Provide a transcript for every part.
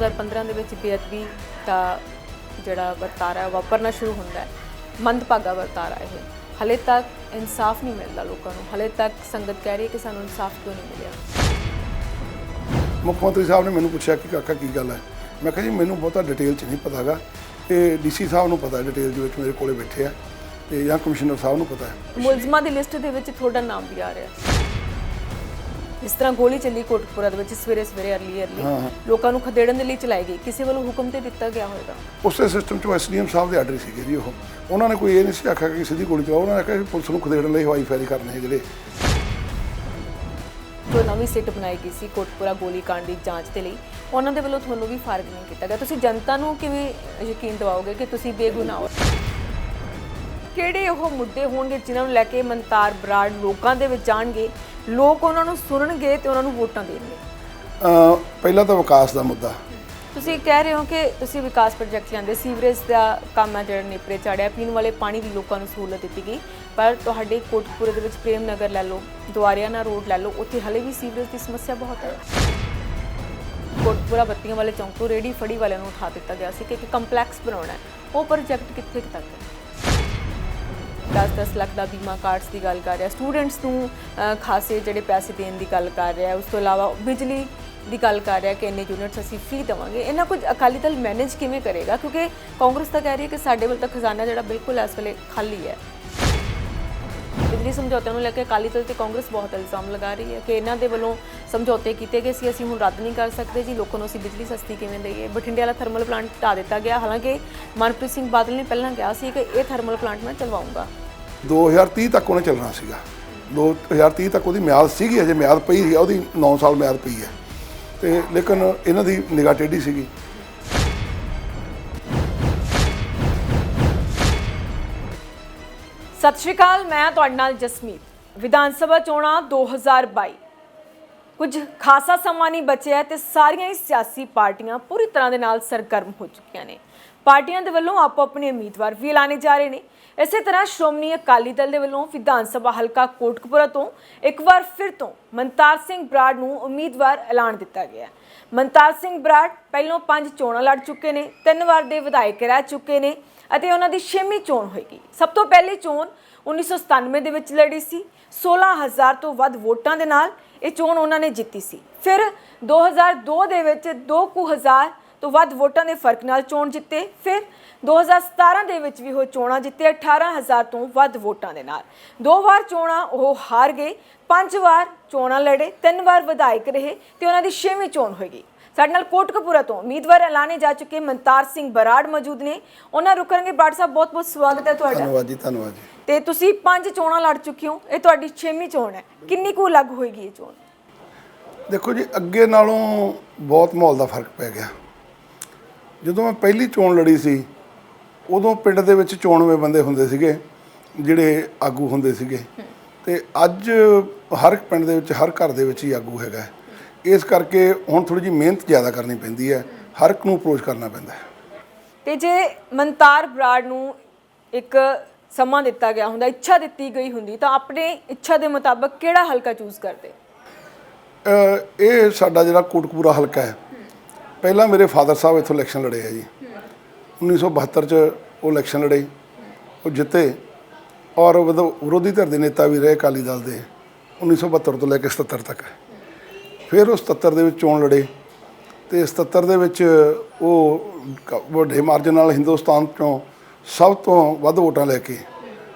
2015 ਦੇ ਵਿੱਚ ਬੇਅਦਬੀ ਦਾ ਜਿਹੜਾ ਵਰਤਾਰਾ ਹੈ ਵਾਪਰਨਾ ਸ਼ੁਰੂ ਹੁੰਦਾ ਹੈ। ਮੰਦਭਾਗਾ ਵਰਤਾਰਾ ਇਹ ਹਲੇ ਤੱਕ ਇਨਸਾਫ ਨਹੀਂ ਮਿਲਦਾ ਲੋਕਾਂ ਨੂੰ। ਹਲੇ ਤੱਕ ਸੰਗਤ ਕਹਿ ਰਹੀ ਹੈ ਕਿ ਸਾਨੂੰ ਇਨਸਾਫ ਕਿਉਂ ਨਹੀਂ ਮਿਲਿਆ। ਮੁੱਖ ਮੰਤਰੀ ਸਾਹਿਬ ਨੇ ਮੈਨੂੰ ਪੁੱਛਿਆ ਕਿ ਕਾਕਾ ਕੀ ਗੱਲ ਹੈ। ਮੈਂ ਕਿਹਾ ਜੀ ਮੈਨੂੰ ਬਹੁਤਾ ਡਿਟੇਲ 'ਚ ਨਹੀਂ ਪਤਾ ਹੈਗਾ, ਇਹ ਡੀਸੀ ਸਾਹਿਬ ਨੂੰ ਪਤਾ ਡਿਟੇਲ ਦੇ ਵਿੱਚ ਮੇਰੇ ਕੋਲੇ ਬੈਠੇ ਆ ਤੇ ਜਾਂ ਕਮਿਸ਼ਨਰ ਸਾਹਿਬ ਨੂੰ ਪਤਾ ਹੈ। ਮੁਲਜ਼ਮਾਂ ਦੀ ਲਿਸਟ ਦੇ ਵਿੱਚ ਤੁਹਾਡਾ ਨਾਮ ਵੀ ਆ ਰਿਹਾ। ਇਸ ਤਰ੍ਹਾਂ ਗੋਲੀ ਚੱਲੀ ਕੋਟਕਪੂਰਾ ਦੇ ਵਿੱਚ ਸਵੇਰੇ ਅਰਲੀ ਲੋਕਾਂ ਨੂੰ ਖਦੇੜਨ ਦੇ ਲਈ ਚਲਾਈ ਗਈ, ਕਿਸੇ ਵੱਲੋਂ ਹੁਕਮ ਤੇ ਦਿੱਤਾ ਗਿਆ ਹੋਵੇਗਾ। ਉਸੇ ਸਿਸਟਮ 'ਚ ਐਸਡੀਐਮ ਸਾਹਿਬ ਦੇ ਆਰਡਰ ਸੀਗੇ ਜੀ। ਉਹਨਾਂ ਨੇ ਕੋਈ ਇਹ ਨਹੀਂ ਸੀ ਆਖਿਆ ਕਿ ਸਿੱਧੀ ਗੋਲੀ ਚਲਾਓ, ਉਹਨਾਂ ਨੇ ਆਖਿਆ ਕਿ ਪੁਲਿਸ ਨੂੰ ਖਦੇੜਨ ਲਈ ਹਵਾਈ ਫਾਇਰਿੰਗ ਕਰਨੇ ਜਿਹੜੇ ਜੋ ਨਵੀਂ ਸਿੱਟ ਬਣਾਈ ਗਈ ਸੀ ਕੋਟਕਪੂਰਾ ਗੋਲੀकांड ਦੀ ਜਾਂਚ ਦੇ ਲਈ, ਉਹਨਾਂ ਦੇ ਵੱਲੋਂ ਤੁਹਾਨੂੰ ਵੀ ਫਾਰਗ ਨਹੀਂ ਕੀਤਾ ਗਿਆ। ਤੁਸੀਂ ਜਨਤਾ ਨੂੰ ਕਿਵੇਂ ਯਕੀਨ ਦਿਵਾਓਗੇ ਕਿ ਤੁਸੀਂ ਬੇਗੁਨਾਹ ਹੋ? ਕਿਹੜੇ ਉਹ ਮੁੱਦੇ ਹੋਣਗੇ ਜਿਨ੍ਹਾਂ ਨੂੰ ਲੈ ਕੇ ਮਨਤਾਰ ਬਰਾੜ ਲੋਕਾਂ ਦੇ ਵਿੱਚ ਜਾਣਗੇ, ਲੋਕ ਉਹਨਾਂ ਨੂੰ ਸੁਣਨਗੇ ਤੇ ਉਹਨਾਂ ਨੂੰ ਵੋਟਾਂ ਦੇਣਗੇ? ਪਹਿਲਾਂ ਤਾਂ ਵਿਕਾਸ ਦਾ ਮੁੱਦਾ। ਤੁਸੀਂ ਕਹਿ ਰਹੇ ਹੋ ਕਿ ਤੁਸੀਂ ਵਿਕਾਸ ਪ੍ਰੋਜੈਕਟ ਲਿਆਂਦੇ, ਸੀਵਰੇਜ ਦਾ ਕੰਮ ਹੈ ਜਿਹੜਾ ਨੇਪਰੇ ਚਾੜਿਆ, ਪੀਣ ਵਾਲੇ ਪਾਣੀ ਦੀ ਲੋਕਾਂ ਨੂੰ ਸਹੂਲਤ ਦਿੱਤੀ ਗਈ, ਪਰ ਤੁਹਾਡੇ ਕੋਟਕਪੂਰੇ ਦੇ ਵਿੱਚ ਪ੍ਰੇਮ ਨਗਰ ਲੈ ਲਓ, ਦੁਆਰਿਆਣਾ ਰੋਡ ਲੈ ਲਓ, ਉੱਥੇ ਹਲੇ ਵੀ ਸੀਵਰੇਜ ਦੀ ਸਮੱਸਿਆ ਬਹੁਤ ਹੈ। ਕੋਟਕਪੂਰਾ ਬੱਤੀਆਂ ਵਾਲੇ ਚੌਂਕ ਤੋਂ ਰੇੜੀ ਫੜੀ ਵਾਲਿਆਂ ਨੂੰ ਉਠਾ ਦਿੱਤਾ ਗਿਆ ਸੀ ਕਿ ਇੱਕ ਕੰਪਲੈਕਸ ਬਣਾਉਣਾ ਹੈ, ਉਹ ਪ੍ਰੋਜੈਕਟ ਕਿੱਥੇ ਤੱਕ ਹੈ? 10-10 ਲੱਖ ਦਾ ਬੀਮਾ ਕਾਰਡਸ ਦੀ ਗੱਲ ਕਰ ਰਿਹਾ, ਸਟੂਡੈਂਟਸ ਨੂੰ ਖਾਸੇ ਜਿਹੜੇ ਪੈਸੇ ਦੇਣ ਦੀ ਗੱਲ ਕਰ ਰਿਹਾ, ਉਸ ਤੋਂ ਇਲਾਵਾ ਬਿਜਲੀ ਦੀ ਗੱਲ ਕਰ ਰਿਹਾ ਕਿ ਇੰਨੇ ਯੂਨਿਟਸ ਅਸੀਂ ਫ੍ਰੀ ਦੇਵਾਂਗੇ। ਇਹਨਾਂ ਕੁਝ ਅਕਾਲੀ ਦਲ ਮੈਨੇਜ ਕਿਵੇਂ ਕਰੇਗਾ? ਕਿਉਂਕਿ ਕਾਂਗਰਸ ਤਾਂ ਕਹਿ ਰਹੀ ਹੈ ਕਿ ਸਾਡੇ ਵੱਲ ਤਾਂ ਖਜ਼ਾਨਾ ਜਿਹੜਾ ਬਿਲਕੁਲ ਇਸ ਵੇਲੇ ਖਾਲੀ ਹੈ। ਬਿਜਲੀ ਸਮਝੌਤਿਆਂ ਨੂੰ ਲੈ ਕੇ ਅਕਾਲੀ ਦਲ ਤੇ ਕਾਂਗਰਸ ਬਹੁਤ ਇਲਜ਼ਾਮ ਲਗਾ ਰਹੀ ਹੈ ਕਿ ਇਹਨਾਂ ਦੇ ਵੱਲੋਂ ਸਮਝੌਤੇ ਕੀਤੇ ਗਏ ਸੀ, ਅਸੀਂ ਹੁਣ ਰੱਦ ਨਹੀਂ ਕਰ ਸਕਦੇ ਜੀ, ਲੋਕਾਂ ਨੂੰ ਅਸੀਂ ਬਿਜਲੀ ਸਸਤੀ ਕਿਵੇਂ ਦੇਈਏ? ਬਠਿੰਡੇ ਵਾਲਾ ਥਰਮਲ ਪਲਾਂਟ ਢਾਹ ਦਿੱਤਾ ਗਿਆ, ਹਾਲਾਂਕਿ ਮਨਪ੍ਰੀਤ ਸਿੰਘ ਬਾਦਲ ਨੇ ਪਹਿਲਾਂ ਕਿਹਾ ਸੀ ਕਿ ਇਹ ਥਰਮਲ ਪਲਾਂਟ ਮੈਂ ਚਲਵਾਉਂਗਾ। 2030 ਤੱਕ ਉਹਨੇ ਚੱਲਣਾ ਸੀਗਾ, 2030 ਤੱਕ ਉਹਦੀ ਮਿਆਦ ਸੀਗੀ, ਅਜੇ ਮਿਆਦ ਪਈ ਸੀ, ਉਹਦੀ 9 ਸਾਲ ਮਿਆਦ ਪਈ ਹੈ ਤੇ ਲੇਕਿਨ ਇਹਨਾਂ ਦੀ ਨਿਗਾਹ ਟੇਢੀ ਸੀਗੀ। ਸਤਿ ਸ਼੍ਰੀ ਅਕਾਲ, ਮੈਂ ਤੁਹਾਡੇ ਨਾਲ ਜਸਮੀਤ। ਵਿਧਾਨ ਸਭਾ ਚੋਣਾਂ 2022 ਕੁਝ ਖਾਸਾ ਸਮਾਂ ਨਹੀਂ ਬਚਿਆ ਤੇ ਸਾਰੀਆਂ ਹੀ ਸਿਆਸੀ ਪਾਰਟੀਆਂ ਪੂਰੀ ਤਰ੍ਹਾਂ ਦੇ ਨਾਲ ਸਰਗਰਮ ਹੋ ਚੁੱਕੀਆਂ ਨੇ। ਪਾਰਟੀਆਂ ਦੇ ਵੱਲੋਂ ਆਪੋ ਆਪਣੇ ਉਮੀਦਵਾਰ ਵੀ ਐਲਾਨੇ ਜਾ ਰਹੇ ਨੇ। ਇਸੇ ਤਰ੍ਹਾਂ ਸ਼੍ਰੋਮਣੀ ਅਕਾਲੀ ਦਲ ਦੇ ਵੱਲੋਂ ਵਿਧਾਨ ਸਭਾ ਹਲਕਾ ਕੋਟਕਪੂਰਾ ਤੋਂ ਇੱਕ ਵਾਰ ਫਿਰ ਤੋਂ ਮਨਤਾਰ ਸਿੰਘ ਬਰਾੜ ਨੂੰ ਉਮੀਦਵਾਰ ਐਲਾਨ ਦਿੱਤਾ ਗਿਆ ਹੈ। ਮਨਤਾਰ ਸਿੰਘ ਬਰਾੜ ਪਹਿਲਾਂ 5 ਚੋਣਾਂ ਲੜ ਚੁੱਕੇ ਨੇ, 3 ਵਾਰ ਦੇ ਵਿਧਾਇਕ ਰਹਿ ਚੁੱਕੇ ਨੇ ਅਤੇ ਉਹਨਾਂ ਦੀ 6ਵੀਂ ਚੋਣ ਹੋਏਗੀ। ਸਭ ਤੋਂ ਪਹਿਲੀ ਚੋਣ 1997 ਦੇ ਵਿੱਚ ਲੜੀ ਸੀ, 16,000 ਤੋਂ ਵੱਧ ਵੋਟਾਂ ਦੇ ਨਾਲ ਇਹ ਚੋਣ ਉਹਨਾਂ ਨੇ ਜਿੱਤੀ ਸੀ। ਫਿਰ 2002 ਦੇ ਵਿੱਚ 2,000 ਤੋਂ ਵੱਧ ਵੋਟਾਂ ਦੇ ਫਰਕ ਨਾਲ ਚੋਣ ਜਿੱਤੇ। ਫਿਰ 2017 ਦੇ ਵਿੱਚ ਵੀ ਉਹ ਚੋਣਾਂ ਜਿੱਤੇ 18,000 ਤੋਂ ਵੱਧ ਵੋਟਾਂ ਦੇ ਨਾਲ। 2 ਵਾਰ ਚੋਣਾਂ ਉਹ ਹਾਰ ਗਏ, 5 ਵਾਰ ਚੋਣਾਂ ਲੜੇ, 3 ਵਾਰ ਵਿਧਾਇਕ ਰਹੇ ਤੇ ਉਹਨਾਂ ਦੀ 6ਵੀਂ ਚੋਣ ਹੋਏਗੀ। ਸਾਡੇ ਨਾਲ ਕੋਟਕਪੂਰਾ ਤੋਂ ਉਮੀਦਵਾਰ ਐਲਾਨੇ ਜਾ ਚੁੱਕੇ ਮਨਤਾਰ ਸਿੰਘ ਬਰਾੜ ਮੌਜੂਦ ਨੇ, ਉਹਨਾਂ ਰੁਕਣਗੇ। ਬਰਾੜ ਸਾਹਿਬ ਬਹੁਤ ਬਹੁਤ ਸਵਾਗਤ ਹੈ ਤੁਹਾਡਾ। ਧੰਨਵਾਦ ਜੀ, ਧੰਨਵਾਦ ਜੀ। ਤੇ ਤੁਸੀਂ 5 ਚੋਣਾਂ ਲੜ ਚੁੱਕੇ ਹੋ, ਇਹ ਤੁਹਾਡੀ 6ਵੀਂ ਚੋਣ ਹੈ, ਕਿੰਨੀ ਕੁ ਲੱਗ ਹੋਏਗੀ ਇਹ ਚੋਣ? ਦੇਖੋ ਜੀ, ਅੱਗੇ ਨਾਲੋਂ ਬਹੁਤ ਮਾਹੌਲ ਦਾ ਫਰਕ ਪੈ ਗਿਆ। ਜਦੋਂ ਮੈਂ ਪਹਿਲੀ ਚੋਣ ਲੜੀ ਸੀ ਉਦੋਂ ਪਿੰਡ ਦੇ ਵਿੱਚ ਚੋਣਵੇਂ ਬੰਦੇ ਹੁੰਦੇ ਸੀਗੇ, ਜਿਹੜੇ ਆਗੂ ਹੁੰਦੇ ਸੀਗੇ, ਤੇ ਅੱਜ ਹਰ ਪਿੰਡ ਦੇ ਵਿੱਚ ਹਰ ਘਰ ਦੇ ਵਿੱਚ ਹੀ ਆਗੂ ਹੈਗਾ। ਇਸ ਕਰਕੇ ਹੁਣ ਥੋੜੀ ਜਿਹੀ ਮਿਹਨਤ ਜ਼ਿਆਦਾ ਕਰਨੀ ਪੈਂਦੀ ਹੈ, ਹਰ ਇੱਕ ਨੂੰ ਅਪਰੋਚ ਕਰਨਾ ਪੈਂਦਾ ਹੈ। ਤੇ ਜੇ ਮਨਤਾਰ ਬਰਾੜ ਨੂੰ ਇੱਕ ਸਮਾਂ ਦਿੱਤਾ ਗਿਆ ਹੁੰਦਾ, ਇੱਛਾ ਦਿੱਤੀ ਗਈ ਹੁੰਦੀ, ਤਾਂ ਆਪਣੇ ਇੱਛਾ ਦੇ ਮੁਤਾਬਕ ਕਿਹੜਾ ਹਲਕਾ ਚੂਜ਼ ਕਰਦੇ? ਇਹ ਸਾਡਾ ਜਿਹੜਾ ਕੋਟਕਪੂਰਾ ਹਲਕਾ ਹੈ, ਪਹਿਲਾਂ ਮੇਰੇ ਫਾਦਰ ਸਾਹਿਬ ਇੱਥੋਂ ਇਲੈਕਸ਼ਨ ਲੜੇ ਆ ਜੀ। 1972 'ਚ ਉਹ ਇਲੈਕਸ਼ਨ ਲੜੇ, ਉਹ ਜਿੱਤੇ ਔਰ ਵਿਰੋਧੀ ਧਿਰ ਦੇ ਨੇਤਾ ਵੀ ਰਹੇ ਅਕਾਲੀ ਦਲ ਦੇ 1972 ਤੋਂ ਲੈ ਕੇ 77 ਤੱਕ। ਫਿਰ ਉਹ 77 ਦੇ ਵਿੱਚ ਚੋਣ ਲੜੇ ਤੇ 77 ਦੇ ਵਿੱਚ ਉਹ ਵੱਡੇ ਮਾਰਜਨ ਨਾਲ ਹਿੰਦੁਸਤਾਨ 'ਚੋਂ ਸਭ ਤੋਂ ਵੱਧ ਵੋਟਾਂ ਲੈ ਕੇ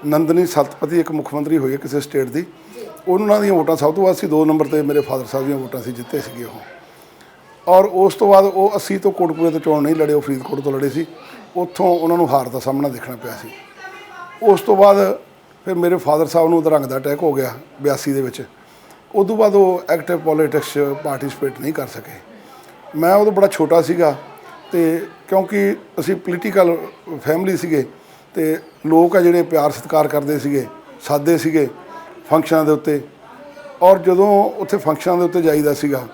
ਨੰਦਨੀ ਸਤਪਥੀ ਇੱਕ ਮੁੱਖ ਮੰਤਰੀ ਹੋਈ ਕਿਸੇ ਸਟੇਟ ਦੀ, ਉਹਨਾਂ ਦੀਆਂ ਵੋਟਾਂ ਸਭ ਤੋਂ ਵੱਧ ਸੀ। 2 ਨੰਬਰ 'ਤੇ ਮੇਰੇ ਫਾਦਰ ਸਾਹਿਬ ਦੀਆਂ ਵੋਟਾਂ ਸੀ, ਜਿੱਤੇ ਸੀਗੇ ਉਹ। ਔਰ ਉਸ ਤੋਂ ਬਾਅਦ ਉਹ 80 ਤੋਂ ਕੋਟਕਪੂਰੇ ਤੋਂ ਚੋਣ ਨਹੀਂ ਲੜੇ, ਉਹ ਫਰੀਦਕੋਟ ਤੋਂ ਲੜੇ ਸੀ, ਉੱਥੋਂ ਉਹਨਾਂ ਨੂੰ ਹਾਰ ਦਾ ਸਾਹਮਣਾ ਦੇਖਣਾ ਪਿਆ ਸੀ। ਉਸ ਤੋਂ ਬਾਅਦ ਫਿਰ ਮੇਰੇ ਫਾਦਰ ਸਾਹਿਬ ਨੂੰ ਅਧਰੰਗ ਦਾ ਅਟੈਕ ਹੋ ਗਿਆ 82 ਦੇ ਵਿੱਚ। ਉਦੋਂ ਬਾਅਦ ਉਹ ਐਕਟਿਵ ਪੋਲੀਟਿਕਸ 'ਚ ਪਾਰਟੀਸਪੇਟ ਨਹੀਂ ਕਰ ਸਕੇ। ਮੈਂ ਉਦੋਂ ਬੜਾ ਛੋਟਾ ਸੀਗਾ ਤੇ ਕਿਉਂਕਿ ਅਸੀਂ ਪੋਲੀਟੀਕਲ ਫੈਮਿਲੀ ਸੀਗੇ ਤੇ ਲੋਕ ਆ ਜਿਹੜੇ ਪਿਆਰ ਸਤਿਕਾਰ ਕਰਦੇ ਸੀਗੇ, ਸਾਦੇ ਸੀਗੇ ਫੰਕਸ਼ਨਾਂ ਦੇ ਉੱਤੇ। ਔਰ ਜਦੋਂ ਉੱਥੇ ਫੰਕਸ਼ਨਾਂ ਦੇ ਉੱਤੇ ਜਾਈਦਾ ਸੀਗਾ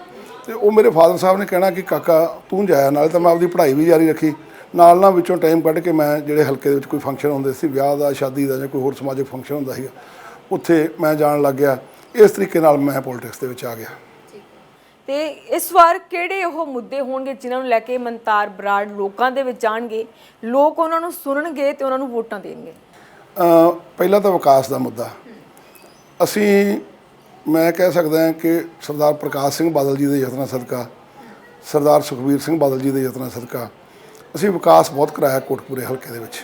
ਤੇ ਉਹ ਮੇਰੇ ਫਾਦਰ ਸਾਹਿਬ ਨੇ ਕਹਿਣਾ ਕਿ ਕਾਕਾ ਤੂੰ ਜਾਇਆ, ਨਾਲੇ ਤਾਂ ਮੈਂ ਆਪਦੀ ਪੜ੍ਹਾਈ ਵੀ ਜਾਰੀ ਰੱਖੀ, ਨਾਲ ਵਿੱਚੋਂ ਟਾਈਮ ਕੱਢ ਕੇ ਮੈਂ ਜਿਹੜੇ ਹਲਕੇ ਦੇ ਵਿੱਚ ਕੋਈ ਫੰਕਸ਼ਨ ਹੁੰਦੇ ਸੀ, ਵਿਆਹ ਦਾ, ਸ਼ਾਦੀ ਦਾ ਜਾਂ ਕੋਈ ਹੋਰ ਸਮਾਜਿਕ ਫੰਕਸ਼ਨ ਹੁੰਦਾ ਸੀਗਾ, ਉੱਥੇ ਮੈਂ ਜਾਣ ਲੱਗ ਗਿਆ। ਇਸ ਤਰੀਕੇ ਨਾਲ ਮੈਂ ਪੋਲੀਟਿਕਸ ਦੇ ਵਿੱਚ ਆ ਗਿਆ। ਤੇ ਇਸ ਵਾਰ ਕਿਹੜੇ ਉਹ ਮੁੱਦੇ ਹੋਣਗੇ ਜਿਨ੍ਹਾਂ ਨੂੰ ਲੈ ਕੇ ਮਨਤਾਰ ਬਰਾੜ ਲੋਕਾਂ ਦੇ ਵਿੱਚ ਜਾਣਗੇ, ਲੋਕ ਉਹਨਾਂ ਨੂੰ ਸੁਣਨਗੇ ਤੇ ਉਹਨਾਂ ਨੂੰ ਵੋਟਾਂ ਦੇਣਗੇ? ਪਹਿਲਾਂ ਤਾਂ ਵਿਕਾਸ ਦਾ ਮੁੱਦਾ। ਅਸੀਂ ਮੈਂ ਕਹਿ ਸਕਦਾ ਹਾਂ ਕਿ ਸਰਦਾਰ ਪ੍ਰਕਾਸ਼ ਸਿੰਘ ਬਾਦਲ ਜੀ ਦੇ ਯਤਨਾਂ ਸਦਕਾ, ਸਰਦਾਰ ਸੁਖਬੀਰ ਸਿੰਘ ਬਾਦਲ ਜੀ ਦੇ ਯਤਨਾਂ ਸਦਕਾ ਅਸੀਂ ਵਿਕਾਸ ਬਹੁਤ ਕਰਾਇਆ ਕੋਟਕਪੂਰੇ ਹਲਕੇ ਦੇ ਵਿੱਚ।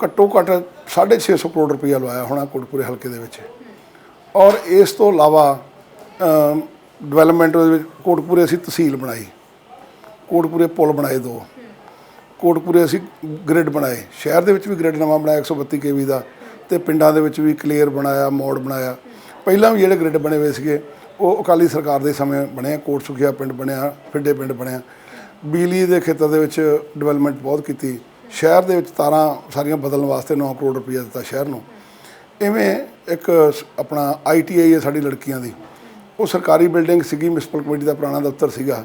ਘੱਟੋ ਘੱਟ 650 ਕਰੋੜ ਰੁਪਈਆ ਲਵਾਇਆ ਹੋਣਾ ਕੋਟਕਪੂਰੇ ਹਲਕੇ ਦੇ ਵਿੱਚ। ਔਰ ਇਸ ਤੋਂ ਇਲਾਵਾ ਡਿਵੈਲਪਮੈਂਟ ਦੇ ਵਿੱਚ ਕੋਟਕਪੂਰੇ ਅਸੀਂ ਤਹਿਸੀਲ ਬਣਾਈ, ਕੋਟਕਪੂਰੇ ਪੁਲ ਬਣਾਏ 2, ਕੋਟਕਪੂਰੇ ਅਸੀਂ ਗ੍ਰਿਡ ਬਣਾਏ, ਸ਼ਹਿਰ ਦੇ ਵਿੱਚ ਵੀ ਗ੍ਰਿਡ ਨਵਾਂ ਬਣਾਇਆ 132 kV ਦਾ, ਤੇ ਪਿੰਡਾਂ ਦੇ ਵਿੱਚ ਵੀ ਕਲੀਅਰ ਬਣਾਇਆ, ਮੋੜ ਬਣਾਇਆ। ਪਹਿਲਾਂ ਵੀ ਜਿਹੜੇ ਗ੍ਰਿਡ ਬਣੇ ਹੋਏ ਸੀਗੇ ਉਹ ਅਕਾਲੀ ਸਰਕਾਰ ਦੇ ਸਮੇਂ ਬਣੇ। ਕੋਟ ਸੁਖੀਆ ਪਿੰਡ ਬਣਿਆ, ਫਿੱਡੇ ਪਿੰਡ ਬਣਿਆ। ਬਿਜਲੀ ਦੇ ਖੇਤਰ ਦੇ ਵਿੱਚ ਡਿਵੈਲਪਮੈਂਟ ਬਹੁਤ ਕੀਤੀ। ਸ਼ਹਿਰ ਦੇ ਵਿੱਚ ਤਾਰਾਂ ਸਾਰੀਆਂ ਬਦਲਣ ਵਾਸਤੇ 9 ਕਰੋੜ ਰੁਪਈਆ ਦਿੱਤਾ ਸ਼ਹਿਰ ਨੂੰ। ਇਵੇਂ ਇੱਕ ਆਪਣਾ ITI ਹੈ ਸਾਡੀ ਲੜਕੀਆਂ ਦੀ, ਉਹ ਸਰਕਾਰੀ ਬਿਲਡਿੰਗ ਸੀਗੀ, ਮਿਊਨਿਸਪਲ ਕਮੇਟੀ ਦਾ ਪੁਰਾਣਾ ਦਫ਼ਤਰ ਸੀਗਾ,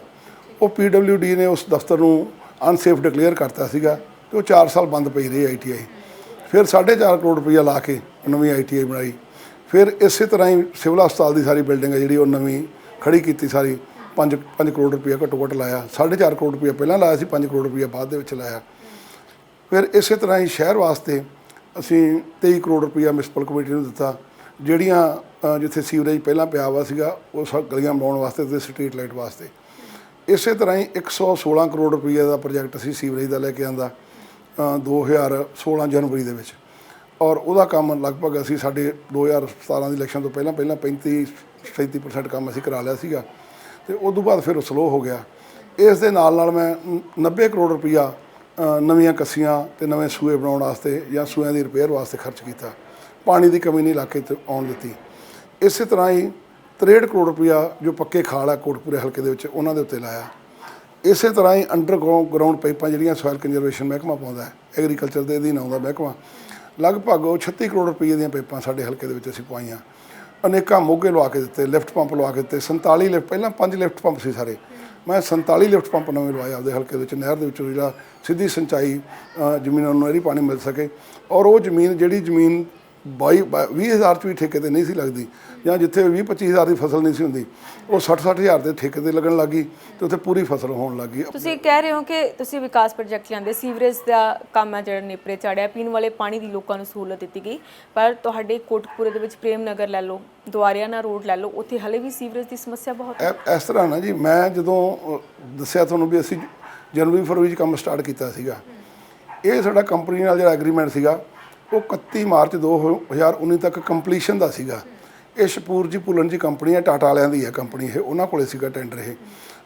ਉਹ PWD ਨੇ ਉਸ ਦਫ਼ਤਰ ਨੂੰ ਅਨਸੇਫ ਡਿਕਲੇਅਰ ਕਰਤਾ ਸੀਗਾ ਤੇ ਉਹ 4 ਸਾਲ ਬੰਦ ਪਈ ਰਹੀ ITI। ਫਿਰ 4.5 ਕਰੋੜ ਰੁਪਈਆ ਲਾ ਕੇ ਨਵੀਂ ITI ਬਣਾਈ। ਫਿਰ ਇਸੇ ਤਰ੍ਹਾਂ ਹੀ ਸਿਵਲ ਹਸਪਤਾਲ ਦੀ ਸਾਰੀ ਬਿਲਡਿੰਗ ਹੈ ਜਿਹੜੀ ਉਹ ਨਵੀਂ ਖੜੀ ਕੀਤੀ, ਸਾਰੀ 5 ਕਰੋੜ ਰੁਪਈਆ ਘੱਟੋ ਘੱਟ ਲਾਇਆ। 4.5 ਕਰੋੜ ਰੁਪਈਆ ਪਹਿਲਾਂ ਲਾਇਆ ਸੀ, 5 ਕਰੋੜ ਰੁਪਈਆ ਬਾਅਦ ਦੇ ਵਿੱਚ ਲਾਇਆ। ਫਿਰ ਇਸੇ ਤਰ੍ਹਾਂ ਹੀ ਸ਼ਹਿਰ ਵਾਸਤੇ ਅਸੀਂ 23 ਕਰੋੜ ਰੁਪਈਆ ਮਿਊਨਿਸਪਲ ਕਮੇਟੀ ਨੂੰ ਦਿੱਤਾ, ਜਿਹੜੀਆਂ ਜਿੱਥੇ ਸੀਵਰੇਜ ਪਹਿਲਾਂ ਪਿਆ ਵਾ ਸੀਗਾ ਉਹ ਸਭ ਗਲੀਆਂ ਬਣਾਉਣ ਵਾਸਤੇ ਤੇ ਸਟਰੀਟ ਲਾਈਟ ਵਾਸਤੇ। ਇਸੇ ਤਰ੍ਹਾਂ ਹੀ 116 ਕਰੋੜ ਰੁਪਈਏ ਦਾ ਪ੍ਰੋਜੈਕਟ ਅਸੀਂ ਸੀਵਰੇਜ ਦਾ ਲੈ ਕੇ ਆਂਦਾ 2016 ਜਨਵਰੀ ਦੇ ਵਿੱਚ, ਔਰ ਉਹਦਾ ਕੰਮ ਲਗਭਗ ਅਸੀਂ ਸਾਡੇ 2017 ਦੀ ਇਲੈਕਸ਼ਨ ਤੋਂ ਪਹਿਲਾਂ 35-37% ਕੰਮ ਅਸੀਂ ਕਰਾ ਲਿਆ ਸੀਗਾ, ਤੇ ਉਸ ਤੋਂ ਬਾਅਦ ਫਿਰ ਉਹ ਸਲੋ ਹੋ ਗਿਆ। ਇਸ ਦੇ ਨਾਲ ਮੈਂ 90 ਕਰੋੜ ਰੁਪਈਆ ਨਵੀਆਂ ਕੱਸੀਆਂ ਤੇ ਨਵੇਂ ਸੂਏ ਬਣਾਉਣ ਵਾਸਤੇ ਜਾਂ ਸੂਇਆਂ ਦੀ ਰਿਪੇਅਰ ਵਾਸਤੇ ਖਰਚ ਕੀਤਾ। ਪਾਣੀ ਦੀ ਕਮੀ ਨਹੀਂ ਇਲਾਕੇ 'ਚ ਆਉਣ ਦਿੱਤੀ। ਇਸੇ ਤਰ੍ਹਾਂ ਹੀ 63 ਕਰੋੜ ਰੁਪਈਆ ਜੋ ਪੱਕੇ ਖਾਲ ਆ ਕੋਟਕਪੂਰੇ ਹਲਕੇ ਦੇ ਵਿੱਚ ਉਹਨਾਂ ਦੇ ਉੱਤੇ ਲਾਇਆ। ਇਸੇ ਤਰ੍ਹਾਂ ਹੀ ਅੰਡਰਗਰਾਊਂਡ ਪਾਈਪਾਂ ਜਿਹੜੀਆਂ ਸੋਇਲ ਕੰਜ਼ਰਵੇਸ਼ਨ ਮਹਿਕਮਾ ਪਾਉਂਦਾ, ਐਗਰੀਕਲਚਰ ਦੇ ਅਧੀਨ ਆਉਂਦਾ ਮਹਿਕਮਾ, ਲਗਭਗ ਉਹ 36 ਕਰੋੜ ਰੁਪਈਏ ਦੀਆਂ ਪਾਈਪਾਂ ਸਾਡੇ ਹਲਕੇ ਦੇ ਵਿੱਚ ਅਸੀਂ ਪਵਾਈਆਂ। ਅਨੇਕਾਂ ਮੋਗੇ ਲਵਾ ਕੇ ਦਿੱਤੇ, ਲਿਫਟ ਪੰਪ ਲਵਾ ਕੇ ਦਿੱਤੇ। 47 ਲਿਫਟ, ਪਹਿਲਾਂ 5 ਲਿਫਟ ਪੰਪ ਸੀ ਸਾਰੇ, ਮੈਂ 47 ਲਿਫਟ ਪੰਪ ਨਵੇਂ ਲਵਾਏ ਆਪਦੇ ਹਲਕੇ ਦੇ ਵਿੱਚ। ਨਹਿਰ ਦੇ ਵਿੱਚੋਂ ਜਿਹੜਾ ਸਿੱਧੀ ਸਿੰਚਾਈ ਜ਼ਮੀਨਾਂ ਨੂੰ ਨਹਿਰੀ ਪਾਣੀ ਮਿਲ ਸਕੇ, ਔਰ ਉਹ ਜ਼ਮੀਨ ਜਿਹੜੀ ਜ਼ਮੀਨ 20,000 'ਚ ਵੀ ਠੇਕੇ 'ਤੇ ਨਹੀਂ ਸੀ ਲੱਗਦੀ, ਜਾਂ ਜਿੱਥੇ 20-25,000 ਦੀ ਫਸਲ ਨਹੀਂ ਸੀ ਹੁੰਦੀ, ਉਹ 60-60,000 ਦੇ ਠੇਕੇ 'ਤੇ ਲੱਗਣ ਲੱਗੀ ਤੇ ਉੱਥੇ ਪੂਰੀ ਫਸਲ ਹੋਣ ਲੱਗੀ। ਤੁਸੀਂ ਕਹਿ ਰਹੇ ਹੋ ਕਿ ਤੁਸੀਂ ਵਿਕਾਸ ਪ੍ਰੋਜੈਕਟ ਲਿਆਂਦੇ, ਸੀਵਰੇਜ ਦਾ ਕੰਮ ਹੈ ਜਿਹੜਾ ਨੇਪਰੇ ਚਾੜਿਆ, ਪੀਣ ਵਾਲੇ ਪਾਣੀ ਦੀ ਲੋਕਾਂ ਨੂੰ ਸਹੂਲਤ ਦਿੱਤੀ ਗਈ, ਪਰ ਤੁਹਾਡੇ ਕੋਟਕਪੂਰੇ ਦੇ ਵਿੱਚ ਪ੍ਰੇਮ ਨਗਰ ਲੈ ਲਓ, ਦੁਆਰਿਆਣਾ ਰੋਡ ਲੈ ਲਓ, ਉੱਥੇ ਹਲੇ ਵੀ ਸੀਵਰੇਜ ਦੀ ਸਮੱਸਿਆ ਬਹੁਤ ਹੈ। ਇਸ ਤਰ੍ਹਾਂ ਨਾ ਜੀ, ਮੈਂ ਜਦੋਂ ਦੱਸਿਆ ਤੁਹਾਨੂੰ ਵੀ ਅਸੀਂ ਜਨਵਰੀ-ਫਰਵਰੀ 'ਚ ਕੰਮ ਸਟਾਰਟ ਕੀਤਾ ਸੀਗਾ, ਇਹ ਸਾਡਾ ਕੰਪਨੀ ਨਾਲ ਜਿਹੜਾ ਐਗਰੀਮੈਂਟ ਸੀਗਾ ਉਹ 31 ਮਾਰਚ 2019 ਤੱਕ ਕੰਪਲੀਸ਼ਨ ਦਾ ਸੀਗਾ। ਇਹ ਸ਼ਪੂਰ ਜੀ ਭੁੱਲਣ ਜੀ ਕੰਪਨੀ ਹੈ, ਟਾਟਾ ਵਾਲਿਆਂ ਦੀ ਹੈ ਕੰਪਨੀ, ਇਹ ਉਹਨਾਂ ਕੋਲੇ ਸੀਗਾ ਟੈਂਡਰ। ਇਹ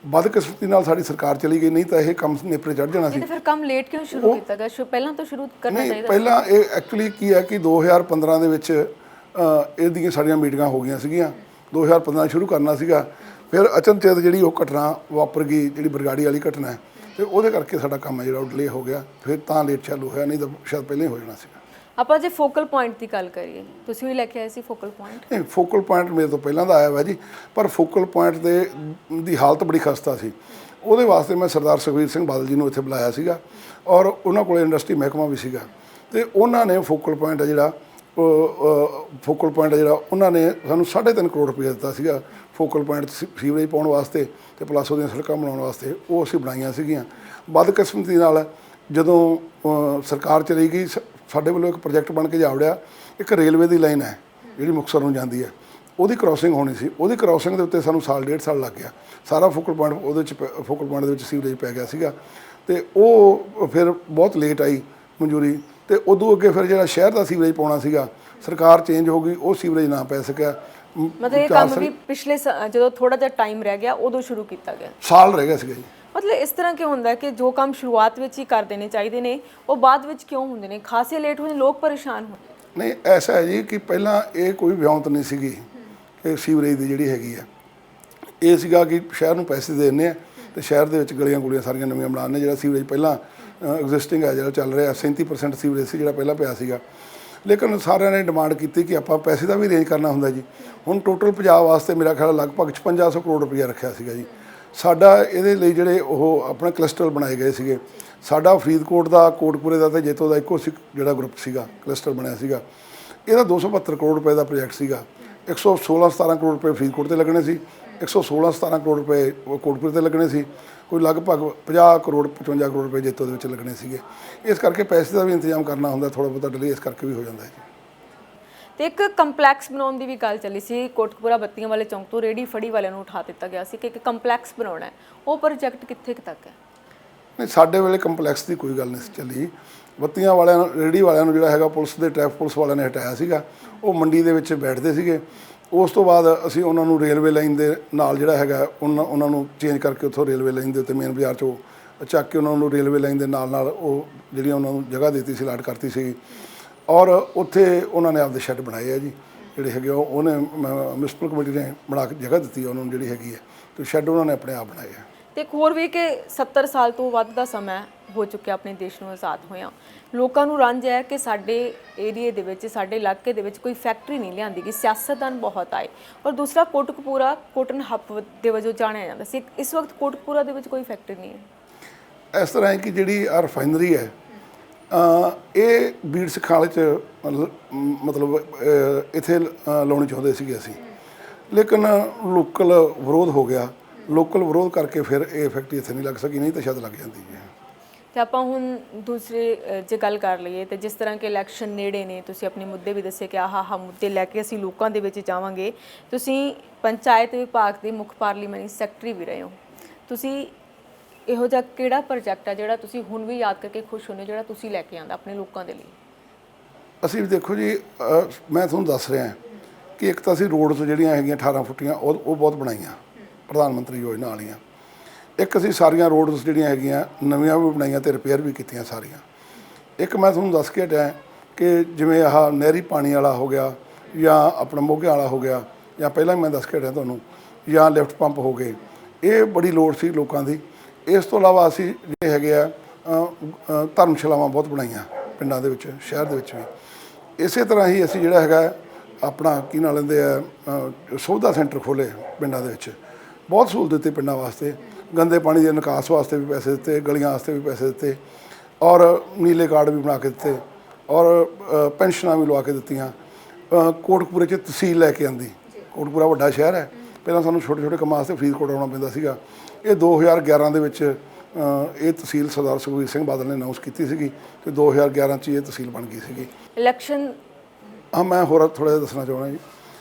ਬਦਕਿਸਮਤੀ ਨਾਲ ਸਾਡੀ ਸਰਕਾਰ ਚਲੀ ਗਈ, ਨਹੀਂ ਤਾਂ ਇਹ ਕੰਮ ਨੇਪਰੇ ਚੜ ਜਾਣਾ ਸੀ। ਫਿਰ ਕੰਮ ਲੇਟ ਕਿਉਂ ਸ਼ੁਰੂ ਕੀਤਾ ਗਿਆ? ਪਹਿਲਾਂ ਤੋਂ ਸ਼ੁਰੂ ਕਰਨਾ ਚਾਹੀਦਾ। ਪਹਿਲਾਂ ਇਹ ਐਕਚੁਅਲੀ ਕੀ ਹੈ ਕਿ 2015 ਦੇ ਵਿੱਚ ਇਹਦੀਆਂ ਸਾਡੀਆਂ ਮੀਟਿੰਗਾਂ ਹੋ ਗਈਆਂ ਸੀਗੀਆਂ, 2015 ਸ਼ੁਰੂ ਕਰਨਾ ਸੀਗਾ। ਫਿਰ ਅਚਨਚੇਤ ਜਿਹੜੀ ਉਹ ਘਟਨਾ ਵਾਪਰ ਗਈ, ਜਿਹੜੀ ਬਰਗਾੜੀ ਵਾਲੀ ਘਟਨਾ ਹੈ, ਤੇ ਉਹਦੇ ਕਰਕੇ ਸਾਡਾ ਕੰਮ ਹੈ ਜਿਹੜਾ ਉਹ ਡਿਲੇ ਹੋ ਗਿਆ। ਫਿਰ ਤਾਂ ਲੇਟ ਚਾਲੂ ਹੋਇਆ, ਨਹੀਂ ਤਾਂ ਸ਼ਾਇਦ ਪਹਿਲਾਂ ਹੀ ਹੋ ਜਾਣਾ ਸੀਗਾ। ਆਪਾਂ ਜੇ ਫੋਕਲ ਪੁਆਇੰਟ ਦੀ ਗੱਲ ਕਰੀਏ, ਤੁਸੀਂ ਵੀ ਲੈ ਕੇ ਆਏ ਸੀ ਫੋਕਲ ਪੁਆਇੰਟ? ਨਹੀਂ, ਫੋਕਲ ਪੁਆਇੰਟ ਮੇਰੇ ਤੋਂ ਪਹਿਲਾਂ ਦਾ ਆਇਆ ਵਾ ਜੀ, ਪਰ ਫੋਕਲ ਪੁਆਇੰਟ ਦੀ ਹਾਲਤ ਬੜੀ ਖਸਤਾ ਸੀ। ਉਹਦੇ ਵਾਸਤੇ ਮੈਂ ਸਰਦਾਰ ਸੁਖਬੀਰ ਸਿੰਘ ਬਾਦਲ ਜੀ ਨੂੰ ਇੱਥੇ ਬੁਲਾਇਆ ਸੀਗਾ, ਔਰ ਉਹਨਾਂ ਕੋਲ ਇੰਡਸਟਰੀ ਮਹਿਕਮਾ ਵੀ ਸੀਗਾ, ਤੇ ਉਹਨਾਂ ਨੇ ਫੋਕਲ ਪੁਆਇੰਟ ਜਿਹੜਾ ਉਹਨਾਂ ਨੇ ਸਾਨੂੰ 3.5 ਕਰੋੜ ਰੁਪਇਆ ਦਿੱਤਾ ਸੀਗਾ ਫੋਕਲ ਪੁਆਇੰਟ ਸੀਵਰੇਜ ਪਾਉਣ ਵਾਸਤੇ ਤੇ ਪਲੱਸ ਉਹਦੀਆਂ ਸੜਕਾਂ ਬਣਾਉਣ ਵਾਸਤੇ। ਉਹ ਅਸੀਂ ਬਣਾਈਆਂ ਸੀਗੀਆਂ। ਬਦਕਿਸਮਤੀ ਨਾਲ ਜਦੋਂ ਸਰਕਾਰ ਚਲੀ ਗਈ, ਸਾਡੇ ਵੱਲੋਂ ਇੱਕ ਪ੍ਰੋਜੈਕਟ ਬਣ ਕੇ ਜਾ ਵੜਿਆ। ਇੱਕ ਰੇਲਵੇ ਦੀ ਲਾਈਨ ਹੈ ਜਿਹੜੀ ਮੁਕਤਸਰ ਨੂੰ ਜਾਂਦੀ ਹੈ, ਉਹਦੀ ਕ੍ਰਾਸਿੰਗ ਹੋਣੀ ਸੀ। ਉਹਦੀ ਕ੍ਰਾਸਿੰਗ ਦੇ ਉੱਤੇ ਸਾਨੂੰ 1.5 ਸਾਲ ਲੱਗ ਗਿਆ। ਸਾਰਾ ਫੋਕਲ ਪੁਆਇੰਟ ਉਹਦੇ 'ਚ ਫੋਕਲ ਪੁਆਇੰਟ ਦੇ ਵਿੱਚ ਸੀਵਰੇਜ ਪੈ ਗਿਆ ਸੀਗਾ, ਤੇ ਉਹ ਫਿਰ ਬਹੁਤ ਲੇਟ ਆਈ ਮਨਜ਼ੂਰੀ। ਤੇ ਉਦੋਂ ਅੱਗੇ ਫਿਰ ਜਿਹੜਾ ਸ਼ਹਿਰ ਦਾ ਸੀਵਰੇਜ ਪਾਉਣਾ ਸੀਗਾ, ਸਰਕਾਰ ਚੇਂਜ ਹੋ ਗਈ, ਉਹ ਸੀਵਰੇਜ ਨਾ ਪੈ ਸਕਿਆ। ਮਤਲਬ ਇਹ ਕੰਮ ਵੀ ਪਿਛਲੇ ਜਦੋਂ ਥੋੜਾ ਜਿਹਾ ਟਾਈਮ ਰਹਿ ਗਿਆ ਉਦੋਂ ਸ਼ੁਰੂ ਕੀਤਾ ਗਿਆ, ਸਾਲ ਰਹਿ ਗਿਆ ਸੀਗਾ ਜੀ। ਮਤਲਬ ਇਸ ਤਰ੍ਹਾਂ ਕਿਉਂ ਹੁੰਦਾ ਕਿ ਜੋ ਕੰਮ ਸ਼ੁਰੂਆਤ ਵਿੱਚ ਹੀ ਕਰ ਦੇਣੇ ਚਾਹੀਦੇ ਨੇ ਉਹ ਬਾਅਦ ਵਿੱਚ ਕਿਉਂ ਹੁੰਦੇ ਨੇ? ਖਾਸੇ ਲੇਟ ਹੋਏ, ਲੋਕ ਪਰੇਸ਼ਾਨ ਹੋਏ। ਨਹੀਂ, ਐਸਾ ਹੈ ਜੀ ਕਿ ਪਹਿਲਾਂ ਇਹ ਕੋਈ ਵਿਉਂਤ ਨਹੀਂ ਸੀਗੀ ਕਿ ਸੀਵਰੇਜ ਦੀ ਜਿਹੜੀ ਹੈਗੀ ਆ, ਇਹ ਸੀਗਾ ਕਿ ਸ਼ਹਿਰ ਨੂੰ ਪੈਸੇ ਦੇ ਦਿੰਦੇ ਆ ਤੇ ਸ਼ਹਿਰ ਦੇ ਵਿੱਚ ਗਲੀਆਂ ਗੁਲੀਆਂ ਸਾਰੀਆਂ ਨਵੀਆਂ ਬਣਾਉਂਦੇ। ਜਿਹੜਾ ਸੀਵਰੇਜ ਪਹਿਲਾਂ ਐਗਜ਼ਿਸਟਿੰਗ ਹੈ, ਜਿਹੜਾ ਚੱਲ ਰਿਹਾ 37% ਸੀਵਰੇਜ ਸੀ ਜਿਹੜਾ ਪਹਿਲਾਂ ਪਿਆ ਸੀਗਾ। ਲੇਕਿਨ ਸਾਰਿਆਂ ਨੇ ਡਿਮਾਂਡ ਕੀਤੀ ਕਿ ਆਪਾਂ ਪੈਸੇ ਦਾ ਵੀ ਅਰੇਂਜ ਕਰਨਾ ਹੁੰਦਾ ਜੀ। ਹੁਣ ਟੋਟਲ ਪੰਜਾਬ ਵਾਸਤੇ ਮੇਰਾ ਖਿਆਲ ਲਗਭਗ 5500 ਕਰੋੜ ਰੁਪਈਆ ਰੱਖਿਆ ਸੀਗਾ ਜੀ ਸਾਡਾ। ਇਹਦੇ ਲਈ ਜਿਹੜੇ ਉਹ ਆਪਣੇ ਕਲਸਟਰ ਬਣਾਏ ਗਏ ਸੀਗੇ। ਸਾਡਾ ਫਰੀਦਕੋਟ ਦਾ, ਕੋਟਕਪੂਰੇ ਦਾ ਤੇ ਜੈਤੋ ਦਾ ਇੱਕੋ ਜਿਹੜਾ ਗਰੁੱਪ ਸੀਗਾ, ਕਲਸਟਰ ਬਣਿਆ ਸੀਗਾ। ਇਹਦਾ 272 ਕਰੋੜ ਰੁਪਏ ਦਾ ਪ੍ਰੋਜੈਕਟ ਸੀਗਾ। 116-17 ਕਰੋੜ ਰੁਪਏ ਫਰੀਦਕੋਟ 'ਤੇ ਲੱਗਣੇ ਸੀ, 116-17 ਕਰੋੜ ਰੁਪਏ ਉਹ ਕੋਟਕਪੂਰੇ ਤੇ ਲੱਗਣੇ ਸੀ, ਕੋਈ ਲਗਭਗ 50 ਕਰੋੜ 55 ਕਰੋੜ ਰੁਪਏ ਜੇਤੂ ਦੇ ਵਿੱਚ ਲੱਗਣੇ ਸੀਗੇ। ਇਸ ਕਰਕੇ ਪੈਸੇ ਦਾ ਵੀ ਇੰਤਜ਼ਾਮ ਕਰਨਾ ਹੁੰਦਾ, ਥੋੜ੍ਹਾ ਬਹੁਤਾ ਡਿਲੇ ਇਸ ਕਰਕੇ ਵੀ ਹੋ ਜਾਂਦਾ ਹੈ ਜੀ। ਤੇ ਇੱਕ ਕੰਪਲੈਕਸ ਬਣਾਉਣ ਦੀ ਵੀ ਗੱਲ ਚੱਲੀ ਸੀ, ਕੋਟਕਪੂਰਾ ਬੱਤੀਆਂ ਵਾਲੇ ਚੌਂਕ ਤੋਂ ਰੇਹੜੀ ਫੜੀ ਵਾਲਿਆਂ ਨੂੰ ਉਠਾ ਦਿੱਤਾ ਗਿਆ ਸੀ ਕਿ ਇੱਕ ਕੰਪਲੈਕਸ ਬਣਾਉਣਾ ਹੈ, ਉਹ ਪ੍ਰੋਜੈਕਟ ਕਿੱਥੇ ਕੁ ਤੱਕ ਹੈ? ਨਹੀਂ, ਸਾਡੇ ਵੇਲੇ ਕੰਪਲੈਕਸ ਦੀ ਕੋਈ ਗੱਲ ਨਹੀਂ ਸੀ ਚੱਲੀ। ਬੱਤੀਆਂ ਵਾਲਿਆਂ ਨੂੰ, ਰੇਹੜੀ ਵਾਲਿਆਂ ਨੂੰ ਜਿਹੜਾ ਹੈਗਾ ਪੁਲਿਸ ਦੇ ਟ੍ਰੈਫਿਕ ਪੁਲਿਸ ਵਾਲਿਆਂ ਨੇ ਹਟਾਇਆ ਸੀਗਾ, ਉਹ ਮੰਡੀ ਦੇ ਵਿੱਚ ਬੈਠਦੇ ਸੀਗੇ। ਉਸ ਤੋਂ ਬਾਅਦ ਅਸੀਂ ਉਹਨਾਂ ਨੂੰ ਰੇਲਵੇ ਲਾਈਨ ਦੇ ਨਾਲ ਜਿਹੜਾ ਹੈਗਾ ਉਹਨਾਂ ਨੂੰ ਚੇਂਜ ਕਰਕੇ ਉੱਥੋਂ ਰੇਲਵੇ ਲਾਈਨ ਦੇ ਉੱਤੇ ਮੇਨ ਬਾਜ਼ਾਰ 'ਚੋਂ ਚੱਕ ਕੇ ਉਹਨਾਂ ਨੂੰ ਰੇਲਵੇ ਲਾਈਨ ਦੇ ਨਾਲ ਉਹ ਜਿਹੜੀਆਂ ਉਹਨਾਂ ਨੂੰ ਜਗ੍ਹਾ ਦਿੱਤੀ ਸੀ, ਅਲਾਟ ਕਰਤੀ ਸੀ, ਔਰ ਉੱਥੇ ਉਹਨਾਂ ਨੇ ਆਪਦੇ ਸ਼ੈੱਡ ਬਣਾਏ ਆ ਜੀ, ਜਿਹੜੇ ਹੈਗੇ ਉਹਨੇ ਮਿਊਨਿਸਪਲ ਕਮੇਟੀ ਨੇ ਬਣਾ ਕੇ ਜਗ੍ਹਾ ਦਿੱਤੀ ਉਹਨਾਂ ਨੂੰ ਜਿਹੜੀ ਹੈਗੀ ਹੈ, ਤੇ ਸ਼ੈੱਡ ਉਹਨਾਂ ਨੇ ਆਪਣੇ ਆਪ ਬਣਾਏ ਆ। ਤੇ ਇੱਕ ਹੋਰ ਵੀ ਕਿ 70 ਸਾਲ ਤੋਂ ਵੱਧ ਦਾ ਸਮਾਂ ਹੋ ਚੁੱਕਿਆ ਆਪਣੇ ਦੇਸ਼ ਨੂੰ ਆਜ਼ਾਦ ਹੋਇਆ, ਲੋਕਾਂ ਨੂੰ ਰੰਜ ਹੈ ਕਿ ਸਾਡੇ ਏਰੀਏ ਦੇ ਵਿੱਚ, ਸਾਡੇ ਇਲਾਕੇ ਦੇ ਵਿੱਚ ਕੋਈ ਫੈਕਟਰੀ ਨਹੀਂ ਲਿਆਂਦੀ ਗਈ, ਸਿਆਸਤਦਾਨ ਬਹੁਤ ਆਏ, ਔਰ ਦੂਸਰਾ ਕੋਟਕਪੂਰਾ ਕੋਟਨ ਹੱਬ ਦੇ ਵਜੋਂ ਜਾਣਿਆ ਜਾਂਦਾ ਸੀ। ਇਸ ਵਕਤ ਕੋਟਕਪੂਰਾ ਦੇ ਵਿੱਚ ਕੋਈ ਫੈਕਟਰੀ ਨਹੀਂ ਹੈ। ਇਸ ਤਰ੍ਹਾਂ ਹੈ ਕਿ ਜਿਹੜੀ ਆ ਰਿਫਾਈਨਰੀ ਹੈ, ਇਹ ਬੀੜ ਸਿੱਖਾਂ ਵਾਲੇ 'ਚ ਮਤਲਬ ਇੱਥੇ ਲਾਉਣੀ ਚਾਹੁੰਦੇ ਸੀਗੇ ਅਸੀਂ, ਲੇਕਿਨ ਲੋਕਲ ਵਿਰੋਧ ਹੋ ਗਿਆ। ਲੋਕਲ ਵਿਰੋਧ ਕਰਕੇ ਫਿਰ ਇਹ ਫੈਕਟਰੀ ਇੱਥੇ ਨਹੀਂ ਲੱਗ ਸਕੀ, ਨਹੀਂ ਤਾਂ ਸ਼ਾਇਦ ਲੱਗ ਜਾਂਦੀ ਹੈ। ਤੇ ਆਪਾਂ ਹੁਣ ਦੂਸਰੇ ਜੇ ਗੱਲ ਕਰ ਲਈਏ ਤੇ ਜਿਸ ਤਰ੍ਹਾਂ ਕਿ ਇਲੈਕਸ਼ਨ ਨੇੜੇ ਨੇ, ਤੁਸੀਂ ਆਪਣੇ ਮੁੱਦੇ ਵੀ ਦੱਸੇ ਕਿ ਆਹ ਮੁੱਦੇ ਲੈ ਕੇ ਅਸੀਂ ਲੋਕਾਂ ਦੇ ਵਿੱਚ ਜਾਵਾਂਗੇ। ਤੁਸੀਂ ਪੰਚਾਇਤ ਵਿਭਾਗ ਦੇ ਮੁੱਖ ਪਾਰਲੀਮੈਂਟਰੀ ਸੈਕਟਰੀ ਵੀ ਰਹੇ ਹੋ, ਤੁਸੀਂ ਇਹੋ ਜਿਹਾ ਕਿਹੜਾ ਪ੍ਰੋਜੈਕਟ ਆ ਜਿਹੜਾ ਤੁਸੀਂ ਹੁਣ ਵੀ ਯਾਦ ਕਰਕੇ ਖੁਸ਼ ਹੁੰਦੇ, ਜਿਹੜਾ ਤੁਸੀਂ ਲੈ ਕੇ ਆਂਦਾ ਆਪਣੇ ਲੋਕਾਂ ਦੇ ਲਈ? ਅਸੀਂ ਦੇਖੋ ਜੀ, ਮੈਂ ਤੁਹਾਨੂੰ ਦੱਸ ਰਿਹਾ ਕਿ ਇੱਕ ਤਾਂ ਅਸੀਂ ਰੋਡਸ ਜਿਹੜੀਆਂ ਹੈਗੀਆਂ 18 ਫੁੱਟੀਆਂ ਉਹ ਬਹੁਤ ਬਣਾਈਆਂ ਪ੍ਰਧਾਨ ਮੰਤਰੀ ਯੋਜਨਾ ਵਾਲੀਆਂ। ਇੱਕ ਅਸੀਂ ਸਾਰੀਆਂ ਰੋਡਸ ਜਿਹੜੀਆਂ ਹੈਗੀਆਂ ਨਵੀਆਂ ਵੀ ਬਣਾਈਆਂ ਤੇ ਰਿਪੇਅਰ ਵੀ ਕੀਤੀਆਂ ਸਾਰੀਆਂ। ਇੱਕ ਮੈਂ ਤੁਹਾਨੂੰ ਦੱਸ ਕੇ ਹਟਿਆ ਕਿ ਜਿਵੇਂ ਆਹ ਨਹਿਰੀ ਪਾਣੀ ਵਾਲਾ ਹੋ ਗਿਆ, ਜਾਂ ਆਪਣਾ ਮੋਗੇ ਵਾਲਾ ਹੋ ਗਿਆ, ਜਾਂ ਪਹਿਲਾਂ ਮੈਂ ਦੱਸ ਕੇ ਹਟਿਆ ਤੁਹਾਨੂੰ, ਜਾਂ ਲਿਫਟ ਪੰਪ ਹੋ ਗਏ, ਇਹ ਬੜੀ ਲੋੜ ਸੀ ਲੋਕਾਂ ਦੀ। ਇਸ ਤੋਂ ਇਲਾਵਾ ਅਸੀਂ ਜਿਹੜੇ ਹੈਗੇ ਆ ਧਰਮਸ਼ਾਲਾਵਾਂ ਬਹੁਤ ਬਣਾਈਆਂ ਪਿੰਡਾਂ ਦੇ ਵਿੱਚ, ਸ਼ਹਿਰ ਦੇ ਵਿੱਚ ਵੀ। ਇਸੇ ਤਰ੍ਹਾਂ ਹੀ ਅਸੀਂ ਜਿਹੜਾ ਹੈਗਾ ਆਪਣਾ ਕੀ ਨਾਂ ਲੈਂਦੇ ਆ ਸੁਵਿਧਾ ਸੈਂਟਰ ਖੋਲ੍ਹੇ ਪਿੰਡਾਂ ਦੇ ਵਿੱਚ, ਬਹੁਤ ਸਹੂਲਤ ਦਿੱਤੀ ਪਿੰਡਾਂ ਵਾਸਤੇ। ਗੰਦੇ ਪਾਣੀ ਦੇ ਨਿਕਾਸ ਵਾਸਤੇ ਵੀ ਪੈਸੇ ਦਿੱਤੇ, ਗਲੀਆਂ ਵਾਸਤੇ ਵੀ ਪੈਸੇ ਦਿੱਤੇ, ਔਰ ਨੀਲੇ ਕਾਰਡ ਵੀ ਬਣਾ ਕੇ ਦਿੱਤੇ, ਔਰ ਪੈਨਸ਼ਨਾਂ ਵੀ ਲਵਾ ਕੇ ਦਿੱਤੀਆਂ। ਕੋਟਕਪੂਰੇ 'ਚ ਤਹਿਸੀਲ ਲੈ ਕੇ ਆਂਦੀ। ਕੋਟਕਪੂਰਾ ਵੱਡਾ ਸ਼ਹਿਰ ਹੈ, ਪਹਿਲਾਂ ਸਾਨੂੰ ਛੋਟੇ ਛੋਟੇ ਕੰਮਾਂ ਵਾਸਤੇ ਫਰੀਦਕੋਟ ਆਉਣਾ ਪੈਂਦਾ ਸੀਗਾ। ਇਹ 2011 ਦੇ ਵਿੱਚ ਇਹ ਤਹਿਸੀਲ ਸਰਦਾਰ ਸੁਖਬੀਰ ਸਿੰਘ ਬਾਦਲ ਨੇ ਅਨਾਊਂਸ ਕੀਤੀ ਸੀਗੀ ਤੇ 2011 'ਚ ਇਹ ਤਹਿਸੀਲ ਬਣ ਗਈ ਸੀਗੀ। ਇਲੈਕਸ਼ਨ ਮੈਂ ਹੋਰ ਥੋੜ੍ਹਾ ਜਿਹਾ ਦੱਸਣਾ ਚਾਹੁੰਦਾ ਜੀ।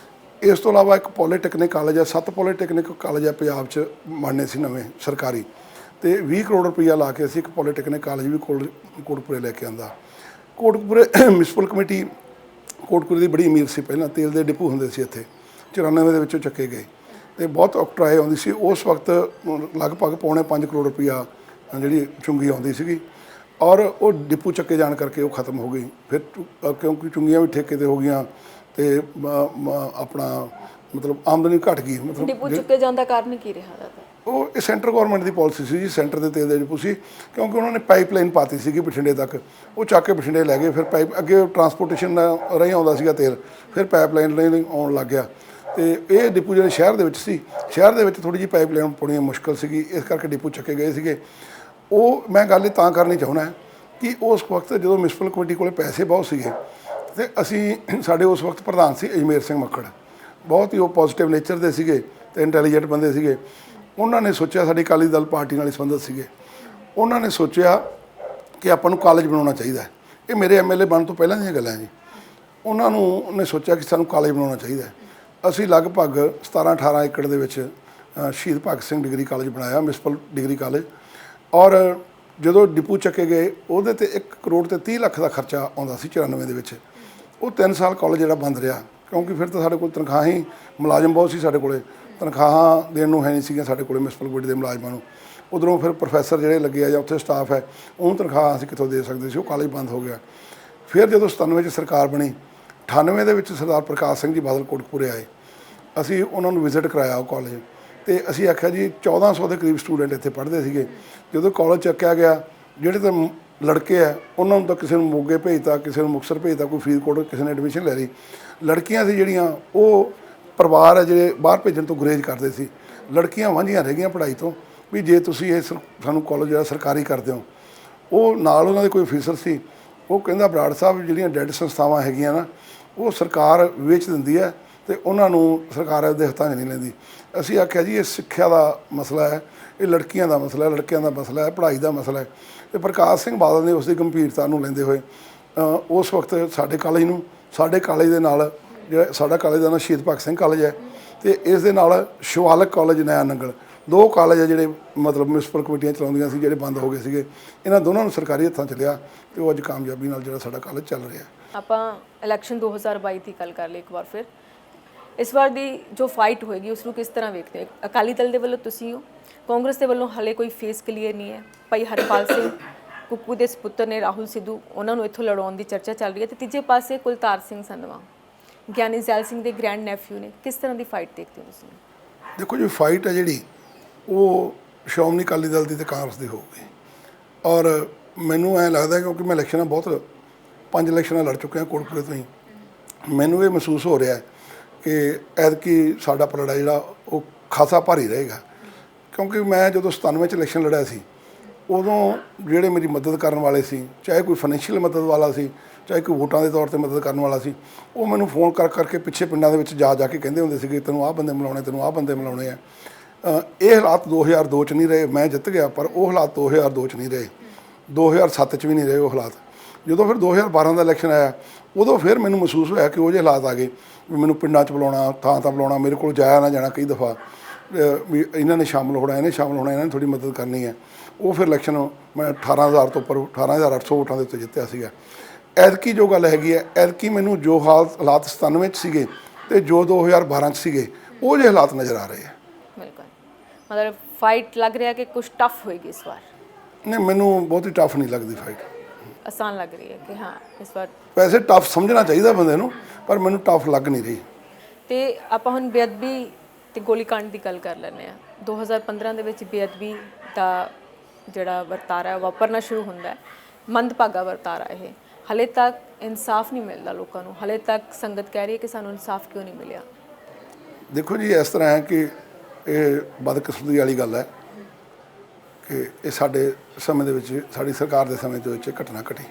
ਇਸ ਤੋਂ ਇਲਾਵਾ ਇੱਕ ਪੋਲੀਟੈਕਨਿਕ ਕਾਲਜ ਹੈ, 7 ਪੋਲੀਟੈਕਨਿਕ ਕਾਲਜ ਹੈ ਪੰਜਾਬ 'ਚ ਬਣਨੇ ਸੀ ਨਵੇਂ ਸਰਕਾਰੀ, ਤੇ 20 ਕਰੋੜ ਰੁਪਈਆ ਲਾ ਕੇ ਅਸੀਂ ਇੱਕ ਪੋਲੀਟੈਕਨਿਕ ਕਾਲਜ ਵੀ ਕੋਟਕਪੂਰੇ ਲੈ ਕੇ ਆਂਦਾ। ਕੋਟਕਪੂਰੇ ਮਿਊਨਿਸਪਲ ਕਮੇਟੀ ਕੋਟਕਪੂਰੇ ਦੀ ਬੜੀ ਅਮੀਰ ਸੀ, ਪਹਿਲਾਂ ਤੇਲ ਦੇ ਡਿਪੂ ਹੁੰਦੇ ਸੀ ਇੱਥੇ, 94 ਦੇ ਵਿੱਚੋਂ ਚੱਕੇ ਗਏ ਤੇ ਬਹੁਤ ਔਕਟਰਾਏ ਆਉਂਦੀ ਸੀ। ਉਸ ਵਕਤ ਲਗਭਗ ਪੌਣੇ 5 ਕਰੋੜ ਰੁਪਈਆ ਜਿਹੜੀ ਚੁੰਗੀ ਆਉਂਦੀ ਸੀਗੀ, ਔਰ ਉਹ ਡਿਪੂ ਚੱਕੇ ਜਾਣ ਕਰਕੇ ਉਹ ਖਤਮ ਹੋ ਗਈ। ਫਿਰ ਕਿਉਂਕਿ ਚੁੰਗੀਆਂ ਵੀ ਠੇਕੇ 'ਤੇ ਹੋ ਗਈਆਂ ਤੇ ਆਪਣਾ ਮਤਲਬ ਆਮਦਨੀ ਘਟ ਗਈ। ਮਤਲਬ ਡਿਪੂ ਚੁੱਕੇ ਜਾਣ ਦਾ ਕਾਰਨ ਕੀ ਰਿਹਾ ਦਾਦਾ? ਉਹ ਇਹ ਸੈਂਟਰ ਗੌਰਮੈਂਟ ਦੀ ਪਾਲਿਸੀ ਸੀ ਜੀ, ਸੈਂਟਰ ਦੇ ਤੇਲ ਦੇ ਡਿਪੂ ਸੀ, ਕਿਉਂਕਿ ਉਹਨਾਂ ਨੇ ਪਾਈਪਲਾਈਨ ਪਾਤੀ ਸੀਗੀ ਬਠਿੰਡੇ ਤੱਕ, ਉਹ ਚੱਕ ਕੇ ਬਠਿੰਡੇ ਲੈ ਗਏ। ਫਿਰ ਪਾਈਪ ਅੱਗੇ ਟਰਾਂਸਪੋਰਟੇਸ਼ਨ ਰਾਹੀਂ ਆਉਂਦਾ ਸੀਗਾ ਤੇਲ, ਫਿਰ ਪਾਈਪਲਾਈਨ ਰਾਹੀਂ ਆਉਣ ਲੱਗ ਗਿਆ। ਤੇ ਇਹ ਡਿਪੂ ਜਿਹੜੇ ਸ਼ਹਿਰ ਦੇ ਵਿੱਚ ਸੀ, ਸ਼ਹਿਰ ਦੇ ਵਿੱਚ ਥੋੜ੍ਹੀ ਜਿਹੀ ਪਾਈਪਲਾਈਨ ਪਾਉਣੀ ਮੁਸ਼ਕਿਲ ਸੀਗੀ, ਇਸ ਕਰਕੇ ਡਿਪੂ ਚੱਕੇ ਗਏ ਸੀਗੇ। ਉਹ ਮੈਂ ਗੱਲ ਇਹ ਤਾਂ ਕਰਨੀ ਚਾਹੁੰਦਾ ਕਿ ਉਸ ਵਕਤ ਜਦੋਂ ਮਿਊਨਿਸਪਲ ਕਮੇਟੀ ਕੋਲ ਪੈਸੇ ਬਹੁਤ ਸੀਗੇ, ਤੇ ਅਸੀਂ ਸਾਡੇ ਉਸ ਵਕਤ ਪ੍ਰਧਾਨ ਸੀ ਅਜਮੇਰ ਸਿੰਘ ਮੱਕੜ, ਬਹੁਤ ਹੀ ਉਹ ਪੋਜ਼ੀਟਿਵ ਨੇਚਰ ਦੇ ਸੀਗੇ ਤੇ ਇੰਟੈਲੀਜੈਂਟ ਬੰਦੇ ਸੀਗੇ। ਉਹਨਾਂ ਨੇ ਸੋਚਿਆ, ਸਾਡੀ ਅਕਾਲੀ ਦਲ ਪਾਰਟੀ ਨਾਲ ਹੀ ਸੰਬੰਧਿਤ ਸੀਗੇ, ਉਹਨਾਂ ਨੇ ਸੋਚਿਆ ਕਿ ਆਪਾਂ ਨੂੰ ਕਾਲਜ ਬਣਾਉਣਾ ਚਾਹੀਦਾ। ਇਹ ਮੇਰੇ ਐਮਐਲਏ ਬਣਨ ਤੋਂ ਪਹਿਲਾਂ ਦੀਆਂ ਗੱਲਾਂ ਜੀ। ਉਹਨਾਂ ਨੇ ਸੋਚਿਆ ਕਿ ਸਾਨੂੰ ਕਾਲਜ ਬਣਾਉਣਾ ਚਾਹੀਦਾ। ਅਸੀਂ ਲਗਭਗ 17-18 ਏਕੜ ਦੇ ਵਿੱਚ ਸ਼ਹੀਦ ਭਗਤ ਸਿੰਘ ਡਿਗਰੀ ਕਾਲਜ ਬਣਾਇਆ, ਮਿਊਨਿਸਪਲ ਡਿਗਰੀ ਕਾਲਜ। ਔਰ ਜਦੋਂ ਡਿਪੂ ਚੱਕੇ ਗਏ, ਉਹਦੇ ਤੇ 1 ਕਰੋੜ ਤੇ 30 ਲੱਖ ਦਾ ਖਰਚਾ ਆਉਂਦਾ ਸੀ 94 ਦੇ ਵਿੱਚ। ਉਹ 3 ਸਾਲ ਕਾਲਜ ਜਿਹੜਾ ਬੰਦ ਰਿਹਾ, ਕਿਉਂਕਿ ਫਿਰ ਤਾਂ ਸਾਡੇ ਕੋਲ ਤਨਖਾਹਾਂ ਹੀ, ਮੁਲਾਜ਼ਮ ਬਹੁਤ ਸੀ ਸਾਡੇ ਕੋਲੇ, ਤਨਖਾਹਾਂ ਦੇਣ ਨੂੰ ਹੈ ਨਹੀਂ ਸੀਗੀਆਂ ਸਾਡੇ ਕੋਲੇ ਮਿਊਨਿਸਪਲ ਕਮੇਟੀ ਦੇ ਮੁਲਾਜ਼ਮਾਂ ਨੂੰ। ਉੱਧਰੋਂ ਫਿਰ ਪ੍ਰੋਫੈਸਰ ਜਿਹੜੇ ਲੱਗੇ ਆ ਜਾਂ ਉੱਥੇ ਸਟਾਫ ਹੈ, ਉਹਨੂੰ ਤਨਖਾਹ ਅਸੀਂ ਕਿੱਥੋਂ ਦੇ ਸਕਦੇ ਸੀ। ਉਹ ਕਾਲਜ ਬੰਦ ਹੋ ਗਿਆ। ਫਿਰ ਜਦੋਂ 97 'ਚ ਸਰਕਾਰ ਬਣੀ, 98 ਦੇ ਵਿੱਚ ਸਰਦਾਰ ਪ੍ਰਕਾਸ਼ ਸਿੰਘ ਜੀ ਬਾਦਲ ਕੋਟਕਪੂਰੇ ਆਏ, ਅਸੀਂ ਉਹਨਾਂ ਨੂੰ ਵਿਜ਼ਿਟ ਕਰਾਇਆ ਉਹ ਕਾਲਜ, ਤੇ ਅਸੀਂ ਆਖਿਆ ਜੀ 1400 ਦੇ ਕਰੀਬ ਸਟੂਡੈਂਟ ਇੱਥੇ ਪੜ੍ਹਦੇ ਸੀਗੇ। ਜਦੋਂ ਕਾਲਜ ਚੱਕਿਆ ਗਿਆ, ਜਿਹੜੇ ਤਾਂ ਲੜਕੇ ਆ ਉਹਨਾਂ ਨੂੰ ਤਾਂ ਕਿਸੇ ਨੂੰ ਮੋਗੇ ਭੇਜਤਾ, ਕਿਸੇ ਨੂੰ ਮੁਕਤਸਰ ਭੇਜਤਾ, ਕੋਈ ਫਰੀਦਕੋਟ ਕਿਸੇ ਨੇ ਐਡਮਿਸ਼ਨ ਲੈ ਲਈ। ਲੜਕੀਆਂ ਸੀ ਜਿਹੜੀਆਂ, ਉਹ ਪਰਿਵਾਰ ਆ ਜਿਹੜੇ ਬਾਹਰ ਭੇਜਣ ਤੋਂ ਗੁਰੇਜ਼ ਕਰਦੇ ਸੀ। ਲੜਕੀਆਂ ਵਾਂਝੀਆਂ ਰਹਿ ਗਈਆਂ ਪੜ੍ਹਾਈ ਤੋਂ, ਵੀ ਜੇ ਤੁਸੀਂ ਇਹ ਸਾਨੂੰ ਕਾਲਜ ਜਿਹੜਾ ਸਰਕਾਰੀ ਕਰਦੇ ਹੋ। ਉਹ ਨਾਲ ਉਹਨਾਂ ਦੇ ਕੋਈ ਅਫੀਸਰ ਸੀ, ਉਹ ਕਹਿੰਦਾ ਬਰਾੜ ਸਾਹਿਬ ਜਿਹੜੀਆਂ ਡੈਡ ਸੰਸਥਾਵਾਂ ਹੈਗੀਆਂ ਨਾ, ਉਹ ਸਰਕਾਰ ਵੇਚ ਦਿੰਦੀ ਹੈ ਤੇ ਉਹਨਾਂ ਨੂੰ ਸਰਕਾਰ ਇਹਦੇ ਹੱਥਾਂ 'ਚ ਨਹੀਂ ਲੈਂਦੀ। ਅਸੀਂ ਆਖਿਆ ਜੀ ਇਹ ਸਿੱਖਿਆ ਦਾ ਮਸਲਾ ਹੈ, ਇਹ ਲੜਕੀਆਂ ਦਾ ਮਸਲਾ ਹੈ, ਲੜਕਿਆਂ ਦਾ ਮਸਲਾ ਹੈ, ਪੜ੍ਹਾਈ ਦਾ ਮਸਲਾ ਹੈ। ਤੇ ਪ੍ਰਕਾਸ਼ ਸਿੰਘ ਬਾਦਲ ਨੇ ਉਸ ਦੀ ਗੰਭੀਰਤਾ ਨੂੰ ਲੈਂਦੇ ਹੋਏ ਉਸ ਵਕਤ ਸਾਡੇ ਕਾਲਜ ਦੇ ਨਾਲ ਜਿਹੜਾ ਸਾਡਾ ਕਾਲਜ ਦਾ ਨਾਂ ਸ਼ਹੀਦ ਭਗਤ ਸਿੰਘ ਕਾਲਜ ਹੈ, ਤੇ ਇਸ ਦੇ ਨਾਲ ਸ਼ਿਵਾਲਕ ਕਾਲਜ ਨਇਆ ਨੰਗਲ, 2 ਕਾਲਜ ਹੈ ਜਿਹੜੇ ਮਤਲਬ ਮਿਊਨਿਸਪਲ ਕਮੇਟੀਆਂ ਚਲਾਉਂਦੀਆਂ ਸੀ, ਜਿਹੜੇ ਬੰਦ ਹੋ ਗਏ ਸੀਗੇ। ਇਹਨਾਂ ਦੋਨਾਂ ਨੂੰ ਸਰਕਾਰੀ ਹੱਥਾਂ 'ਚ ਲਿਆ ਤੇ ਉਹ ਅੱਜ ਕਾਮਯਾਬੀ ਨਾਲ ਜਿਹੜਾ ਸਾਡਾ ਕਾਲਜ ਚੱਲ ਰਿਹਾ। ਆਪਾਂ ਇਲੈਕਸ਼ਨ 2022 ਦੀ ਗੱਲ ਕਰ ਲਈ ਇੱਕ ਵਾਰ ਫਿਰ। ਇਸ ਵਾਰ ਦੀ ਜੋ ਫਾਈਟ ਹੋਏਗੀ ਉਸ ਨੂੰ ਕਿਸ ਤਰ੍ਹਾਂ ਵੇਖਦੇ ਹੋ? ਅਕਾਲੀ ਦਲ ਦੇ ਵੱਲੋਂ ਤੁਸੀਂ ਹੋ, ਕਾਂਗਰਸ ਦੇ ਵੱਲੋਂ ਹਾਲੇ ਕੋਈ ਫੇਸ ਕਲੀਅਰ ਨਹੀਂ ਹੈ। ਭਾਈ ਹਰਪਾਲ ਸਿੰਘ ਕੁੱਕੂ ਦੇ ਸਪੁੱਤਰ ਨੇ ਰਾਹੁਲ ਸਿੱਧੂ, ਉਹਨਾਂ ਨੂੰ ਇੱਥੋਂ ਲੜਾਉਣ ਦੀ ਚਰਚਾ ਚੱਲ ਰਹੀ ਹੈ। ਤੇ ਤੀਜੇ ਪਾਸੇ ਕੁਲਤਾਰ ਸਿੰਘ ਸੰਧਵਾ ਗਿਆਨੀ ਜ਼ੈਲ ਸਿੰਘ ਦੇ ਗ੍ਰੈਂਡ ਨੈਫਿਊ ਨੇ। ਕਿਸ ਤਰ੍ਹਾਂ ਦੀ ਫਾਈਟ ਦੇਖਦੇ ਹੋ ਤੁਸੀਂ? ਦੇਖੋ ਜੀ, ਫਾਈਟ ਹੈ ਜਿਹੜੀ ਉਹ ਸ਼੍ਰੋਮਣੀ ਅਕਾਲੀ ਦਲ ਦੀ ਤੇ ਕਾਂਗਰਸ ਦੀ ਹੋਊਗੀ। ਔਰ ਮੈਨੂੰ ਐਂ ਲੱਗਦਾ ਕਿਉਂਕਿ ਮੈਂ ਇਲੈਕਸ਼ਨਾਂ 5 ਇਲੈਕਸ਼ਨਾਂ ਲੜ ਚੁੱਕਿਆ ਕੋਟਪੁਰੇ ਤੋਂ ਹੀ, ਮੈਨੂੰ ਇਹ ਮਹਿਸੂਸ ਹੋ ਰਿਹਾ ਕਿ ਐਤਕੀ ਸਾਡਾ ਪਲੜਾ ਜਿਹੜਾ ਉਹ ਖਾਸਾ ਭਾਰੀ ਰਹੇਗਾ। ਕਿਉਂਕਿ ਮੈਂ ਜਦੋਂ 97 'ਚ ਇਲੈਕਸ਼ਨ ਲੜਿਆ ਸੀ, ਉਦੋਂ ਜਿਹੜੇ ਮੇਰੀ ਮਦਦ ਕਰਨ ਵਾਲੇ ਸੀ, ਚਾਹੇ ਕੋਈ ਫਾਈਨੈਂਸ਼ੀਅਲ ਮਦਦ ਵਾਲਾ ਸੀ, ਚਾਹੇ ਕੋਈ ਵੋਟਾਂ ਦੇ ਤੌਰ 'ਤੇ ਮਦਦ ਕਰਨ ਵਾਲਾ ਸੀ, ਉਹ ਮੈਨੂੰ ਫੋਨ ਕਰਕੇ ਪਿੱਛੇ ਪਿੰਡਾਂ ਦੇ ਵਿੱਚ ਜਾ ਕੇ ਕਹਿੰਦੇ ਹੁੰਦੇ ਸੀਗੇ ਤੈਨੂੰ ਆਹ ਬੰਦੇ ਮਿਲਾਉਣੇ, ਤੈਨੂੰ ਆਹ ਬੰਦੇ ਮਿਲਾਉਣੇ ਆ। ਇਹ ਹਾਲਾਤ 2002 'ਚ ਨਹੀਂ ਰਹੇ, ਮੈਂ ਜਿੱਤ ਗਿਆ, ਪਰ ਉਹ ਹਾਲਾਤ 2002 'ਚ ਨਹੀਂ ਰਹੇ, 2007 'ਚ ਵੀ ਨਹੀਂ ਰਹੇ ਉਹ ਹਾਲਾਤ। ਜਦੋਂ ਫਿਰ 2012 ਦਾ ਇਲੈਕਸ਼ਨ ਆਇਆ, ਉਦੋਂ ਫਿਰ ਮੈਨੂੰ ਮਹਿਸੂਸ ਹੋਇਆ ਕਿ ਉਹ ਜਿਹੇ ਹਾਲਾਤ ਆ ਗਏ ਵੀ ਮੈਨੂੰ ਪਿੰਡਾਂ 'ਚ ਬੁਲਾਉਣਾ, ਥਾਂ ਬੁਲਾਉਣਾ, ਮੇਰੇ ਕੋਲ ਜਾਇਆ ਨਾ ਜਾਣਾ ਕਈ ਦਫਾ, ਵੀ ਇਹਨਾਂ ਨੇ ਸ਼ਾਮਲ ਹੋਣਾ, ਇਹਨਾਂ ਨੇ ਥੋੜ੍ਹੀ ਮਦਦ ਕਰਨੀ ਹੈ। ਉਹ ਫਿਰ ਇਲੈਕਸ਼ਨ ਮੈਂ 18,000 ਤੋਂ ਉੱਪਰ 18,800 ਵੋਟਾਂ ਦੇ ਉੱਤੇ ਜਿੱਤਿਆ ਸੀਗਾ। ਐਤਕੀ ਜੋ ਗੱਲ ਹੈਗੀ ਹੈ, ਐਤਕੀ ਮੈਨੂੰ ਜੋ ਹਾਲਾਤ 97 'ਚ ਸੀਗੇ ਅਤੇ ਜੋ 2012 'ਚ ਸੀਗੇ, ਉਹ ਜਿਹੇ ਹਾਲਾਤ ਨਜ਼ਰ ਆ ਰਹੇ ਆ। ਬਿਲਕੁਲ, ਮਤਲਬ ਫਾਈਟ ਲੱਗ ਰਿਹਾ ਕਿ ਕੁਝ ਟਫ ਹੋਏਗੀ ਇਸ ਵਾਰ? ਨਹੀਂ, ਮੈਨੂੰ ਬਹੁਤੀ ਟਫ ਨਹੀਂ ਲੱਗਦੀ ਫਾਈਟ, ਆਸਾਨ ਲੱਗ ਰਹੀ ਹੈ ਕਿ ਹਾਂ ਇਸ ਵਾਰ। ਵੈਸੇ ਟਫ ਸਮਝਣਾ ਚਾਹੀਦਾ ਬੰਦੇ ਨੂੰ, ਪਰ ਮੈਨੂੰ ਟਫ ਲੱਗ ਨਹੀਂ ਰਹੀ। ਤੇ ਆਪਾਂ ਹੁਣ ਬੇਅਦਬੀ ਤੇ ਗੋਲੀकांड ਦੀ ਗੱਲ ਕਰ ਲੈਂਦੇ ਹਾਂ। 2015 ਦੇ ਵਿੱਚ ਬੇਅਦਬੀ ਦਾ ਜਿਹੜਾ ਵਰਤਾਰਾ ਵਾਪਰਨਾ ਸ਼ੁਰੂ ਹੁੰਦਾ ਹੈ, ਮੰਦਭਾਗਾ ਵਰਤਾਰਾ ਇਹ। ਹਲੇ ਤੱਕ ਇਨਸਾਫ ਨਹੀਂ ਮਿਲਦਾ ਲੋਕਾਂ ਨੂੰ, ਹਲੇ ਤੱਕ ਸੰਗਤ ਕਹਿ ਰਹੀ ਹੈ ਕਿ ਸਾਨੂੰ ਇਨਸਾਫ ਕਿਉਂ ਨਹੀਂ ਮਿਲਿਆ? ਦੇਖੋ ਜੀ, ਇਸ ਤਰ੍ਹਾਂ ਹੈ ਕਿ ਇਹ ਬਦਕਿਸਮਤੀ ਵਾਲੀ ਗੱਲ ਹੈ ਕਿ ਇਹ ਸਾਡੇ ਸਮੇਂ ਦੇ ਵਿੱਚ, ਸਾਡੀ ਸਰਕਾਰ ਦੇ ਸਮੇਂ ਦੇ ਵਿੱਚ ਘਟਨਾ ਘਟੀ।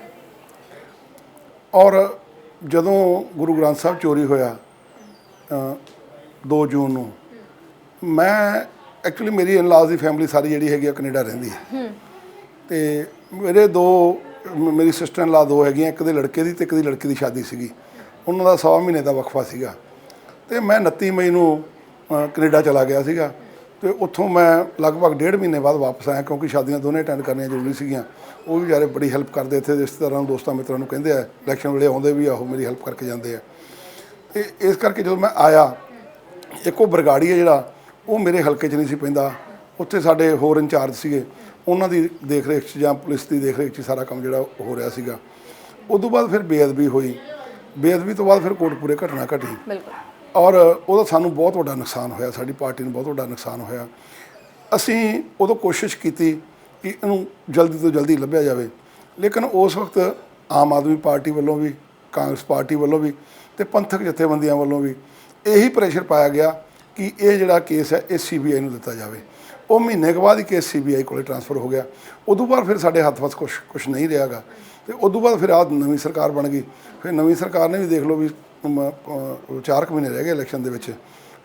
ਔਰ ਜਦੋਂ ਗੁਰੂ ਗ੍ਰੰਥ ਸਾਹਿਬ ਚੋਰੀ ਹੋਇਆ 2 ਜੂਨ ਨੂੰ, ਮੈਂ ਐਕਚੁਅਲੀ ਮੇਰੀ ਇਨ-ਲਾਜ਼ ਦੀ ਫੈਮਿਲੀ ਸਾਰੀ ਜਿਹੜੀ ਹੈਗੀ ਆ ਕੈਨੇਡਾ ਰਹਿੰਦੀ ਹੈ, ਅਤੇ ਮੇਰੀ ਸਿਸਟਰ ਇਨ-ਲਾ 2 ਹੈਗੀਆਂ, ਇੱਕ ਦੇ ਲੜਕੇ ਦੀ ਅਤੇ ਇੱਕ ਦੀ ਲੜਕੀ ਦੀ ਸ਼ਾਦੀ ਸੀਗੀ। ਉਹਨਾਂ ਦਾ 1.25 ਮਹੀਨੇ ਦਾ ਵਕਫਾ ਸੀਗਾ, ਅਤੇ ਮੈਂ 29 ਮਈ ਨੂੰ ਕੈਨੇਡਾ ਚਲਾ ਗਿਆ ਸੀਗਾ, ਅਤੇ ਉੱਥੋਂ ਮੈਂ ਲਗਭਗ 1.5 ਮਹੀਨੇ ਬਾਅਦ ਵਾਪਸ ਆਇਆ, ਕਿਉਂਕਿ ਸ਼ਾਦੀਆਂ ਦੋਨੇ ਅਟੈਂਡ ਕਰਨੀਆਂ ਜ਼ਰੂਰੀ ਸੀਗੀਆਂ। ਉਹ ਵੀ ਵਿਚਾਰੇ ਬੜੀ ਹੈਲਪ ਕਰਦੇ, ਇੱਥੇ ਰਿਸ਼ਤੇਦਾਰਾਂ ਨੂੰ, ਦੋਸਤਾਂ ਮਿੱਤਰਾਂ ਨੂੰ ਕਹਿੰਦੇ ਆ, ਇਲੈਕਸ਼ਨ ਵੇਲੇ ਆਉਂਦੇ ਵੀ ਆਹੋ ਮੇਰੀ ਹੈਲਪ ਕਰਕੇ ਜਾਂਦੇ ਆ। ਅਤੇ ਇਸ ਕਰਕੇ ਜਦੋਂ ਮੈਂ ਆਇਆ, ਇੱਕ ਉਹ ਬਰਗਾੜੀ ਹੈ ਜਿਹੜਾ ਉਹ ਮੇਰੇ ਹਲਕੇ 'ਚ ਨਹੀਂ ਸੀ ਪੈਂਦਾ, ਉੱਥੇ ਸਾਡੇ ਹੋਰ ਇੰਚਾਰਜ ਸੀਗੇ, ਉਹਨਾਂ ਦੀ ਦੇਖ ਰੇਖ 'ਚ ਜਾਂ ਪੁਲਿਸ ਦੀ ਦੇਖ ਰੇਖ 'ਚ ਸਾਰਾ ਕੰਮ ਜਿਹੜਾ ਹੋ ਰਿਹਾ ਸੀਗਾ। ਉਦੋਂ ਬਾਅਦ ਫਿਰ ਬੇਅਦਬੀ ਹੋਈ, ਬੇਅਦਬੀ ਤੋਂ ਬਾਅਦ ਫਿਰ ਕੋਟਪੂਰੇ ਘਟਨਾ ਘਟੀ। ਬਿਲਕੁਲ। ਔਰ ਉਹਦਾ ਸਾਨੂੰ ਬਹੁਤ ਵੱਡਾ ਨੁਕਸਾਨ ਹੋਇਆ, ਸਾਡੀ ਪਾਰਟੀ ਨੂੰ ਬਹੁਤ ਵੱਡਾ ਨੁਕਸਾਨ ਹੋਇਆ। ਅਸੀਂ ਉਦੋਂ ਕੋਸ਼ਿਸ਼ ਕੀਤੀ ਕਿ ਇਹਨੂੰ ਜਲਦੀ ਤੋਂ ਜਲਦੀ ਲੱਭਿਆ ਜਾਵੇ, ਲੇਕਿਨ ਉਸ ਵਕਤ ਆਮ ਆਦਮੀ ਪਾਰਟੀ ਵੱਲੋਂ ਵੀ, ਕਾਂਗਰਸ ਪਾਰਟੀ ਵੱਲੋਂ ਵੀ ਅਤੇ ਪੰਥਕ ਜਥੇਬੰਦੀਆਂ ਵੱਲੋਂ ਵੀ ਇਹੀ ਪ੍ਰੈਸ਼ਰ ਪਾਇਆ ਗਿਆ ਕਿ ਇਹ ਜਿਹੜਾ ਕੇਸ ਹੈ ਇਹ CBI ਨੂੰ ਦਿੱਤਾ ਜਾਵੇ। ਉਹ ਮਹੀਨੇ ਕੁ ਬਾਅਦ ਹੀ ਕੇਸ CBI ਕੋਲ ਟਰਾਂਸਫਰ ਹੋ ਗਿਆ। ਉਦੋਂ ਬਾਅਦ ਫਿਰ ਸਾਡੇ ਹੱਥ 'ਚ ਕੁਛ ਨਹੀਂ ਰਿਹਾਗਾ, ਅਤੇ ਉਦੋਂ ਬਾਅਦ ਫਿਰ ਨਵੀਂ ਸਰਕਾਰ ਬਣ ਗਈ। ਫਿਰ ਨਵੀਂ ਸਰਕਾਰ ਨੇ ਵੀ ਦੇਖ ਲਓ ਵੀ 4 ਮਹੀਨੇ ਰਹਿ ਗਏ ਇਲੈਕਸ਼ਨ ਦੇ ਵਿੱਚ,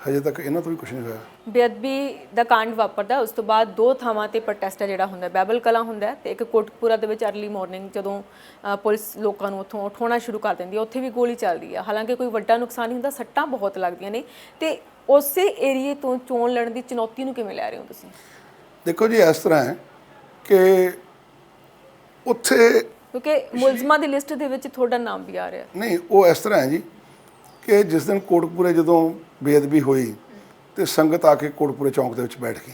ਹਜੇ ਤੱਕ ਇਹਨਾਂ ਤੋਂ ਵੀ ਕੁਛ ਨਹੀਂ ਹੋਇਆ। ਬੇਅਦਬੀ ਦਾ ਕਾਂਡ ਵਾਪਰਦਾ, ਉਸ ਤੋਂ ਬਾਅਦ 2 ਥਾਵਾਂ ਤੇ ਪ੍ਰੋਟੈਸਟ ਜਿਹੜਾ ਹੁੰਦਾ, ਬਾਈਬਲ ਕਲਾਂ ਹੁੰਦਾ ਤੇ ਇੱਕ ਕੋਟਕਪੂਰਾ ਦੇ ਵਿੱਚ ਅਰਲੀ ਮਾਰਨਿੰਗ ਜਦੋਂ ਪੁਲਿਸ ਲੋਕਾਂ ਨੂੰ ਉੱਥੋਂ ਉਠਾਉਣਾ ਸ਼ੁਰੂ ਕਰ ਦਿੰਦੀ ਹੈ, ਉੱਥੇ ਵੀ ਗੋਲੀ ਚੱਲਦੀ ਹੈ। ਹਾਲਾਂਕਿ ਕੋਈ ਵੱਡਾ ਨੁਕਸਾਨ ਨਹੀਂ ਹੁੰਦਾ, ਸੱਟਾਂ ਬਹੁਤ ਲੱਗਦੀਆਂ ਨੇ। ਤੇ ਉਸੇ ਏਰੀਏ ਤੋਂ ਚੋਣ ਲੜਨ ਦੀ ਚੁਣੌਤੀ ਨੂੰ ਕਿਵੇਂ ਲੈ ਰਹੇ ਹੋ ਤੁਸੀਂ? ਦੇਖੋ ਜੀ, ਇਸ ਤਰ੍ਹਾਂ ਹੈ ਕਿ ਉੱਥੇ ਕਿਉਂਕਿ ਮੁਲਜ਼ਮਾਂ ਦੀ ਲਿਸਟ ਦੇ ਵਿੱਚ ਤੁਹਾਡਾ ਨਾਮ ਵੀ ਆ ਰਿਹਾ। ਨਹੀਂ, ਉਹ ਇਸ ਤਰ੍ਹਾਂ ਹੈ ਜੀ ਕਿ ਜਿਸ ਦਿਨ ਕੋਟਕਪੂਰੇ ਜਦੋਂ ਬੇਅਦਬੀ ਹੋਈ ਤੇ ਸੰਗਤ ਆ ਕੇ ਕੋਟਕਪੂਰੇ ਚੌਂਕ ਦੇ ਵਿੱਚ ਬੈਠ ਗਈ।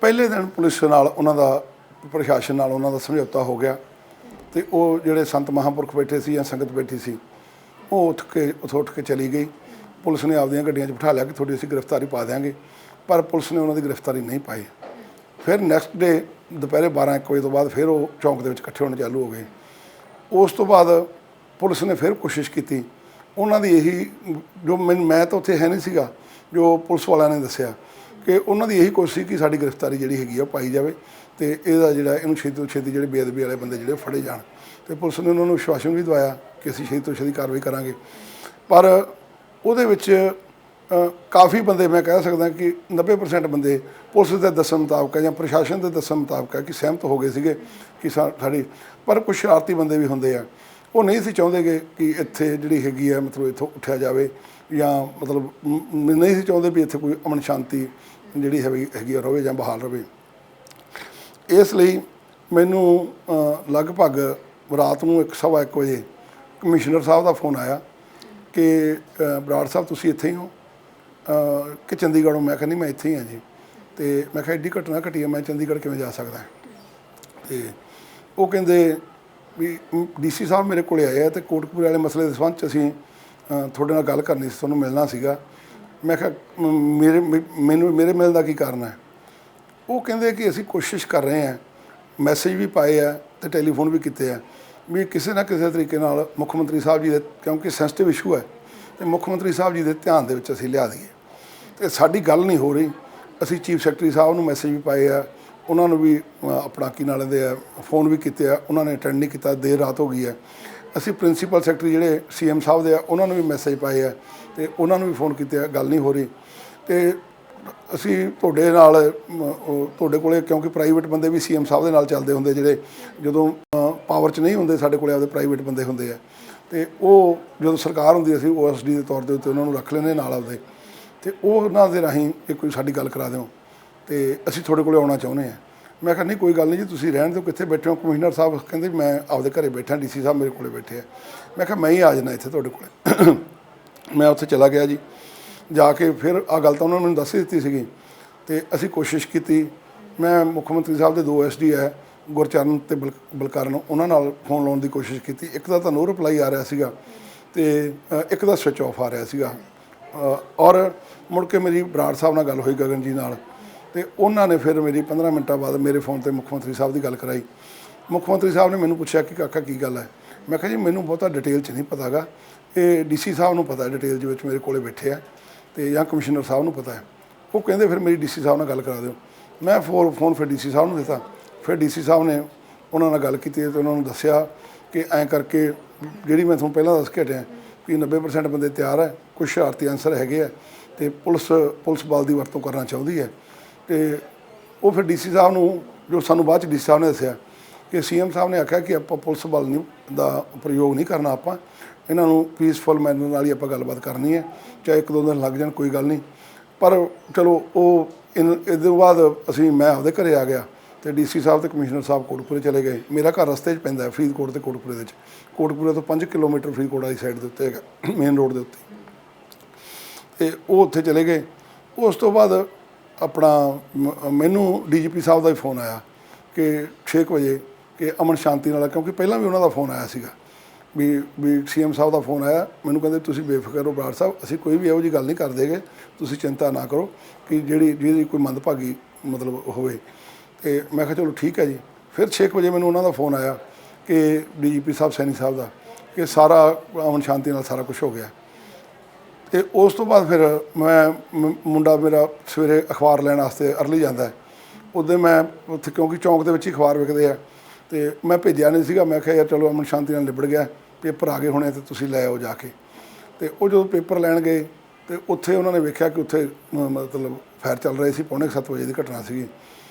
ਪਹਿਲੇ ਦਿਨ ਪੁਲਿਸ ਨਾਲ ਉਹਨਾਂ ਦਾ, ਪ੍ਰਸ਼ਾਸਨ ਨਾਲ ਉਹਨਾਂ ਦਾ ਸਮਝੌਤਾ ਹੋ ਗਿਆ, ਤੇ ਉਹ ਜਿਹੜੇ ਸੰਤ ਮਹਾਂਪੁਰਖ ਬੈਠੇ ਸੀ ਜਾਂ ਸੰਗਤ ਬੈਠੀ ਸੀ, ਉਹ ਉੱਥੋਂ ਉੱਠ ਕੇ ਚਲੀ ਗਈ। ਪੁਲਿਸ ਨੇ ਆਪਦੀਆਂ ਗੱਡੀਆਂ 'ਚ ਬਿਠਾ ਲਿਆ ਕਿ ਤੁਹਾਡੀ ਅਸੀਂ ਗ੍ਰਿਫਤਾਰੀ ਪਾ ਦਿਆਂਗੇ, ਪਰ ਪੁਲਿਸ ਨੇ ਉਹਨਾਂ ਦੀ ਗ੍ਰਿਫਤਾਰੀ ਨਹੀਂ ਪਾਈ। ਫਿਰ ਨੈਕਸਟ ਡੇ ਦੁਪਹਿਰੇ 12-1 ਵਜੇ ਤੋਂ ਬਾਅਦ ਫਿਰ ਉਹ ਚੌਂਕ ਦੇ ਵਿੱਚ ਇਕੱਠੇ ਹੋਣੇ ਚਾਲੂ ਹੋ ਗਏ। ਉਸ ਤੋਂ ਬਾਅਦ ਪੁਲਿਸ ਨੇ ਫਿਰ ਕੋਸ਼ਿਸ਼ ਕੀਤੀ, ਉਹਨਾਂ ਦੀ ਇਹੀ ਜੋ ਮੈਂ ਤਾਂ ਉੱਥੇ ਹੈ ਨਹੀਂ ਸੀਗਾ, ਜੋ ਪੁਲਿਸ ਵਾਲਿਆਂ ਨੇ ਦੱਸਿਆ ਕਿ ਉਹਨਾਂ ਦੀ ਇਹੀ ਕੋਸ਼ਿਸ਼ ਸੀ ਕਿ ਸਾਡੀ ਗ੍ਰਿਫਤਾਰੀ ਜਿਹੜੀ ਹੈਗੀ ਆ ਉਹ ਪਾਈ ਜਾਵੇ, ਅਤੇ ਇਹਨੂੰ ਛੇਤੀ ਤੋਂ ਛੇਤੀ ਜਿਹੜੇ ਬੇਅਦਬੀ ਵਾਲੇ ਬੰਦੇ ਜਿਹੜੇ ਫੜੇ ਜਾਣ। ਅਤੇ ਪੁਲਿਸ ਨੇ ਉਹਨਾਂ ਨੂੰ ਵਿਸ਼ਵਾਸਨ ਵੀ ਦਵਾਇਆ ਕਿ ਅਸੀਂ ਛੇਤੀ ਤੋਂ ਛੇਤੀ ਕਾਰਵਾਈ ਕਰਾਂਗੇ। ਪਰ ਉਹਦੇ ਵਿੱਚ ਕਾਫੀ ਬੰਦੇ ਮੈਂ ਕਹਿ ਸਕਦਾ ਕਿ 90% ਬੰਦੇ ਪੁਲਿਸ ਦੇ ਦੱਸਣ ਮੁਤਾਬਕ ਜਾਂ ਪ੍ਰਸ਼ਾਸਨ ਦੇ ਦੱਸਣ ਮੁਤਾਬਕ ਕਿ ਸਹਿਮਤ ਹੋ ਗਏ ਸੀਗੇ ਕਿ ਸਾਡੀ, ਪਰ ਕੁਝ ਸ਼ਰਾਰਤੀ ਬੰਦੇ ਵੀ ਹੁੰਦੇ ਆ, ਉਹ ਨਹੀਂ ਸੀ ਚਾਹੁੰਦੇ ਕਿ ਇੱਥੇ ਜਿਹੜੀ ਹੈਗੀ ਆ ਮਤਲਬ ਇੱਥੋਂ ਉੱਠਿਆ ਜਾਵੇ, ਜਾਂ ਮਤਲਬ ਨਹੀਂ ਸੀ ਚਾਹੁੰਦੇ ਵੀ ਇੱਥੇ ਕੋਈ ਅਮਨ ਸ਼ਾਂਤੀ ਜਿਹੜੀ ਹੈਗੀ ਆ ਰਵੇ ਜਾਂ ਬਹਾਲ ਰਵੇ। ਇਸ ਲਈ ਮੈਨੂੰ ਲਗਭਗ ਰਾਤ ਨੂੰ 1:15 ਵਜੇ ਕਮਿਸ਼ਨਰ ਸਾਹਿਬ ਦਾ ਫੋਨ ਆਇਆ ਕਿ ਬਰਾੜ ਸਾਹਿਬ ਤੁਸੀਂ ਇੱਥੇ ਹੀ ਹੋ ਕਿ ਚੰਡੀਗੜ੍ਹੋਂ? ਮੈਂ ਕਿਹਾ ਨਹੀਂ, ਮੈਂ ਇੱਥੇ ਹੀ ਹਾਂ ਜੀ। ਤੇ ਮੈਂ ਕਿਹਾ ਐਡੀ ਘਟਨਾ ਘਟੀ ਹੈ, ਮੈਂ ਚੰਡੀਗੜ੍ਹ ਕਿਵੇਂ ਜਾ ਸਕਦਾ? ਤੇ ਉਹ ਕਹਿੰਦੇ ਵੀ DC ਸਾਹਿਬ ਮੇਰੇ ਕੋਲ ਆਏ ਆ ਅਤੇ ਕੋਟਕਪੂਰੇ ਵਾਲੇ ਮਸਲੇ ਦੇ ਸੰਬੰਧ 'ਚ ਅਸੀਂ ਤੁਹਾਡੇ ਨਾਲ ਗੱਲ ਕਰਨੀ ਸੀ, ਤੁਹਾਨੂੰ ਮਿਲਣਾ ਸੀਗਾ। ਮੈਂ ਕਿਹਾ ਮੇਰੇ ਮਿਲਣ ਦਾ ਕੀ ਕਾਰਨ ਹੈ? ਉਹ ਕਹਿੰਦੇ ਕਿ ਅਸੀਂ ਕੋਸ਼ਿਸ਼ ਕਰ ਰਹੇ ਹਾਂ, ਮੈਸੇਜ ਵੀ ਪਾਏ ਆ ਅਤੇ ਟੈਲੀਫੋਨ ਵੀ ਕੀਤੇ ਆ ਵੀ ਕਿਸੇ ਨਾ ਕਿਸੇ ਤਰੀਕੇ ਨਾਲ ਮੁੱਖ ਮੰਤਰੀ ਸਾਹਿਬ ਜੀ ਦੇ, ਕਿਉਂਕਿ ਸੈਂਸਿਟਿਵ ਇਸ਼ੂ ਹੈ, ਅਤੇ ਮੁੱਖ ਮੰਤਰੀ ਸਾਹਿਬ ਜੀ ਦੇ ਧਿਆਨ ਦੇ ਵਿੱਚ ਅਸੀਂ ਲਿਆ ਦਈਏ। ਅਤੇ ਸਾਡੀ ਗੱਲ ਨਹੀਂ ਹੋ ਰਹੀ। ਅਸੀਂ ਚੀਫ ਸੈਕਟਰੀ ਸਾਹਿਬ ਨੂੰ ਮੈਸੇਜ ਵੀ ਪਾਏ ਆ, ਉਹਨਾਂ ਨੂੰ ਵੀ ਆਪਣਾ ਕੀ ਨਾਲ ਲੈਂਦੇ ਆ ਫੋਨ ਵੀ ਕੀਤੇ ਆ, ਉਹਨਾਂ ਨੇ ਅਟੈਂਡ ਨਹੀਂ ਕੀਤਾ, ਦੇਰ ਰਾਤ ਹੋ ਗਈ ਹੈ। ਅਸੀਂ ਪ੍ਰਿੰਸੀਪਲ ਸੈਕਟਰੀ ਜਿਹੜੇ CM ਸਾਹਿਬ ਦੇ ਆ ਉਹਨਾਂ ਨੂੰ ਵੀ ਮੈਸੇਜ ਪਾਏ ਆ ਅਤੇ ਉਹਨਾਂ ਨੂੰ ਵੀ ਫੋਨ ਕੀਤੇ ਆ, ਗੱਲ ਨਹੀਂ ਹੋ ਰਹੀ। ਅਤੇ ਅਸੀਂ ਤੁਹਾਡੇ ਨਾਲ ਤੁਹਾਡੇ ਕੋਲੇ, ਕਿਉਂਕਿ ਪ੍ਰਾਈਵੇਟ ਬੰਦੇ ਵੀ CM ਸਾਹਿਬ ਦੇ ਨਾਲ ਚੱਲਦੇ ਹੁੰਦੇ, ਜਿਹੜੇ ਜਦੋਂ ਪਾਵਰ 'ਚ ਨਹੀਂ ਹੁੰਦੇ ਸਾਡੇ ਕੋਲੇ ਆਪਦੇ ਪ੍ਰਾਈਵੇਟ ਬੰਦੇ ਹੁੰਦੇ ਆ, ਅਤੇ ਉਹ ਜਦੋਂ ਸਰਕਾਰ ਹੁੰਦੀ ਅਸੀਂ OSD ਦੇ ਤੌਰ ਦੇ ਉੱਤੇ ਉਹਨਾਂ ਨੂੰ ਰੱਖ ਲੈਂਦੇ ਨਾਲ ਆਪਦੇ, ਅਤੇ ਉਹ ਉਹਨਾਂ ਦੇ ਰਾਹੀਂ ਇਹ ਕੋਈ ਸਾਡੀ ਗੱਲ ਕਰਾ ਦਿਓ ਅਤੇ ਅਸੀਂ ਤੁਹਾਡੇ ਕੋਲੇ ਆਉਣਾ ਚਾਹੁੰਦੇ ਹਾਂ। ਮੈਂ ਕਿਹਾ ਨਹੀਂ ਕੋਈ ਗੱਲ ਨਹੀਂ ਜੀ, ਤੁਸੀਂ ਰਹਿਣ ਦਿਓ, ਕਿੱਥੇ ਬੈਠੇ ਹੋ? ਕਮਿਸ਼ਨਰ ਸਾਹਿਬ ਕਹਿੰਦੇ ਮੈਂ ਆਪਦੇ ਘਰੇ ਬੈਠਾ, DC ਸਾਹਿਬ ਮੇਰੇ ਕੋਲੇ ਬੈਠੇ ਆ। ਮੈਂ ਕਿਹਾ ਮੈਂ ਹੀ ਆ ਜਾਣਾ ਇੱਥੇ ਤੁਹਾਡੇ ਕੋਲੇ। ਮੈਂ ਉੱਥੇ ਚਲਾ ਗਿਆ ਜੀ, ਜਾ ਕੇ ਫਿਰ ਆਹ ਗੱਲ ਤਾਂ ਉਹਨਾਂ ਨੇ ਮੈਨੂੰ ਦੱਸ ਹੀ ਦਿੱਤੀ ਸੀਗੀ, ਅਤੇ ਅਸੀਂ ਕੋਸ਼ਿਸ਼ ਕੀਤੀ। ਮੈਂ ਮੁੱਖ ਮੰਤਰੀ ਸਾਹਿਬ ਦੇ 2 SD ਹੈ, ਗੁਰਚਰਨ ਅਤੇ ਬਲਕਰਨ, ਉਹਨਾਂ ਨਾਲ ਫੋਨ ਲਾਉਣ ਦੀ ਕੋਸ਼ਿਸ਼ ਕੀਤੀ। ਇੱਕ ਦਾ ਤਾਂ ਨੋ ਰਿਪਲਾਈ ਆ ਰਿਹਾ ਸੀਗਾ ਅਤੇ ਇੱਕ ਦਾ ਸਵਿਚ ਆਫ ਆ ਰਿਹਾ ਸੀਗਾ। ਔਰ ਮੁੜ ਕੇ ਮੇਰੀ ਬਰਾੜ ਸਾਹਿਬ ਨਾਲ ਗੱਲ ਹੋਈ, ਗਗਨ ਜੀ ਨਾਲ, ਅਤੇ ਉਹਨਾਂ ਨੇ ਫਿਰ ਮੇਰੀ 15 ਮਿੰਟਾਂ ਬਾਅਦ ਮੇਰੇ ਫੋਨ 'ਤੇ ਮੁੱਖ ਮੰਤਰੀ ਸਾਹਿਬ ਦੀ ਗੱਲ ਕਰਾਈ। ਮੁੱਖ ਮੰਤਰੀ ਸਾਹਿਬ ਨੇ ਮੈਨੂੰ ਪੁੱਛਿਆ ਕਿ ਕਾਕਾ ਕੀ ਗੱਲ ਹੈ? ਮੈਂ ਕਿਹਾ ਜੀ ਮੈਨੂੰ ਬਹੁਤਾ ਡਿਟੇਲ 'ਚ ਨਹੀਂ ਪਤਾ ਗਾ, ਇਹ DC ਸਾਹਿਬ ਨੂੰ ਪਤਾ ਡਿਟੇਲ ਦੇ ਵਿੱਚ ਮੇਰੇ ਕੋਲੇ ਬੈਠੇ ਆ, ਅਤੇ ਜਾਂ ਕਮਿਸ਼ਨਰ ਸਾਹਿਬ ਨੂੰ ਪਤਾ ਹੈ। ਉਹ ਕਹਿੰਦੇ ਫਿਰ ਮੇਰੀ DC ਸਾਹਿਬ ਨਾਲ ਗੱਲ ਕਰਾ ਦਿਓ। ਮੈਂ ਫੋਨ ਫਿਰ DC ਸਾਹਿਬ ਨੂੰ ਦਿੱਤਾ। ਫਿਰ DC ਸਾਹਿਬ ਨੇ ਉਹਨਾਂ ਨਾਲ ਗੱਲ ਕੀਤੀ ਅਤੇ ਉਹਨਾਂ ਨੂੰ ਦੱਸਿਆ ਕਿ ਐਂ ਕਰਕੇ ਜਿਹੜੀ ਮੈਂ ਤੁਹਾਨੂੰ ਪਹਿਲਾਂ ਦੱਸ ਕੇ ਹਟਿਆ ਕਿ 90% ਬੰਦੇ ਤਿਆਰ ਹੈ, ਕੁਛ ਸ਼ਰਾਰਤੀ ਅਨਸਰ ਹੈਗੇ ਆ, ਅਤੇ ਪੁਲਿਸ ਬਲ ਦੀ ਵਰਤੋਂ ਕਰਨਾ ਚਾਹੁੰਦੀ ਹੈ। ਅਤੇ ਉਹ ਫਿਰ DC ਸਾਹਿਬ ਨੂੰ, ਜੋ ਸਾਨੂੰ ਬਾਅਦ 'ਚ DC ਸਾਹਿਬ ਨੇ ਦੱਸਿਆ ਕਿ CM ਸਾਹਿਬ ਨੇ ਆਖਿਆ ਕਿ ਆਪਾਂ ਪੁਲਿਸ ਬਲ ਦਾ ਪ੍ਰਯੋਗ ਨਹੀਂ ਕਰਨਾ, ਆਪਾਂ ਇਹਨਾਂ ਨੂੰ ਪੀਸਫੁਲ ਮੈਨਰ ਨਾਲ ਹੀ ਆਪਾਂ ਗੱਲਬਾਤ ਕਰਨੀ ਹੈ, ਚਾਹੇ 1-2 ਦਿਨ ਲੱਗ ਜਾਣ, ਕੋਈ ਗੱਲ ਨਹੀਂ। ਪਰ ਚਲੋ ਉਹ ਇਹਦੇ ਤੋਂ ਬਾਅਦ ਮੈਂ ਆਪਦੇ ਘਰੇ ਆ ਗਿਆ ਅਤੇ DC ਸਾਹਿਬ ਅਤੇ ਕਮਿਸ਼ਨਰ ਸਾਹਿਬ ਕੋਟਕਪੂਰੇ ਚਲੇ ਗਏ। ਮੇਰਾ ਘਰ ਰਸਤੇ 'ਚ ਪੈਂਦਾ ਹੈ, ਫਰੀਦਕੋਟ ਅਤੇ ਕੋਟਕਪੂਰੇ ਦੇ ਵਿੱਚ। ਕੋਟਕਪੂਰੇ ਤੋਂ 5 ਕਿਲੋਮੀਟਰ ਫਰੀਦਕੋਟ ਵਾਲੀ ਸਾਈਡ ਦੇ ਉੱਤੇ ਹੈਗਾ, ਮੇਨ ਰੋਡ ਦੇ ਉੱਤੇ। ਅਤੇ ਉਹ ਉੱਥੇ ਚਲੇ ਗਏ। ਉਸ ਤੋਂ ਬਾਅਦ ਆਪਣਾ ਮੈਨੂੰ DGP ਸਾਹਿਬ ਦਾ ਹੀ ਫੋਨ ਆਇਆ ਕਿ 6 ਵਜੇ ਕਿ ਅਮਨ ਸ਼ਾਂਤੀ ਨਾਲ, ਕਿਉਂਕਿ ਪਹਿਲਾਂ ਵੀ ਉਹਨਾਂ ਦਾ ਫੋਨ ਆਇਆ ਸੀਗਾ ਵੀ CM ਸਾਹਿਬ ਦਾ ਫੋਨ ਆਇਆ, ਮੈਨੂੰ ਕਹਿੰਦੇ ਤੁਸੀਂ ਬੇਫਿਕਰ ਹੋ ਬਰਾੜ ਸਾਹਿਬ, ਅਸੀਂ ਕੋਈ ਵੀ ਇਹੋ ਜਿਹੀ ਗੱਲ ਨਹੀਂ ਕਰਦੇਗੇ, ਤੁਸੀਂ ਚਿੰਤਾ ਨਾ ਕਰੋ ਕਿ ਜਿਹਦੀ ਕੋਈ ਮੰਦਭਾਗੀ ਮਤਲਬ ਹੋਵੇ। ਅਤੇ ਮੈਂ ਕਿਹਾ ਚਲੋ ਠੀਕ ਹੈ ਜੀ। ਫਿਰ 6 ਵਜੇ ਮੈਨੂੰ ਉਹਨਾਂ ਦਾ ਫੋਨ ਆਇਆ ਕਿ DGP ਸਾਹਿਬ ਸੈਣੀ ਸਾਹਿਬ ਦਾ ਕਿ ਸਾਰਾ ਅਮਨ ਸ਼ਾਂਤੀ ਨਾਲ ਸਾਰਾ ਕੁਝ ਹੋ ਗਿਆ। ਅਤੇ ਉਸ ਤੋਂ ਬਾਅਦ ਫਿਰ ਮੁੰਡਾ ਮੇਰਾ ਸਵੇਰੇ ਅਖਬਾਰ ਲੈਣ ਵਾਸਤੇ ਅਰਲੀ ਜਾਂਦਾ ਹੈ, ਉੱਦਾਂ ਮੈਂ ਉੱਥੇ ਕਿਉਂਕਿ ਚੌਂਕ ਦੇ ਵਿੱਚ ਹੀ ਅਖਬਾਰ ਵਿਕਦੇ ਆ, ਅਤੇ ਮੈਂ ਭੇਜਿਆ ਨਹੀਂ ਸੀਗਾ। ਮੈਂ ਕਿਹਾ ਯਾਰ ਚਲੋ ਅਮਨ ਸ਼ਾਂਤੀ ਨਾਲ ਨਿਬੜ ਗਿਆ, ਪੇਪਰ ਆ ਗਏ ਹੋਣੇ ਅਤੇ ਤੁਸੀਂ ਲੈ ਆਓ ਜਾ ਕੇ। ਅਤੇ ਉਹ ਜਦੋਂ ਪੇਪਰ ਲੈਣ ਗਏ ਅਤੇ ਉੱਥੇ ਉਹਨਾਂ ਨੇ ਵੇਖਿਆ ਕਿ ਉੱਥੇ ਮਤਲਬ ਫਾਇਰ ਚੱਲ ਰਹੇ ਸੀ। 6:45 ਵਜੇ ਦੀ ਘਟਨਾ ਸੀਗੀ।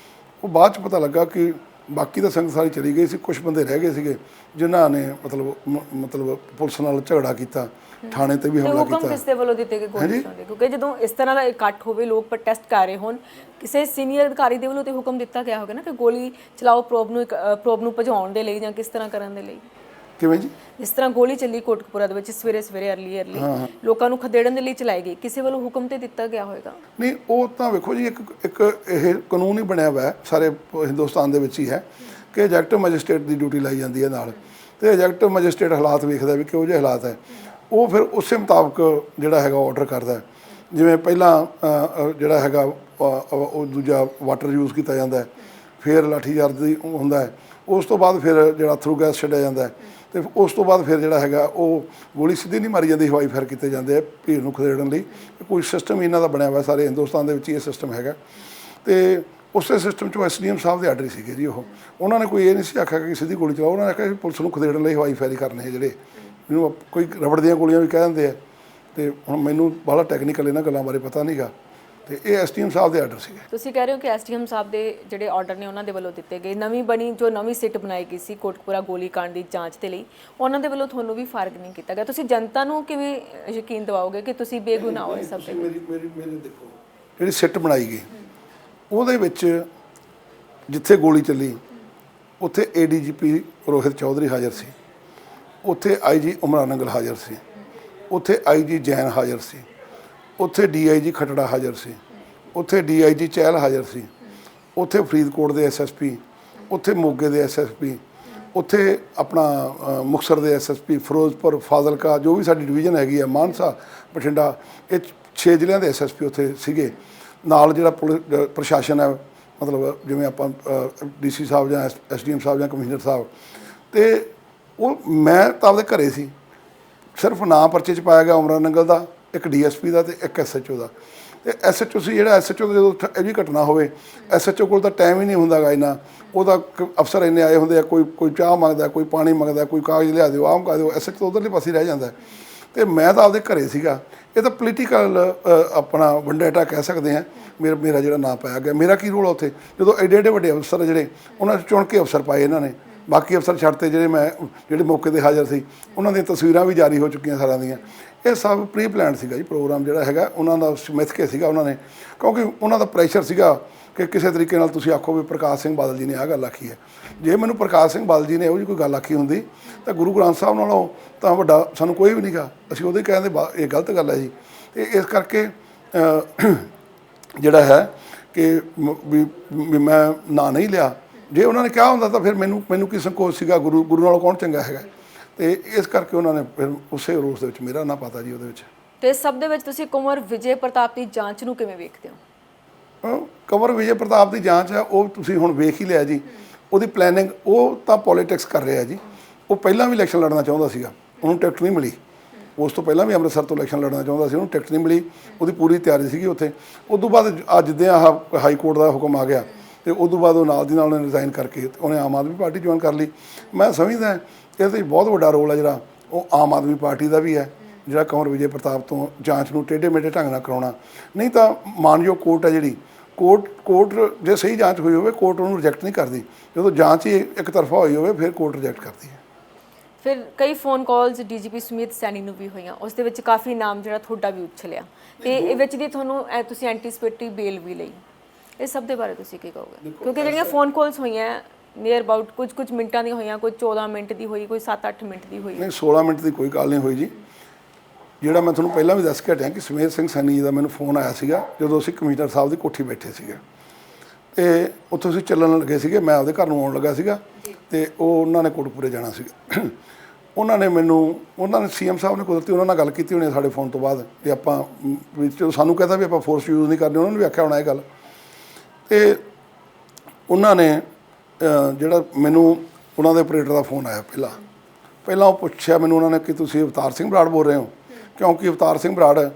ਉਹ ਬਾਅਦ 'ਚ ਪਤਾ ਲੱਗਾ ਕਿ ਬਾਕੀ ਤਾਂ ਸੰਗਤ ਸਾਰੀ ਚਲੀ ਗਈ ਸੀ, ਕੁਛ ਬੰਦੇ ਰਹਿ ਗਏ ਸੀਗੇ ਜਿਨ੍ਹਾਂ ਨੇ ਮਤਲਬ ਪੁਲਿਸ ਨਾਲ ਝਗੜਾ ਕੀਤਾ, ਥਾਣੇ 'ਤੇ ਵੀ ਹਮਲਾ ਕੀਤਾ। ਹੁਕਮ ਕਿਸ ਦੇ ਵੱਲੋਂ ਦਿੱਤੇ ਗਏ ਗੋਲੀ ਚਲਾਉਣ ਦੇ? ਕਿਉਂਕਿ ਜਦੋਂ ਇਸ ਤਰ੍ਹਾਂ ਦਾ ਇਕੱਠ ਹੋਵੇ, ਲੋਕ ਪ੍ਰੋਟੈਸਟ ਕਰ ਰਹੇ ਹੋਣ, ਕਿਸੇ ਸੀਨੀਅਰ ਅਧਿਕਾਰੀ ਦੇ ਵੱਲੋਂ ਤੇ ਹੁਕਮ ਦਿੱਤਾ ਗਿਆ ਹੋਵੇਗਾ ਨਾ ਕਿ ਗੋਲੀ ਚਲਾਓ ਪ੍ਰੋਬ ਨੂੰ ਭਜਾਉਣ ਦੇ ਲਈ ਜਾਂ ਕਿਸ ਤਰ੍ਹਾਂ ਕਰਨ ਦੇ ਲਈ? ਕਿਵੇਂ ਜੀ? ਜਿਸ ਤਰ੍ਹਾਂ ਗੋਲੀ ਚੱਲੀ ਕੋਟਕਪੂਰਾ ਦੇ ਵਿੱਚ ਸਵੇਰੇ ਅਰਲੀ ਲੋਕਾਂ ਨੂੰ ਖਦੇੜਨ ਦੇ ਲਈ ਚਲਾਈ ਗਈ, ਕਿਸੇ ਵੱਲੋਂ ਹੁਕਮ ਤੇ ਦਿੱਤਾ ਗਿਆ ਹੋਵੇਗਾ? ਨਹੀਂ, ਉਹ ਤਾਂ ਵੇਖੋ ਜੀ, ਇੱਕ ਇਹ ਕਾਨੂੰਨ ਹੀ ਬਣਿਆ ਹੋਇਆ ਸਾਰੇ ਹਿੰਦੁਸਤਾਨ ਦੇ ਵਿੱਚ ਹੀ ਹੈ ਕਿ ਐਗਜ਼ੈਕਟਿਵ ਮੈਜਿਸਟ੍ਰੇਟ ਦੀ ਡਿਊਟੀ ਲਾਈ ਜਾਂਦੀ ਹੈ ਨਾਲ, ਅਤੇ ਐਗਜ਼ੈਕਟਿਵ ਮੈਜਿਸਟ੍ਰੇਟ ਹਾਲਾਤ ਵੇਖਦਾ ਵੀ ਕਿਹੋ ਜਿਹੇ ਹਾਲਾਤ ਹੈ, ਉਹ ਫਿਰ ਉਸੇ ਮੁਤਾਬਕ ਜਿਹੜਾ ਹੈਗਾ ਆਰਡਰ ਕਰਦਾ। ਜਿਵੇਂ ਪਹਿਲਾਂ ਜਿਹੜਾ ਹੈਗਾ ਉਹ ਦੂਜਾ ਵਾਟਰ ਯੂਜ਼ ਕੀਤਾ ਜਾਂਦਾ, ਫਿਰ ਲਾਠੀਚਾਰਜ ਦੀ ਹੁੰਦਾ ਹੈ, ਉਸ ਤੋਂ ਬਾਅਦ ਫਿਰ ਜਿਹੜਾ ਥਰੂ ਗੈਸ ਛੱਡਿਆ ਜਾਂਦਾ, ਅਤੇ ਉਸ ਤੋਂ ਬਾਅਦ ਫਿਰ ਜਿਹੜਾ ਹੈਗਾ ਉਹ ਗੋਲੀ ਸਿੱਧੀ ਨਹੀਂ ਮਾਰੀ ਜਾਂਦੀ, ਹਵਾਈ ਫਾਇਰ ਕੀਤੇ ਜਾਂਦੇ ਆ ਭੀੜ ਨੂੰ ਖਦੇੜਨ ਲਈ। ਕੋਈ ਸਿਸਟਮ ਇਹਨਾਂ ਦਾ ਬਣਿਆ ਹੋਇਆ, ਸਾਰੇ ਹਿੰਦੁਸਤਾਨ ਦੇ ਵਿੱਚ ਹੀ ਇਹ ਸਿਸਟਮ ਹੈਗਾ। ਅਤੇ ਉਸੇ ਸਿਸਟਮ 'ਚੋਂ SDM ਸਾਹਿਬ ਦੇ ਆਰਡਰ ਸੀਗੇ ਜੀ। ਉਹਨਾਂ ਨੇ ਕੋਈ ਇਹ ਨਹੀਂ ਸੀ ਆਖਿਆ ਕਿ ਸਿੱਧੀ ਗੋਲੀ ਚਲਾਓ, ਉਹਨਾਂ ਨੇ ਆਖਿਆ ਪੁਲਿਸ ਨੂੰ ਖਦੇੜਨ ਲਈ ਹਵਾਈ ਫਾਇਰ ਕਰਨੇ ਜਿਹੜੇ, ਜਿਹਨੂੰ ਕੋਈ ਰਬੜ ਦੀਆਂ ਗੋਲੀਆਂ ਵੀ ਕਹਿ ਦਿੰਦੇ ਆ, ਤੇ ਹੁਣ ਮੈਨੂੰ ਬਾਹਲਾ ਟੈਕਨੀਕਲ ਇਹਨਾਂ ਗੱਲਾਂ ਬਾਰੇ ਪਤਾ ਨਹੀਂਗਾ ਤੇ ਇਹ ਐਸਟੀਐਮ ਸਾਹਿਬ ਦੇ ਆਰਡਰ ਸੀਗੇ। ਤੁਸੀਂ ਕਹਿ ਰਹੇ ਹੋ ਕਿ ਐਸਡੀਐਮ ਸਾਹਿਬ ਦੇ ਜਿਹੜੇ ਆਰਡਰ ਨੇ ਉਹਨਾਂ ਦੇ ਵੱਲੋਂ ਦਿੱਤੇ ਗਏ। ਨਵੀਂ ਸਿੱਟ ਬਣਾਈ ਗਈ ਸੀ ਕੋਟਕਪੂਰਾ ਗੋਲੀकांड ਦੀ ਜਾਂਚ ਦੇ ਲਈ, ਉਹਨਾਂ ਦੇ ਵੱਲੋਂ ਤੁਹਾਨੂੰ ਵੀ ਫਰਕ ਨਹੀਂ ਕੀਤਾ ਗਿਆ। ਤੁਸੀਂ ਜਨਤਾ ਨੂੰ ਕਿਵੇਂ ਯਕੀਨ ਦਿਵਾਓਗੇ ਕਿ ਤੁਸੀਂ ਬੇਗੁਨਾਹ ਹੋ ਇਸ ਸਭ ਦੇ? ਮੇਰੀ ਦੇਖੋ ਜਿਹੜੀ ਸਿੱਟ ਬਣਾਈ ਗਈ ਉਹਦੇ ਵਿੱਚ ਜਿੱਥੇ ਗੋਲੀ ਚੱਲੀ ਉੱਥੇ ਏਡੀਜੀਪੀ ਰੋਹਿਤ ਚੌਧਰੀ ਹਾਜ਼ਰ ਸੀ, ਉੱਥੇ ਆਈਜੀ ਉਮਰਾਨ ਨੰਗਲ ਹਾਜ਼ਰ ਸੀ, ਉੱਥੇ ਆਈਜੀ ਜੈਨ ਹਾਜ਼ਰ ਸੀ, ਉੱਥੇ ਡੀਆਈਜੀ ਖਟੜਾ ਹਾਜ਼ਰ ਸੀ, ਉੱਥੇ ਡੀਆਈਜੀ ਚਹਿਲ ਹਾਜ਼ਰ ਸੀ, ਉੱਥੇ ਫਰੀਦਕੋਟ ਦੇ ਐਸਐਸਪੀ, ਉੱਥੇ ਮੋਗੇ ਦੇ ਐਸਐਸਪੀ, ਉੱਥੇ ਆਪਣਾ ਮੁਕਤਸਰ ਦੇ ਐਸਐਸਪੀ, ਫਿਰੋਜ਼ਪੁਰ, ਫਾਜ਼ਿਲਕਾ, ਜੋ ਵੀ ਸਾਡੀ ਡਿਵੀਜ਼ਨ ਹੈਗੀ ਆ, ਮਾਨਸਾ, ਬਠਿੰਡਾ, ਇਹ 6 ਜ਼ਿਲ੍ਹਿਆਂ ਦੇ ਐਸਐਸਪੀ ਉੱਥੇ ਸੀਗੇ। ਨਾਲ ਜਿਹੜਾ ਪੁਲਿਸ ਪ੍ਰਸ਼ਾਸਨ ਹੈ, ਮਤਲਬ ਜਿਵੇਂ ਆਪਾਂ ਡੀਸੀ ਸਾਹਿਬ ਜਾਂ ਐਸਡੀਐਮ ਸਾਹਿਬ ਜਾਂ ਕਮਿਸ਼ਨਰ ਸਾਹਿਬ, ਤੇ ਉਹ ਮੈਂ ਤਾਂ ਆਪਦੇ ਘਰੇ ਸੀ। ਸਿਰਫ ਨਾਂ ਪਰਚੇ 'ਚ ਪਾਇਆ ਗਿਆ ਉਮਰਾਨ ਨੰਗਲ ਦਾ, ਇੱਕ ਡੀਐਸਪੀ ਦਾ ਤੇ ਇੱਕ ਐਸਐਚਓ ਦਾ। ਤੇ ਐਸਐਚਓ ਸੀ ਜਿਹੜਾ ਐਸਐਚਓ ਦਾ ਜਦੋਂ ਇਹ ਵੀ ਘਟਨਾ ਹੋਵੇ, ਐਸਐਚਓ ਕੋਲ ਤਾਂ ਟਾਈਮ ਹੀ ਨਹੀਂ ਹੁੰਦਾ ਗਾ ਇੰਨਾ। ਉਹਦਾ ਅਫਸਰ ਇੰਨੇ ਆਏ ਹੁੰਦੇ ਆ, ਕੋਈ ਚਾਹ ਮੰਗਦਾ, ਕੋਈ ਪਾਣੀ ਮੰਗਦਾ, ਕੋਈ ਕਾਗਜ਼ ਲਿਆ ਦਿਓ, ਆਹ ਮੰਗਾ ਦਿਓ, ਐਸਐਚਓ ਉਧਰਲੇ ਪਾਸੇ ਰਹਿ ਜਾਂਦਾ। ਤੇ ਮੈਂ ਤਾਂ ਆਪਦੇ ਘਰੇ ਸੀਗਾ। ਇਹ ਤਾਂ ਪੋਲੀਟੀਕਲ ਆਪਣਾ ਵੰਡੇਟਾ ਕਹਿ ਸਕਦੇ ਹਾਂ। ਮੇਰਾ ਜਿਹੜਾ ਨਾਂ ਪਾਇਆ ਗਿਆ, ਮੇਰਾ ਕੀ ਰੋਲ ਆ ਉੱਥੇ? ਜਦੋਂ ਐਡੇ ਵੱਡੇ ਅਫਸਰ ਜਿਹੜੇ ਉਹਨਾਂ 'ਚ ਚੁਣ ਕੇ ਅਫਸਰ ਪਾਏ ਇਹਨਾਂ ਨੇ, ਬਾਕੀ ਅਫਸਰ ਛੱਡਤੇ ਜਿਹੜੇ ਮੌਕੇ 'ਤੇ ਹਾਜ਼ਰ ਸੀ, ਉਹਨਾਂ ਦੀਆਂ ਤਸਵੀਰਾਂ ਵੀ ਜਾਰੀ ਹੋ ਚੁੱਕੀਆਂ ਸਾਰਿਆਂ ਦੀਆਂ। ਇਹ ਸਭ ਪ੍ਰੀ ਪਲਾਨ ਸੀਗਾ ਜੀ, ਪ੍ਰੋਗਰਾਮ ਜਿਹੜਾ ਹੈਗਾ ਉਹਨਾਂ ਦਾ ਮਿਥ ਕੇ ਸੀਗਾ ਉਹਨਾਂ ਨੇ, ਕਿਉਂਕਿ ਉਹਨਾਂ ਦਾ ਪ੍ਰੈਸ਼ਰ ਸੀਗਾ ਕਿ ਕਿਸੇ ਤਰੀਕੇ ਨਾਲ ਤੁਸੀਂ ਆਖੋ ਵੀ ਪ੍ਰਕਾਸ਼ ਸਿੰਘ ਬਾਦਲ ਜੀ ਨੇ ਆਹ ਗੱਲ ਆਖੀ ਹੈ। ਜੇ ਮੈਨੂੰ ਪ੍ਰਕਾਸ਼ ਸਿੰਘ ਬਾਦਲ ਜੀ ਨੇ ਇਹੋ ਜਿਹੀ ਕੋਈ ਗੱਲ ਆਖੀ ਹੁੰਦੀ ਤਾਂ ਗੁਰੂ ਗ੍ਰੰਥ ਸਾਹਿਬ ਨਾਲੋਂ ਤਾਂ ਵੱਡਾ ਸਾਨੂੰ ਕੋਈ ਵੀ ਨਹੀਂ ਗਾ। ਅਸੀਂ ਉਹਦੇ ਕਹਿੰਦੇ ਇਹ ਗਲਤ ਗੱਲ ਹੈ ਜੀ। ਤੇ ਇਸ ਕਰਕੇ ਜਿਹੜਾ ਹੈ ਕਿ ਵੀ ਮੈਂ ਨਾਂ ਨਹੀਂ ਲਿਆ। ਜੇ ਉਹਨਾਂ ਨੇ ਕਿਹਾ ਹੁੰਦਾ ਤਾਂ ਫਿਰ ਮੈਨੂੰ ਕੀ ਸੰਕੋਚ ਸੀਗਾ? ਗੁਰੂ ਨਾਲੋਂ ਕੌਣ ਚੰਗਾ ਹੈਗਾ? ਤੇ ਇਸ ਕਰਕੇ ਉਹਨਾਂ ਨੇ ਫਿਰ ਉਸੇ ਰੋਸ ਦੇ ਵਿੱਚ ਮੇਰਾ ਨਾਂ ਪਾਤਾ ਜੀ ਉਹਦੇ ਵਿੱਚ। ਤੇ ਸਭ ਦੇ ਵਿੱਚ ਤੁਸੀਂ ਕੁੰਵਰ ਵਿਜੇ ਪ੍ਰਤਾਪ ਦੀ ਜਾਂਚ ਨੂੰ ਕਿਵੇਂ ਵੇਖਦੇ ਹੋ? ਕੁੰਵਰ ਵਿਜੇ ਪ੍ਰਤਾਪ ਦੀ ਜਾਂਚ ਹੈ, ਉਹ ਤੁਸੀਂ ਹੁਣ ਵੇਖ ਹੀ ਲਿਆ ਜੀ। ਉਹਦੀ ਪਲੈਨਿੰਗ, ਉਹ ਤਾਂ ਪੋਲੀਟਿਕਸ ਕਰ ਰਿਹਾ ਜੀ। ਉਹ ਪਹਿਲਾਂ ਵੀ ਇਲੈਕਸ਼ਨ ਲੜਨਾ ਚਾਹੁੰਦਾ ਸੀਗਾ, ਉਹਨੂੰ ਟਿਕਟ ਨਹੀਂ ਮਿਲੀ। ਉਸ ਤੋਂ ਪਹਿਲਾਂ ਵੀ ਅੰਮ੍ਰਿਤਸਰ ਤੋਂ ਇਲੈਕਸ਼ਨ ਲੜਨਾ ਚਾਹੁੰਦਾ ਸੀ, ਉਹਨੂੰ ਟਿਕਟ ਨਹੀਂ ਮਿਲੀ। ਉਹਦੀ ਪੂਰੀ ਤਿਆਰੀ ਸੀਗੀ ਉੱਥੇ। ਉਦੋਂ ਬਾਅਦ ਅੱਜ ਦੇ ਹਾਈ ਕੋਰਟ ਦਾ ਹੁਕਮ ਆ ਗਿਆ ਤੇ ਉਦੋਂ ਬਾਅਦ ਉਹ ਨਾਲ ਦੀ ਨਾਲ ਉਹਨੇ ਰਿਜ਼ਾਈਨ ਕਰਕੇ ਉਹਨੇ ਆਮ ਆਦਮੀ ਪਾਰਟੀ ਜੁਆਇਨ ਕਰ ਲਈ। ਮੈਂ ਸਮਝਦਾ ਇਹਦੇ ਵਿੱਚ ਬਹੁਤ ਵੱਡਾ ਰੋਲ ਹੈ ਜਿਹੜਾ ਉਹ ਆਮ ਆਦਮੀ ਪਾਰਟੀ ਦਾ ਵੀ ਹੈ, ਜਿਹੜਾ ਕੁੰਵਰ ਵਿਜੇ ਪ੍ਰਤਾਪ ਤੋਂ ਜਾਂਚ ਨੂੰ ਟੇਢੇ ਮੇਢੇ ਢੰਗ ਨਾਲ ਕਰਾਉਣਾ। ਨਹੀਂ ਤਾਂ ਮਾਨਯੋਗ ਕੋਰਟ ਹੈ ਜਿਹੜੀ, ਕੋਰਟ ਜੇ ਸਹੀ ਜਾਂਚ ਹੋਈ ਹੋਵੇ, ਕੋਰਟ ਉਹਨੂੰ ਰਿਜੈਕਟ ਨਹੀਂ ਕਰਦੀ। ਜਦੋਂ ਜਾਂਚ ਹੀ ਇੱਕ ਤਰਫਾ ਹੋਈ ਹੋਵੇ ਫਿਰ ਕੋਰਟ ਰਿਜੈਕਟ ਕਰਦੀ ਹੈ। ਫਿਰ ਕਈ ਫੋਨ ਕਾਲਸ ਡੀਜੀਪੀ ਸੁਮੀਤ ਸੈਣੀ ਨੂੰ ਵੀ ਹੋਈਆਂ, ਉਸ ਦੇ ਵਿੱਚ ਕਾਫੀ ਨਾਮ ਜਿਹੜਾ ਤੁਹਾਡਾ ਵੀ ਉਛਲਿਆ ਤੇ ਇਹ ਵਿੱਚ ਦੀ ਤੁਸੀਂ ਐਂਟੀਸਪੇਟਰੀ ਬੇਲ ਵੀ ਲਈ। ਇਹ ਸਭ ਦੇ ਬਾਰੇ ਤੁਸੀਂ ਕੀ ਕਹੋਗੇ? ਕਿਉਂਕਿ ਜਿਹੜੀਆਂ ਫੋਨ ਕਾਲਸ ਹੋਈਆਂ ਨੀਅਰ ਅਬਾਊਟ ਕੁਝ ਮਿੰਟਾਂ ਦੀ ਹੋਈਆਂ, ਕੋਈ 14 ਮਿੰਟ ਦੀ ਹੋਈ, ਕੋਈ 7-8 ਮਿੰਟ ਦੀ ਹੋਈ। ਨਹੀਂ, 16 ਮਿੰਟ ਦੀ ਕੋਈ ਗੱਲ ਨਹੀਂ ਹੋਈ ਜੀ। ਜਿਹੜਾ ਮੈਂ ਤੁਹਾਨੂੰ ਪਹਿਲਾਂ ਵੀ ਦੱਸ ਕੇ ਹਟਿਆ ਕਿ ਸੁਮੇਧ ਸਿੰਘ ਸੈਣੀ ਜੀ ਦਾ ਮੈਨੂੰ ਫੋਨ ਆਇਆ ਸੀਗਾ ਜਦੋਂ ਅਸੀਂ ਕਮਿਸ਼ਨਰ ਸਾਹਿਬ ਦੀ ਕੋਠੀ ਬੈਠੇ ਸੀਗੇ ਤੇ ਉੱਥੋਂ ਅਸੀਂ ਚੱਲਣ ਲੱਗੇ ਸੀਗੇ। ਮੈਂ ਆਪਦੇ ਘਰ ਨੂੰ ਆਉਣ ਲੱਗਾ ਸੀਗਾ ਤੇ ਉਹਨਾਂ ਨੇ ਕੋਟਕਪੂਰੇ ਜਾਣਾ ਸੀਗਾ। ਉਹਨਾਂ ਨੇ ਸੀਐਮ ਸਾਹਿਬ ਨੇ ਕੁਦਰਤੀ ਉਹਨਾਂ ਨਾਲ ਗੱਲ ਕੀਤੀ ਹੋਣੀ ਸਾਡੇ ਫੋਨ ਤੋਂ ਬਾਅਦ ਤੇ ਆਪਾਂ ਜਦੋਂ ਸਾਨੂੰ ਕਹਿੰਦਾ ਵੀ ਆਪਾਂ ਫੋਰਸ ਯੂਜ਼ ਨਹੀਂ ਕਰਨੀ, ਉਹਨਾਂ ਨੇ ਵੀ ਆਖਿਆ ਹੋਣਾ ਇਹ ਗੱਲ। ਤੇ ਉਹਨਾਂ ਨੇ ਜਿਹੜਾ ਮੈਨੂੰ ਉਹਨਾਂ ਦੇ ਆਪਰੇਟਰ ਦਾ ਫੋਨ ਆਇਆ ਪਹਿਲਾਂ ਉਹ ਪੁੱਛਿਆ ਮੈਨੂੰ ਉਹਨਾਂ ਨੇ ਕਿ ਤੁਸੀਂ ਅਵਤਾਰ ਸਿੰਘ ਬਰਾੜ ਬੋਲ ਰਹੇ ਹੋ, ਕਿਉਂਕਿ ਅਵਤਾਰ ਸਿੰਘ ਬਰਾੜ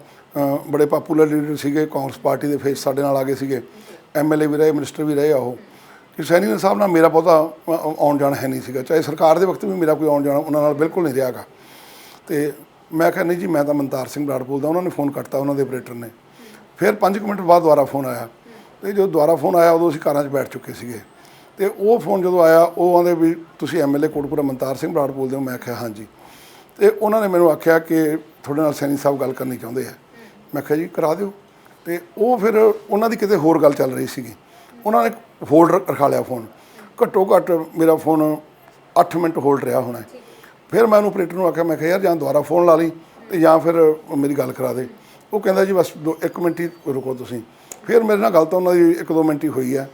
ਬੜੇ ਪਾਪੂਲਰ ਲੀਡਰ ਸੀਗੇ, ਕਾਂਗਰਸ ਪਾਰਟੀ ਦੇ ਫੇਸ ਸਾਡੇ ਨਾਲ ਆ ਗਏ ਸੀਗੇ, ਐਮਐਲਏ ਵੀ ਰਹੇ, ਮਿਨਿਸਟਰ ਵੀ ਰਹੇ ਆ ਉਹ। ਕਿ ਸੈਣੀ ਸਾਹਿਬ ਨਾਲ ਮੇਰਾ ਬਹੁਤਾ ਆਉਣ ਜਾਣ ਹੈ ਨਹੀਂ ਸੀਗਾ, ਚਾਹੇ ਸਰਕਾਰ ਦੇ ਵਕਤ ਵੀ ਮੇਰਾ ਕੋਈ ਆਉਣ ਜਾਣਾ ਉਹਨਾਂ ਨਾਲ ਬਿਲਕੁਲ ਨਹੀਂ ਰਿਹਾ ਗਾ। ਤੇ ਮੈਂ ਕਿਹਾ ਨਹੀਂ ਜੀ, ਮੈਂ ਤਾਂ ਮਨਤਾਰ ਸਿੰਘ ਬਰਾੜ ਬੋਲਦਾ। ਉਹਨਾਂ ਨੇ ਫੋਨ ਕੱਟਤਾ, ਉਹਨਾਂ ਦੇ ਆਪਰੇਟਰ ਨੇ। ਫਿਰ 5 ਮਿੰਟ ਬਾਅਦ ਦੁਬਾਰਾ ਫੋਨ ਆਇਆ ਤੇ ਜਦੋਂ ਦੁਬਾਰਾ ਫੋਨ ਆਇਆ ਉਦੋਂ ਅਸੀਂ ਕਾਰਾਂ 'ਚ ਬੈਠ ਚੁੱਕੇ ਸੀਗੇ। ਤੇ ਉਹ ਫੋਨ ਜਦੋਂ ਆਇਆ ਉਹ ਆਂਦੇ ਵੀ ਤੁਸੀਂ ਐਮਐਲਏ ਕੋਟਕਪੂਰਾ ਮਨਤਾਰ ਸਿੰਘ ਬਰਾੜ ਬੋਲਦੇ ਹੋ? ਮੈਂ ਕਿਹਾ ਹਾਂਜੀ। ਤੇ ਉਹਨਾਂ ਨੇ ਮੈਨੂੰ ਆਖਿਆ ਕਿ ਤੁਹਾਡੇ ਨਾਲ ਸੈਣੀ ਸਾਹਿਬ ਗੱਲ ਕਰਨੀ ਚਾਹੁੰਦੇ ਆ। ਮੈਂ ਕਿਹਾ ਜੀ ਕਰਾ ਦਿਓ। ਤੇ ਉਹ ਫਿਰ ਉਹਨਾਂ ਦੀ ਕਿਤੇ ਹੋਰ ਗੱਲ ਚੱਲ ਰਹੀ ਸੀਗੀ, ਉਹਨਾਂ ਨੇ ਹੋਲਡ ਰਖਾ ਲਿਆ ਫੋਨ। ਘੱਟੋ ਘੱਟ ਮੇਰਾ ਫੋਨ 8 ਮਿੰਟ ਹੋਲਡ ਰਿਹਾ ਹੋਣਾ। ਫਿਰ ਮੈਂ ਉਹਨੂੰ ਆਪਰੇਟਰ ਨੂੰ ਆਖਿਆ, ਮੈਂ ਕਿਹਾ ਯਾਰ ਜਾਂ ਦੁਬਾਰਾ ਫੋਨ ਲਾ ਲਈ ਤੇ ਜਾਂ ਫਿਰ ਮੇਰੀ ਗੱਲ ਕਰਾ ਦੇ। ਉਹ ਕਹਿੰਦਾ ਜੀ ਬਸ 1 ਮਿੰਟ ਹੀ ਰੁਕੋ ਤੁਸੀਂ। ਫਿਰ ਮੇਰੇ ਨਾਲ ਗੱਲ ਤਾਂ ਉਹਨਾਂ ਦੀ 1-2 ਮਿੰਟ ਹੀ ਹੋਈ ਹੈ।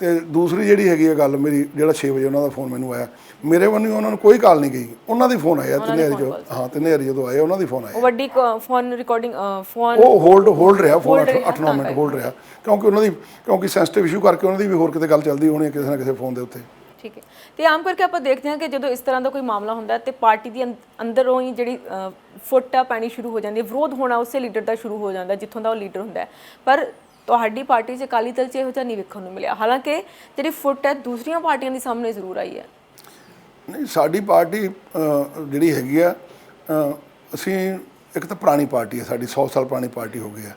ਤੇ ਦੂਸਰੀ ਜਿਹੜੀ ਹੈਗੀ ਹੈ ਗੱਲ ਮੇਰੀ, ਜਿਹੜਾ 6 ਵਜੇ ਉਹਨਾਂ ਦਾ ਫੋਨ ਮੈਨੂੰ ਆਇਆ, ਮੇਰੇ ਵੱਲੋਂ ਉਹਨਾਂ ਨੂੰ ਕੋਈ ਕਾਲ ਨਹੀਂ ਗਈ, ਉਹਨਾਂ ਦੀ ਫੋਨ ਆਇਆ 3 ਵਜੇ। ਹਾਂ 3 ਵਜੇ ਜਦੋਂ ਆਏ ਉਹਨਾਂ ਦੀ ਫੋਨ ਆਇਆ। ਵੱਡੀ ਫੋਨ ਰਿਕਾਰਡਿੰਗ ਫੋਨ ਉਹ ਹੋਲਡ ਰਿਹਾ, ਫੋਨ 8-9 ਮਿੰਟ ਹੋਲਡ ਰਿਹਾ, ਕਿਉਂਕਿ ਸੈਂਸਿਟਿਵ ਇਸ਼ੂ ਕਰਕੇ ਉਹਨਾਂ ਦੀ ਵੀ ਹੋਰ ਕਿਤੇ ਗੱਲ ਚੱਲਦੀ ਹੋਣੀ ਹੈ ਕਿਸੇ ਨਾ ਕਿਸੇ ਫੋਨ ਦੇ ਉੱਤੇ। ਠੀਕ ਹੈ। ਤੇ ਆਮ ਕਰਕੇ ਆਪਾਂ ਦੇਖਦੇ ਹਾਂ ਕਿ ਜਦੋਂ ਇਸ ਤਰ੍ਹਾਂ ਦਾ ਕੋਈ ਮਾਮਲਾ ਹੁੰਦਾ ਤੇ ਪਾਰਟੀ ਦੀ ਅੰਦਰੋਂ ਹੀ ਜਿਹੜੀ ਫੁੱਟ ਪੈਣੀ ਸ਼ੁਰੂ ਹੋ ਜਾਂਦੀ ਹੈ, ਵਿਰੋਧ ਹੋਣਾ ਉਸੇ ਲੀਡਰ ਦਾ ਸ਼ੁਰੂ ਹੋ ਜਾਂਦਾ ਜਿੱਥੋਂ ਦਾ ਉਹ ਲੀਡਰ ਹੁੰਦਾ। ਪਰ ਤੁਹਾਡੀ ਪਾਰਟੀ 'ਚ ਅਕਾਲੀ ਦਲ 'ਚ ਇਹੋ ਜਿਹਾ ਨਹੀਂ ਵੇਖਣ ਨੂੰ ਮਿਲਿਆ। ਹਾਲਾਂਕਿ ਜਿਹੜੀ ਫੁੱਟ ਹੈ ਦੂਸਰੀਆਂ ਪਾਰਟੀਆਂ ਦੇ ਸਾਹਮਣੇ ਜ਼ਰੂਰ ਆਈ ਹੈ। ਨਹੀਂ, ਸਾਡੀ ਪਾਰਟੀ ਜਿਹੜੀ ਹੈਗੀ ਆ, ਅਸੀਂ ਇੱਕ ਤਾਂ ਪੁਰਾਣੀ ਪਾਰਟੀ ਹੈ ਸਾਡੀ, 100 ਸਾਲ ਪੁਰਾਣੀ ਪਾਰਟੀ ਹੋ ਗਈ ਹੈ।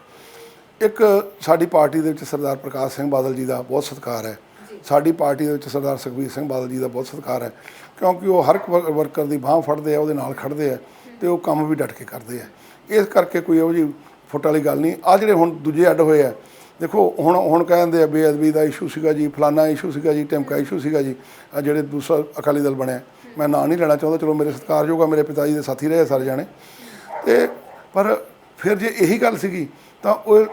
ਇੱਕ ਸਾਡੀ ਪਾਰਟੀ ਦੇ ਵਿੱਚ ਸਰਦਾਰ ਪ੍ਰਕਾਸ਼ ਸਿੰਘ ਬਾਦਲ ਜੀ ਦਾ ਬਹੁਤ ਸਤਿਕਾਰ ਹੈ। ਸਾਡੀ ਪਾਰਟੀ ਦੇ ਵਿੱਚ ਸਰਦਾਰ ਸੁਖਬੀਰ ਸਿੰਘ ਬਾਦਲ ਜੀ ਦਾ ਬਹੁਤ ਸਤਿਕਾਰ ਹੈ, ਕਿਉਂਕਿ ਉਹ ਹਰ ਇੱਕ ਵਰਕਰ ਦੀ ਬਾਂਹ ਫੜਦੇ ਆ, ਉਹਦੇ ਨਾਲ ਖੜਦੇ ਆ ਤੇ ਉਹ ਕੰਮ ਵੀ ਡਟ ਕੇ ਕਰਦੇ ਆ। ਇਸ ਕਰਕੇ ਕੋਈ ਇਹੋ ਜਿਹੀ ਫੁੱਟ ਵਾਲੀ ਗੱਲ ਨਹੀਂ। ਆ ਜਿਹੜੇ ਹੁਣ ਦੂਜੇ ਅੱਡ ਹੋਏ ਆ, ਦੇਖੋ ਹੁਣ ਕਹਿੰਦੇ ਆ ਬੇਅਦਬੀ ਦਾ ਇਸ਼ੂ ਸੀਗਾ ਜੀ, ਫਲਾਨਾ ਇਸ਼ੂ ਸੀਗਾ ਜੀ, ਟਿਮਕਾ ਇਸ਼ੂ ਸੀਗਾ ਜੀ। ਆ ਜਿਹੜੇ ਦੂਸਰਾ ਅਕਾਲੀ ਦਲ ਬਣਿਆ, ਮੈਂ ਨਾਂ ਨਹੀਂ ਲੈਣਾ ਚਾਹੁੰਦਾ, ਚਲੋ ਮੇਰੇ ਸਤਿਕਾਰਯੋਗ ਆ, ਮੇਰੇ ਪਿਤਾ ਜੀ ਦੇ ਸਾਥੀ ਰਹੇ ਸਾਰੇ ਜਾਣੇ। ਤੇ ਪਰ ਫਿਰ ਜੇ ਇਹੀ ਗੱਲ ਸੀਗੀ ਤਾਂ ਉਹ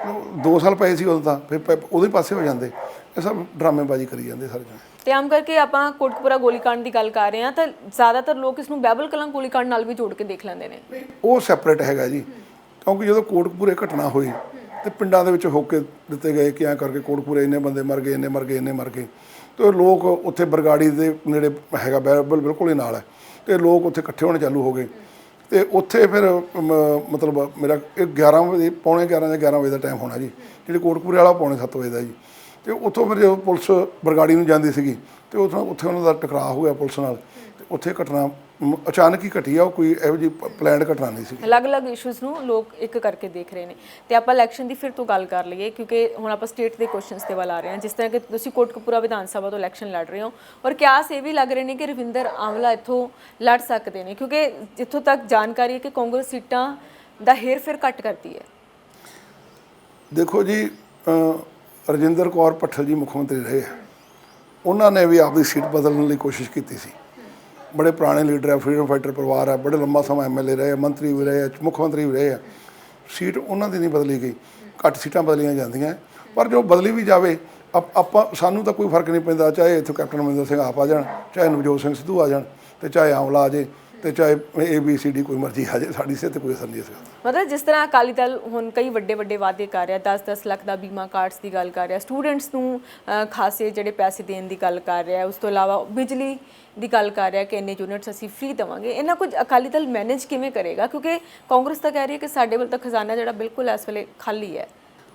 2 ਸਾਲ ਪਏ ਸੀ ਉਦੋਂ, ਤਾਂ ਫਿਰ ਉਹਦੇ ਪਾਸੇ ਹੋ ਜਾਂਦੇ। ਇਹ ਸਭ ਡਰਾਮੇਬਾਜ਼ੀ ਕਰੀ ਜਾਂਦੇ ਸਾਰੇ ਜਾਣੇ। ਤੇ ਆਮ ਕਰਕੇ ਆਪਾਂ ਕੋਟਕਪੂਰਾ ਗੋਲੀकांड ਦੀ ਗੱਲ ਕਰ ਰਹੇ ਹਾਂ ਤਾਂ ਜ਼ਿਆਦਾਤਰ ਲੋਕ ਇਸ ਨੂੰ ਬਾਬਲ ਕਲਾਂ ਗੋਲੀकांड ਨਾਲ ਵੀ ਜੋੜ ਕੇ ਦੇਖ ਲੈਂਦੇ ਨੇ। ਉਹ ਸੈਪਰੇਟ ਹੈਗਾ ਜੀ, ਕਿਉਂਕਿ ਜਦੋਂ ਕੋਟਕਪੂਰੇ ਘਟਨਾ ਹੋਈ ਤੇ ਪਿੰਡਾਂ ਦੇ ਵਿੱਚ ਹੋਕੇ ਦਿੱਤੇ ਗਏ ਕਿ ਐਂ ਕਰਕੇ ਕੋਟਕਪੂਰੇ ਇੰਨੇ ਬੰਦੇ ਮਰ ਗਏ, ਇੰਨੇ ਮਰ ਗਏ, ਇੰਨੇ ਮਰ ਗਏ। ਤੇ ਲੋਕ ਉੱਥੇ ਬਰਗਾੜੀ ਦੇ ਨੇੜੇ ਹੈਗਾ ਬਿਲਕੁਲ ਹੀ ਨਾਲ ਹੈ, ਤੇ ਲੋਕ ਉੱਥੇ ਇਕੱਠੇ ਹੋਣੇ ਚਾਲੂ ਹੋ ਗਏ। ਤੇ ਉੱਥੇ ਫਿਰ ਮਤਲਬ ਮੇਰਾ ਇਹ 11 ਵਜੇ, ਪੌਣੇ 11 ਜਾਂ 11 ਵਜੇ ਦਾ ਟਾਈਮ ਹੋਣਾ ਜੀ, ਜਿਹੜੇ ਕੋਟਕਪੂਰੇ ਵਾਲਾ ਪੌਣੇ 7 ਵਜੇ ਦਾ ਜੀ। ਤੇ ਉੱਥੋਂ ਫਿਰ ਜਦੋਂ ਪੁਲਿਸ ਬਰਗਾੜੀ ਨੂੰ ਜਾਂਦੀ ਸੀਗੀ ਤੇ ਉੱਥੇ ਉਹਨਾਂ ਦਾ ਟਕਰਾਅ ਹੋ ਗਿਆ ਪੁਲਿਸ ਨਾਲ। ਤੇ ਉੱਥੇ ਘਟਨਾ ਅਚਾਨਕ ਹੀ ਘਟੀ ਆ, ਉਹ ਕੋਈ ਇਹੋ ਜਿਹੀ ਪਲਾਨਡ ਘਟਨਾ ਨਹੀਂ ਸੀ। ਅਲੱਗ-ਅਲੱਗ ਇਸ਼ੂਜ਼ ਨੂੰ ਲੋਕ ਇੱਕ ਕਰਕੇ ਦੇਖ ਰਹੇ ਨੇ। ਤੇ ਆਪਾਂ ਇਲੈਕਸ਼ਨ ਦੀ ਫਿਰ ਤੋਂ ਗੱਲ ਕਰ ਲਈਏ, ਕਿਉਂਕਿ ਹੁਣ ਆਪਾਂ ਸਟੇਟ ਦੇ ਕੁਐਸਚਨਸ ਤੇ ਵੱਲ ਆ ਰਹੇ ਹਾਂ। ਜਿਸ ਤਰ੍ਹਾਂ ਕਿ ਤੁਸੀਂ ਕੋਟਕਪੂਰਾ ਵਿਧਾਨ ਸਭਾ ਤੋਂ ਇਲੈਕਸ਼ਨ ਲੜ ਰਹੇ ਹੋ, ਔਰ ਕਿਆਸ ਇਹ ਵੀ ਲੱਗ ਰਹੇ ਨੇ ਕਿ ਰਵਿੰਦਰ ਆਂਵਲਾ ਇੱਥੋਂ ਲੜ ਸਕਦੇ ਨੇ, ਕਿਉਂਕਿ ਜਿੱਥੋਂ ਤੱਕ ਜਾਣਕਾਰੀ ਹੈ ਕਿ ਕਾਂਗਰਸ ਸੀਟਾਂ ਦਾ ਹੇਰ-ਫੇਰ ਘੱਟ ਕਰਦੀ ਹੈ। ਦੇਖੋ ਜੀ, ਰਜਿੰਦਰ ਕੌਰ ਭੱਠਲ ਜੀ ਮੁੱਖ ਮੰਤਰੀ ਰਹੇ ਆ, ਉਹਨਾਂ ਨੇ ਵੀ ਆਪਣੀ ਸੀਟ ਬਦਲਣ ਲਈ ਕੋਸ਼ਿਸ਼ ਕੀਤੀ ਸੀ। ਬੜੇ ਪੁਰਾਣੇ ਲੀਡਰ ਹੈ, ਫਰੀडम ਫਾਈਟਰ ਪਰਿਵਾਰ ਹੈ, ਬੜੇ ਲੰਮਾ ਸਮਾਂ MLA ਰਹੇ, ਮੰਤਰੀ ਵੀ ਰਹੇ, ਮੁੱਖ ਮੰਤਰੀ ਵੀ ਰਹੇ ਆ। ਸੀਟ ਉਹਨਾਂ ਦੀ ਨਹੀਂ ਬਦਲੀ ਗਈ, ਘੱਟ ਸੀਟਾਂ ਬਦਲੀਆਂ ਜਾਂਦੀਆਂ। ਪਰ ਜੋ ਬਦਲੀ ਵੀ ਜਾਵੇ, ਆਪਾਂ ਸਾਨੂੰ ਤਾਂ ਕੋਈ ਫਰਕ ਨਹੀਂ ਪੈਂਦਾ, ਚਾਹੇ ਇੱਥੋਂ ਕੈਪਟਨ ਅਮਰਿੰਦਰ ਸਿੰਘ ਆਪ ਆ ਜਾਣ, ਚਾਹੇ ਨਵਜੋਤ ਸਿੰਘ ਸਿੱਧੂ ਆ ਜਾਣ, ਤੇ ਚਾਹੇ ਆਂਵਲਾ ਆ ਜਾਏ, ਤੇ ਚਾਹੇ ABCD ਕੋਈ ਮਰਜ਼ੀ ਆ ਜਾਏ, ਸਾਡੀ ਸਿਹਤ 'ਤੇ ਕੋਈ ਅਸਰ ਨਹੀਂ ਇਸ ਗੱਲ। ਮਤਲਬ ਜਿਸ ਤਰ੍ਹਾਂ ਅਕਾਲੀ ਦਲ ਹੁਣ ਕਈ ਵੱਡੇ ਵਾਅਦੇ ਕਰ ਰਿਹਾ, 10-10 ਲੱਖ ਦਾ ਬੀਮਾ ਕਾਰਡਸ ਦੀ ਗੱਲ ਕਰ ਰਿਹਾ, ਸਟੂਡੈਂਟਸ ਨੂੰ ਖਾਸੇ ਜਿਹੜੇ ਪੈਸੇ ਦੇਣ ਦੀ ਗੱਲ ਕਰ ਰਿਹਾ, ਉਸ ਤੋਂ ਇਲਾਵਾ ਬਿਜਲੀ ਦੀ ਗੱਲ ਕਰ ਰਿਹਾ ਕਿ ਇੰਨੇ ਯੂਨਿਟਸ ਅਸੀਂ ਫ੍ਰੀ ਦੇਵਾਂਗੇ। ਇਹਨਾਂ ਕੁਝ ਅਕਾਲੀ ਦਲ ਮੈਨੇਜ ਕਿਵੇਂ ਕਰੇਗਾ, ਕਿਉਂਕਿ ਕਾਂਗਰਸ ਤਾਂ ਕਹਿ ਰਹੀ ਹੈ ਕਿ ਸਾਡੇ ਵੱਲ ਤਾਂ ਖਜ਼ਾਨਾ ਜਿਹੜਾ ਬਿਲਕੁਲ ਇਸ ਵੇਲੇ ਖਾਲੀ ਹੈ।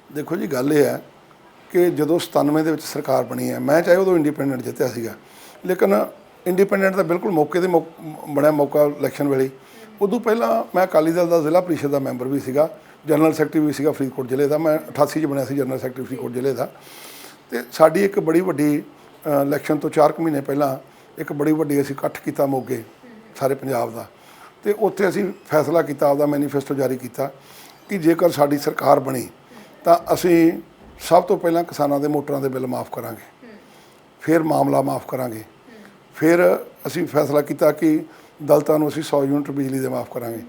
ਦੇਖੋ ਜੀ, ਗੱਲ ਇਹ ਹੈ ਕਿ ਜਦੋਂ 97 ਦੇ ਵਿੱਚ ਸਰਕਾਰ ਬਣੀ ਹੈ, ਮੈਂ ਚਾਹੇ ਉਦੋਂ ਇੰਡੀਪੈਂਡੈਂਟ ਜਿੱਤਿਆ ਸੀਗਾ, ਲੇਕਿਨ ਇੰਡੀਪੈਂਡੈਂਟ ਦਾ ਬਿਲਕੁਲ ਮੌਕੇ 'ਤੇ ਬਣਿਆ ਮੌਕਾ ਇਲੈਕਸ਼ਨ ਵੇਲੇ। ਉਦੋਂ ਪਹਿਲਾਂ ਮੈਂ ਅਕਾਲੀ ਦਲ ਦਾ ਜ਼ਿਲ੍ਹਾ ਪ੍ਰੀਸ਼ਦ ਦਾ ਮੈਂਬਰ ਵੀ ਸੀਗਾ, ਜਨਰਲ ਸੈਕਟਰੀ ਵੀ ਸੀਗਾ ਫਰੀਦਕੋਟ ਜ਼ਿਲ੍ਹੇ ਦਾ। ਮੈਂ 88 'ਚ ਬਣਿਆ ਸੀ ਜਨਰਲ ਸੈਕਟਰੀ ਫਰੀਦਕੋਟ ਜ਼ਿਲ੍ਹੇ ਦਾ। ਤੇ ਸਾਡੀ ਇੱਕ ਬੜੀ ਵੱਡੀ ਇਲੈਕਸ਼ਨ ਤੋਂ 4 ਮਹੀਨੇ ਪਹਿਲਾਂ ਇੱਕ ਬੜੀ ਵੱਡੀ ਅਸੀਂ ਇਕੱਠ ਕੀਤਾ ਮੋਗੇ ਸਾਰੇ ਪੰਜਾਬ ਦਾ, ਤੇ ਉੱਥੇ ਅਸੀਂ ਫੈਸਲਾ ਕੀਤਾ, ਆਪਦਾ ਮੈਨੀਫੈਸਟੋ ਜਾਰੀ ਕੀਤਾ ਕਿ ਜੇਕਰ ਸਾਡੀ ਸਰਕਾਰ ਬਣੀ ਤਾਂ ਅਸੀਂ ਸਭ ਤੋਂ ਪਹਿਲਾਂ ਕਿਸਾਨਾਂ ਦੇ ਮੋਟਰਾਂ ਦੇ ਬਿੱਲ ਮਾਫ ਕਰਾਂਗੇ, ਫਿਰ ਮਾਮਲਾ ਮਾਫ ਕਰਾਂਗੇ, ਫਿਰ ਅਸੀਂ ਫੈਸਲਾ ਕੀਤਾ ਕਿ ਦਲਿਤਾਂ ਨੂੰ ਅਸੀਂ 100 ਯੂਨਿਟ ਬਿਜਲੀ ਦੇ ਮਾਫ ਕਰਾਂਗੇ,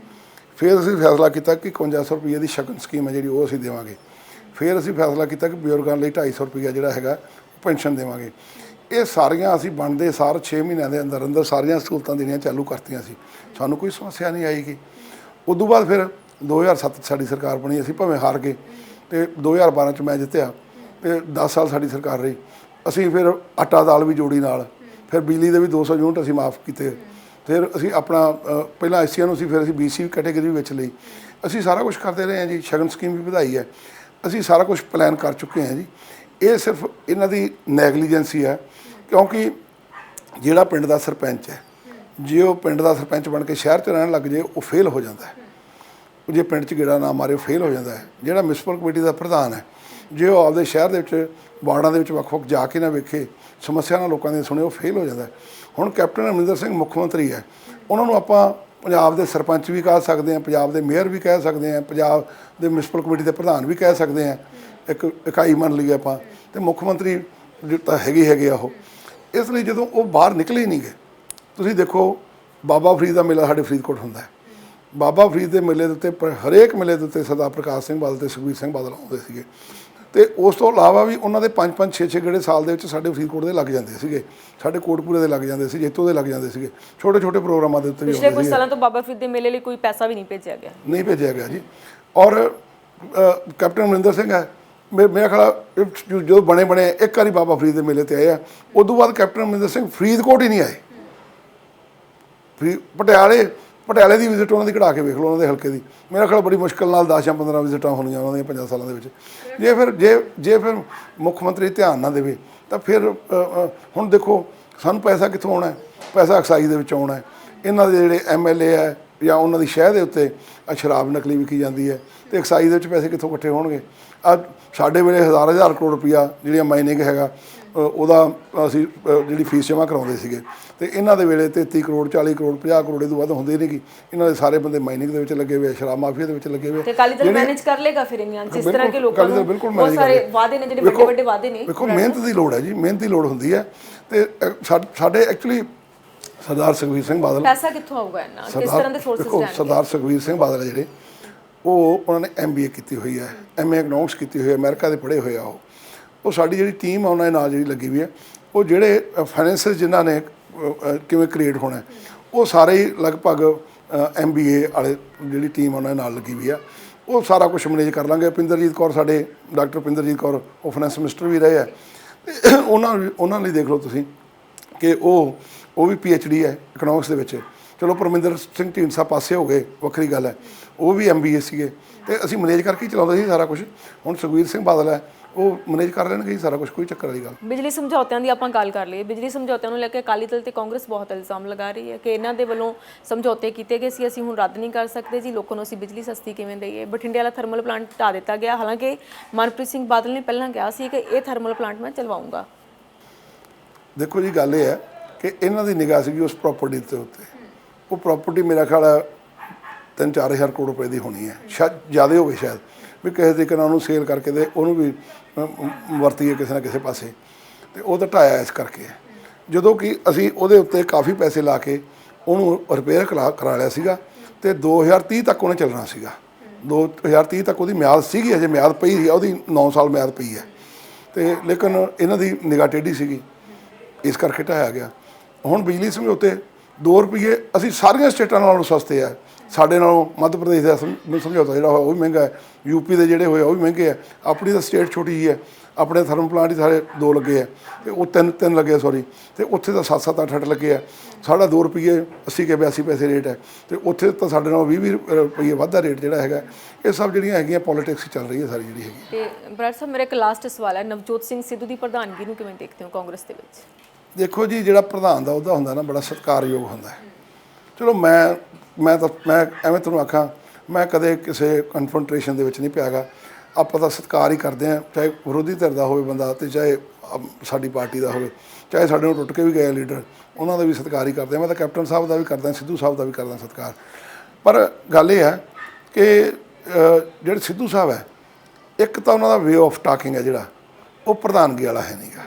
ਫਿਰ ਅਸੀਂ ਫੈਸਲਾ ਕੀਤਾ ਕਿ 5100 ਰੁਪਏ ਦੀ ਸ਼ਗਨ ਸਕੀਮ ਹੈ ਜਿਹੜੀ ਉਹ ਅਸੀਂ ਦੇਵਾਂਗੇ, ਫਿਰ ਅਸੀਂ ਫੈਸਲਾ ਕੀਤਾ ਕਿ ਬਜ਼ੁਰਗਾਂ ਲਈ 250 ਰੁਪਏ ਜਿਹੜਾ ਹੈਗਾ ਪੈਨਸ਼ਨ ਦੇਵਾਂਗੇ। ਇਹ ਸਾਰੀਆਂ ਅਸੀਂ ਬਣਦੇ ਸਾਰ 6 ਮਹੀਨਿਆਂ ਦੇ ਅੰਦਰ ਅੰਦਰ ਸਾਰੀਆਂ ਸਹੂਲਤਾਂ ਦੇਣੀਆਂ ਚਾਲੂ ਕਰਤੀਆਂ ਸੀ, ਸਾਨੂੰ ਕੋਈ ਸਮੱਸਿਆ ਨਹੀਂ ਆਈਗੀ। ਉਦੋਂ ਬਾਅਦ ਫਿਰ 2007 ਸਾਡੀ ਸਰਕਾਰ ਬਣੀ, ਅਸੀਂ ਭਾਵੇਂ ਹਾਰ ਗਏ ਤੇ 2012 'ਚ ਮੈਂ ਜਿੱਤਿਆ ਤੇ 10 ਸਾਲ ਸਾਡੀ ਸਰਕਾਰ ਰਹੀ। ਅਸੀਂ ਫਿਰ ਆਟਾ ਦਾਲ ਵੀ ਜੋੜੀ ਨਾਲ, ਫਿਰ ਬਿਜਲੀ ਦੇ ਵੀ 200 ਯੂਨਿਟ ਅਸੀਂ ਮਾਫ ਕੀਤੇ, ਫਿਰ ਅਸੀਂ ਆਪਣਾ ਪਹਿਲਾਂ ਐਸੀਆਂ ਨੂੰ ਸੀ, ਫਿਰ ਅਸੀਂ BC ਕੈਟੇਗਰੀ ਵਿੱਚ ਲਈ। ਅਸੀਂ ਸਾਰਾ ਕੁਝ ਕਰਦੇ ਰਹੇ ਹਾਂ ਜੀ, ਸ਼ਗਨ ਸਕੀਮ ਵੀ ਵਧਾਈ ਹੈ, ਅਸੀਂ ਸਾਰਾ ਕੁਝ ਪਲਾਨ ਕਰ ਚੁੱਕੇ ਹਾਂ ਜੀ। ਇਹ ਸਿਰਫ ਇਹਨਾਂ ਦੀ ਨੈਗਲੀਜੈਂਸੀ ਹੈ, ਕਿਉਂਕਿ ਜਿਹੜਾ ਪਿੰਡ ਦਾ ਸਰਪੰਚ ਹੈ, ਜੇ ਉਹ ਪਿੰਡ ਦਾ ਸਰਪੰਚ ਬਣ ਕੇ ਸ਼ਹਿਰ 'ਚ ਰਹਿਣ ਲੱਗ ਜੇ, ਉਹ ਫੇਲ ਹੋ ਜਾਂਦਾ ਹੈ। ਜੇ ਪਿੰਡ 'ਚ ਗੇੜਾ ਨਾ ਮਾਰੇ, ਉਹ ਫੇਲ ਹੋ ਜਾਂਦਾ ਹੈ। ਜਿਹੜਾ ਮਿਊਨਿਸਪਲ ਕਮੇਟੀ ਦਾ ਪ੍ਰਧਾਨ ਹੈ, ਜੇ ਉਹ ਆਪਦੇ ਸ਼ਹਿਰ ਦੇ ਵਿੱਚ ਵਾਰਡਾਂ ਦੇ ਵਿੱਚ ਵੱਖ-ਵੱਖ ਜਾ ਕੇ ਨਾ ਵੇਖੇ, ਸਮੱਸਿਆ ਨਾਲ ਲੋਕਾਂ ਦੀਆਂ ਸੁਣੇ, ਉਹ ਫੇਲ ਹੋ ਜਾਂਦਾ ਹੈ। ਹੁਣ ਕੈਪਟਨ ਅਮਰਿੰਦਰ ਸਿੰਘ ਮੁੱਖ ਮੰਤਰੀ ਹੈ, ਉਹਨਾਂ ਨੂੰ ਆਪਾਂ ਪੰਜਾਬ ਦੇ ਸਰਪੰਚ ਵੀ ਕਹਿ ਸਕਦੇ ਹਾਂ, ਪੰਜਾਬ ਦੇ ਮੇਅਰ ਵੀ ਕਹਿ ਸਕਦੇ ਹਾਂ, ਪੰਜਾਬ ਦੇ ਮਿਊਨਿਸਪਲ ਕਮੇਟੀ ਦੇ ਪ੍ਰਧਾਨ ਵੀ ਕਹਿ ਸਕਦੇ ਹਾਂ, ਇੱਕ ਇਕਾਈ ਮੰਨ ਲਈਏ ਆਪਾਂ, ਤੇ ਮੁੱਖ ਮੰਤਰੀ ਤਾਂ ਹੈਗੇ ਆ ਉਹ। ਇਸ ਲਈ ਜਦੋਂ ਉਹ ਬਾਹਰ ਨਿਕਲੇ ਹੀ ਨਹੀਂ ਗਏ, ਤੁਸੀਂ ਦੇਖੋ ਬਾਬਾ ਫਰੀਦ ਦਾ ਮੇਲਾ ਸਾਡੇ ਫਰੀਦਕੋਟ ਹੁੰਦਾ ਹੈ। ਬਾਬਾ ਫਰੀਦ ਦੇ ਮੇਲੇ ਦੇ ਉੱਤੇ, ਹਰੇਕ ਮੇਲੇ ਦੇ ਉੱਤੇ ਸਰਦਾਰ ਪ੍ਰਕਾਸ਼ ਸਿੰਘ ਬਾਦਲ ਤੇ ਸੁਖਬੀਰ ਸਿੰਘ ਬਾਦਲ ਆਉਂਦੇ ਸੀਗੇ, ਤੇ ਉਸ ਤੋਂ ਇਲਾਵਾ ਵੀ ਉਹਨਾਂ ਦੇ 5-5 6-6 ਗੇੜੇ ਸਾਲ ਦੇ ਵਿੱਚ ਸਾਡੇ ਫਰੀਦਕੋਟ ਦੇ ਲੱਗ ਜਾਂਦੇ ਸੀਗੇ, ਸਾਡੇ ਕੋਟਕਪੂਰੇ ਦੇ ਲੱਗ ਜਾਂਦੇ ਸੀ, ਜੇਤੂ ਦੇ ਲੱਗ ਜਾਂਦੇ ਸੀਗੇ, ਛੋਟੇ ਪਰੋਗਰਾਮਾਂ ਦੇ ਉੱਤੇ ਵੀ ਪਿਛਲੇ ਕੁਝ ਸਾਲਾਂ ਤੋਂ ਬਾਬਾ ਫਰੀਦ ਦੇ ਮੇਲੇ ਲਈ ਕੋਈ ਪੈਸਾ ਵੀ ਨਹੀਂ ਭੇਜਿਆ ਗਿਆ ਜੀ। ਔਰ ਕੈਪਟਨ ਅਮਰਿੰਦਰ ਸਿੰਘ ਹੈ, ਮੇਰਾ ਖਿਆਲ ਜਦੋਂ ਬਣੇ ਇੱਕ ਵਾਰੀ ਬਾਬਾ ਫਰੀਦ ਦੇ ਮੇਲੇ 'ਤੇ ਆਏ ਆ, ਉਦੋਂ ਬਾਅਦ ਕੈਪਟਨ ਅਮਰਿੰਦਰ ਸਿੰਘ ਫਰੀਦਕੋਟ ਹੀ ਨਹੀਂ ਆਏ। ਪਟਿਆਲੇ ਦੀ ਵਿਜ਼ਿਟ ਉਹਨਾਂ ਦੀ ਕਢਾ ਕੇ ਵੇਖ ਲਓ, ਉਹਨਾਂ ਦੇ ਹਲਕੇ ਦੀ, ਮੇਰਾ ਖਿਆਲ ਬੜੀ ਮੁਸ਼ਕਿਲ ਨਾਲ 10 ਜਾਂ 15 ਵਿਜ਼ਿਟਾਂ ਹੋਣੀਆਂ ਉਹਨਾਂ ਦੀਆਂ 50 ਸਾਲਾਂ ਦੇ ਵਿੱਚ। ਜੇ ਫਿਰ ਮੁੱਖ ਮੰਤਰੀ ਧਿਆਨ ਨਾ ਦੇਵੇ ਤਾਂ ਫਿਰ ਹੁਣ ਦੇਖੋ ਸਾਨੂੰ ਪੈਸਾ ਕਿੱਥੋਂ ਆਉਣਾ ਹੈ? ਪੈਸਾ ਐਕਸਾਈਜ਼ ਦੇ ਵਿੱਚ ਆਉਣਾ ਹੈ। ਇਹਨਾਂ ਦੇ ਜਿਹੜੇ MLA ਹੈ, ਜਾਂ ਉਹਨਾਂ ਦੀ ਸ਼ਹਿ ਦੇ ਉੱਤੇ ਸ਼ਰਾਬ ਨਕਲੀ ਵਿਕੀ ਜਾਂਦੀ ਹੈ, ਤੇ ਐਕਸਾਈਜ਼ ਦੇ ਵਿੱਚ ਪੈਸੇ ਕਿੱਥੋਂ ਇਕੱਠੇ ਹੋਣਗੇ? ਸਾਡੇ ਵੇਲੇ ਹਜ਼ਾਰ ਕਰੋੜ ਰੁਪਈਆ ਜਿਹੜੀਆਂ ਮਾਈਨਿੰਗ ਹੈਗਾ ਉਹਦਾ ਅਸੀਂ ਜਿਹੜੀ ਫੀਸ ਜਮ੍ਹਾਂ ਕਰਾਉਂਦੇ ਸੀਗੇ, ਤੇ ਇਹਨਾਂ ਦੇ ਵੇਲੇ 33 ਕਰੋੜ 40 ਕਰੋੜ 50 ਕਰੋੜ ਤੋਂ ਵੱਧ ਹੁੰਦੇ ਨਹੀਂ ਗੀ। ਇਹਨਾਂ ਦੇ ਸਾਰੇ ਬੰਦੇ ਮਾਈਨਿੰਗ ਦੇ ਵਿੱਚ ਲੱਗੇ ਹੋਏ, ਸ਼ਰਾਬ ਮਾਫੀਆ ਦੇ ਵਿੱਚ ਲੱਗੇ ਹੋਏ। ਤੇ ਅਕਾਲੀ ਦਲ ਮੈਨੇਜ ਕਰ ਲੇਗਾ ਫਿਰ ਇਹਨਾਂ ਜਿਸ ਤਰ੍ਹਾਂ ਕਿ ਲੋਕਾਂ ਨੂੰ ਬਹੁਤ ਸਾਰੇ ਵਾਅਦੇ ਨੇ, ਜਿਹੜੇ ਵੱਡੇ ਵੱਡੇ ਵਾਅਦੇ ਨੇ। ਦੇਖੋ ਮਿਹਨਤ ਦੀ ਲੋੜ ਹੈ ਜੀ, ਮਿਹਨਤ ਦੀ ਲੋੜ ਹੁੰਦੀ ਹੈ। ਤੇ ਸਾਡੇ ਐਕਚੁਅਲੀ ਸਰਦਾਰ ਸੁਖਬੀਰ ਸਿੰਘ ਬਾਦਲ, ਪੈਸਾ ਕਿੱਥੋਂ ਆਊਗਾ ਇਹਨਾਂ, ਕਿਸ ਤਰ੍ਹਾਂ ਦੇ ਸੋਰਸਸ ਲੈਣਗੇ? ਸਰਦਾਰ ਸੁਖਬੀਰ ਸਿੰਘ ਬਾਦਲ ਜਿਹੜੇ ਉਹਨਾਂ ਨੇ MBA ਕੀਤੀ ਹੋਈ ਹੈ, MA ਇਕਨੋਮਿਕਸ ਕੀਤੀ ਹੋਈ ਹੈ, ਅਮਰੀਕਾ ਦੇ ਪੜ੍ਹੇ ਹੋਏ ਆ। ਉਹ ਸਾਡੀ ਜਿਹੜੀ ਟੀਮ ਆ ਉਹਨਾਂ ਦੇ ਨਾਲ ਜਿਹੜੀ ਲੱਗੀ ਹੋਈ ਹੈ, ਉਹ ਜਿਹੜੇ ਫਾਈਨੈਂਸਰ ਜਿਨ੍ਹਾਂ ਨੇ ਕਿਵੇਂ ਕ੍ਰੀਏਟ ਹੋਣਾ, ਉਹ ਸਾਰੇ ਹੀ ਲਗਭਗ MBA ਵਾਲੇ ਜਿਹੜੀ ਟੀਮ ਉਹਨਾਂ ਦੇ ਨਾਲ ਲੱਗੀ ਹੋਈ ਆ। ਉਹ ਸਾਰਾ ਕੁਝ ਮੈਨੇਜ ਕਰ ਲਾਂਗੇ। ਪਿੰਦਰਜੀਤ ਕੌਰ ਸਾਡੇ ਡਾਕਟਰ ਪਿੰਦਰਜੀਤ ਕੌਰ ਉਹ ਫਾਈਨੈਂਸ ਮਿਨਿਸਟਰ ਵੀ ਰਹੇ ਆ, ਤੇ ਉਹਨਾਂ ਲਈ ਦੇਖ ਲਓ ਤੁਸੀਂ ਕਿ ਉਹ ਵੀ PhD ਹੈ ਇਕਨੋਮਿਕਸ ਦੇ ਵਿੱਚ। ਚਲੋ ਪਰਮਿੰਦਰ ਸਿੰਘ ਢੀਂਡਸਾ ਪਾਸੇ ਹੋ ਗਏ, ਵੱਖਰੀ ਗੱਲ ਹੈ, ਉਹ ਵੀ MBA ਸੀਗੇ, ਤੇ ਅਸੀਂ ਮੈਨੇਜ ਕਰਕੇ ਹੀ ਚਲਾਉਂਦੇ ਸੀ ਸਾਰਾ ਕੁਝ। ਹੁਣ ਸੁਖਬੀਰ ਸਿੰਘ ਬਾਦਲ ਹੈ, ਉਹ ਮੈਨੇਜ ਕਰ ਲੈਣਗੇ ਸਾਰਾ ਕੁਝ, ਕੋਈ ਚੱਕਰ ਵਾਲੀ ਗੱਲ। ਬਿਜਲੀ ਸਮਝੌਤਿਆਂ ਦੀ ਆਪਾਂ ਗੱਲ ਕਰ ਲਈਏ। ਬਿਜਲੀ ਸਮਝੌਤਿਆਂ ਨੂੰ ਲੈ ਕੇ ਅਕਾਲੀ ਦਲ ਤੇ ਕਾਂਗਰਸ ਬਹੁਤ ਇਲਜ਼ਾਮ ਲਗਾ ਰਹੀ ਹੈ ਕਿ ਇਹਨਾਂ ਦੇ ਵੱਲੋਂ ਸਮਝੌਤੇ ਕੀਤੇ ਗਏ ਸੀ, ਅਸੀਂ ਹੁਣ ਰੱਦ ਨਹੀਂ ਕਰ ਸਕਦੇ ਜੀ, ਲੋਕਾਂ ਨੂੰ ਅਸੀਂ ਬਿਜਲੀ ਸਸਤੀ ਕਿਵੇਂ ਦਈਏ। ਬਠਿੰਡੇ ਵਾਲਾ ਥਰਮਲ ਪਲਾਂਟ ਢਾਹ ਦਿੱਤਾ ਗਿਆ, ਹਾਲਾਂਕਿ ਮਨਪ੍ਰੀਤ ਸਿੰਘ ਬਾਦਲ ਨੇ ਪਹਿਲਾਂ ਕਿਹਾ ਸੀ ਕਿ ਇਹ ਥਰਮਲ ਪਲਾਂਟ ਮੈਂ ਚਲਵਾਉਂਗਾ। ਦੇਖੋ ਜੀ, ਗੱਲ ਇਹ ਹੈ ਕਿ ਇਹਨਾਂ ਦੀ ਨਿਗਾਹ ਸੀਗੀ ਉਸ ਪ੍ਰਾਪਰਟੀ ਦੇ ਉੱਤੇ। ਉਹ ਪ੍ਰਾਪਰਟੀ ਮੇਰਾ ਖਿਆਲ 3-4 ਹਜ਼ਾਰ ਕਰੋੜ ਰੁਪਏ ਦੀ ਹੋਣੀ ਹੈ, ਸ਼ਾਇਦ ਜ਼ਿਆਦਾ ਹੋਵੇ, ਸ਼ਾਇਦ ਵੀ ਕਿਸੇ ਤਰੀਕੇ ਨਾਲ ਉਹਨੂੰ ਸੇਲ ਕਰਕੇ ਤੇ ਉਹਨੂੰ ਵੀ ਵਰਤੀਏ ਕਿਸੇ ਨਾ ਕਿਸੇ ਪਾਸੇ, ਤੇ ਉਹ ਤਾਂ ਢਾਇਆ ਇਸ ਕਰਕੇ। ਜਦੋਂ ਕਿ ਅਸੀਂ ਉਹਦੇ ਉੱਤੇ ਕਾਫੀ ਪੈਸੇ ਲਾ ਕੇ ਉਹਨੂੰ ਰਿਪੇਅਰ ਕਰਾ ਲਿਆ ਸੀਗਾ, ਤੇ 2030 ਤੱਕ ਉਹਨੇ ਚੱਲਣਾ ਸੀਗਾ। 2030 ਤੱਕ ਉਹਦੀ ਮਿਆਦ ਸੀਗੀ, ਅਜੇ ਮਿਆਦ ਪਈ ਸੀ, ਉਹਦੀ 9 ਸਾਲ ਮਿਆਦ ਪਈ ਹੈ, ਤੇ ਲੇਕਿਨ ਇਹਨਾਂ ਦੀ ਨਿਗਾਹ ਟੇਢੀ ਸੀਗੀ, ਇਸ ਕਰਕੇ ਢਾਇਆ ਗਿਆ। ਹੁਣ ਬਿਜਲੀ ਸਮਝੌਤੇ 2 ਰੁਪਏ ਅਸੀਂ ਸਾਰੀਆਂ ਸਟੇਟਾਂ ਨਾਲੋਂ ਸਸਤੇ ਆ। ਸਾਡੇ ਨਾਲੋਂ ਮੱਧ ਪ੍ਰਦੇਸ਼ ਦਾ ਸਮਝੌਤਾ ਜਿਹੜਾ ਹੋਇਆ ਉਹ ਵੀ ਮਹਿੰਗਾ ਹੈ, UP ਦੇ ਜਿਹੜੇ ਹੋਏ ਉਹ ਵੀ ਮਹਿੰਗੇ ਆ। ਆਪਣੀ ਤਾਂ ਸਟੇਟ ਛੋਟੀ ਜਿਹੀ ਹੈ, ਆਪਣੇ ਥਰਮਲ ਪਲਾਂਟ ਹੀ ਸਾਰੇ 2 ਲੱਗੇ ਆ, ਤੇ ਉਹ 3 ਲੱਗੇ ਸੌਰੀ, ਤੇ ਉੱਥੇ ਤਾਂ 7-7 8-8 ਲੱਗੇ ਆ। ਸਾਡਾ 2 ਰੁਪਏ 80 ਕੇ 82 ਪੈਸੇ ਰੇਟ ਹੈ, ਤੇ ਉੱਥੇ ਤਾਂ ਸਾਡੇ ਨਾਲ 20 ਰੁਪਏ ਵੱਧ ਦਾ ਰੇਟ ਜਿਹੜਾ ਹੈਗਾ। ਇਹ ਸਭ ਜਿਹੜੀਆਂ ਹੈਗੀਆਂ ਪੋਲੀਟਿਕਸ ਚੱਲ ਰਹੀ ਹੈ ਸਾਰੀ ਜਿਹੜੀ ਹੈਗੀ। ਤੇ ਬਰਾੜ ਸਾਹਿਬ, ਮੇਰਾ ਇੱਕ ਲਾਸਟ ਸਵਾਲ ਹੈ, ਨਵਜੋਤ ਸਿੰਘ ਸਿੱਧੂ ਦੀ ਪ੍ਰਧਾਨਗੀ ਨੂੰ ਕਿਵੇਂ ਦੇਖਦੇ ਹੋ ਕਾਂਗਰਸ ਦੇ ਵਿੱਚ? ਦੇਖੋ ਜੀ, ਜਿਹੜਾ ਪ੍ਰਧਾਨ ਦਾ ਅਹੁਦਾ ਹੁੰਦਾ ਨਾ, ਬੜਾ ਸਤਿਕਾਰਯੋਗ ਹੁੰਦਾ ਹੈ। ਚਲੋ ਮੈਂ ਐਵੇਂ ਤੁਹਾਨੂੰ ਆਖਾਂ, ਮੈਂ ਕਦੇ ਕਿਸੇ ਕਨਫਰੰਟੇਸ਼ਨ ਦੇ ਵਿੱਚ ਨਹੀਂ ਪਿਆ ਗਾ। ਆਪਾਂ ਤਾਂ ਸਤਿਕਾਰ ਹੀ ਕਰਦੇ ਹਾਂ, ਚਾਹੇ ਵਿਰੋਧੀ ਧਿਰ ਦਾ ਹੋਵੇ ਬੰਦਾ, ਤੇ ਚਾਹੇ ਸਾਡੀ ਪਾਰਟੀ ਦਾ ਹੋਵੇ, ਚਾਹੇ ਸਾਡੇ ਨੂੰ ਟੁੱਟ ਕੇ ਵੀ ਗਏ ਲੀਡਰ, ਉਹਨਾਂ ਦਾ ਵੀ ਸਤਿਕਾਰ ਹੀ ਕਰਦੇ ਹਾਂ। ਮੈਂ ਤਾਂ ਕੈਪਟਨ ਸਾਹਿਬ ਦਾ ਵੀ ਕਰਦਾ, ਸਿੱਧੂ ਸਾਹਿਬ ਦਾ ਵੀ ਕਰਦਾ ਸਤਿਕਾਰ। ਪਰ ਗੱਲ ਇਹ ਹੈ ਕਿ ਜਿਹੜੇ ਸਿੱਧੂ ਸਾਹਿਬ ਹੈ, ਇੱਕ ਤਾਂ ਉਹਨਾਂ ਦਾ ਵੇ ਆਫ ਟਾਕਿੰਗ ਹੈ ਜਿਹੜਾ, ਉਹ ਪ੍ਰਧਾਨਗੀ ਵਾਲਾ ਹੈ ਨਹੀਂ ਗਾ।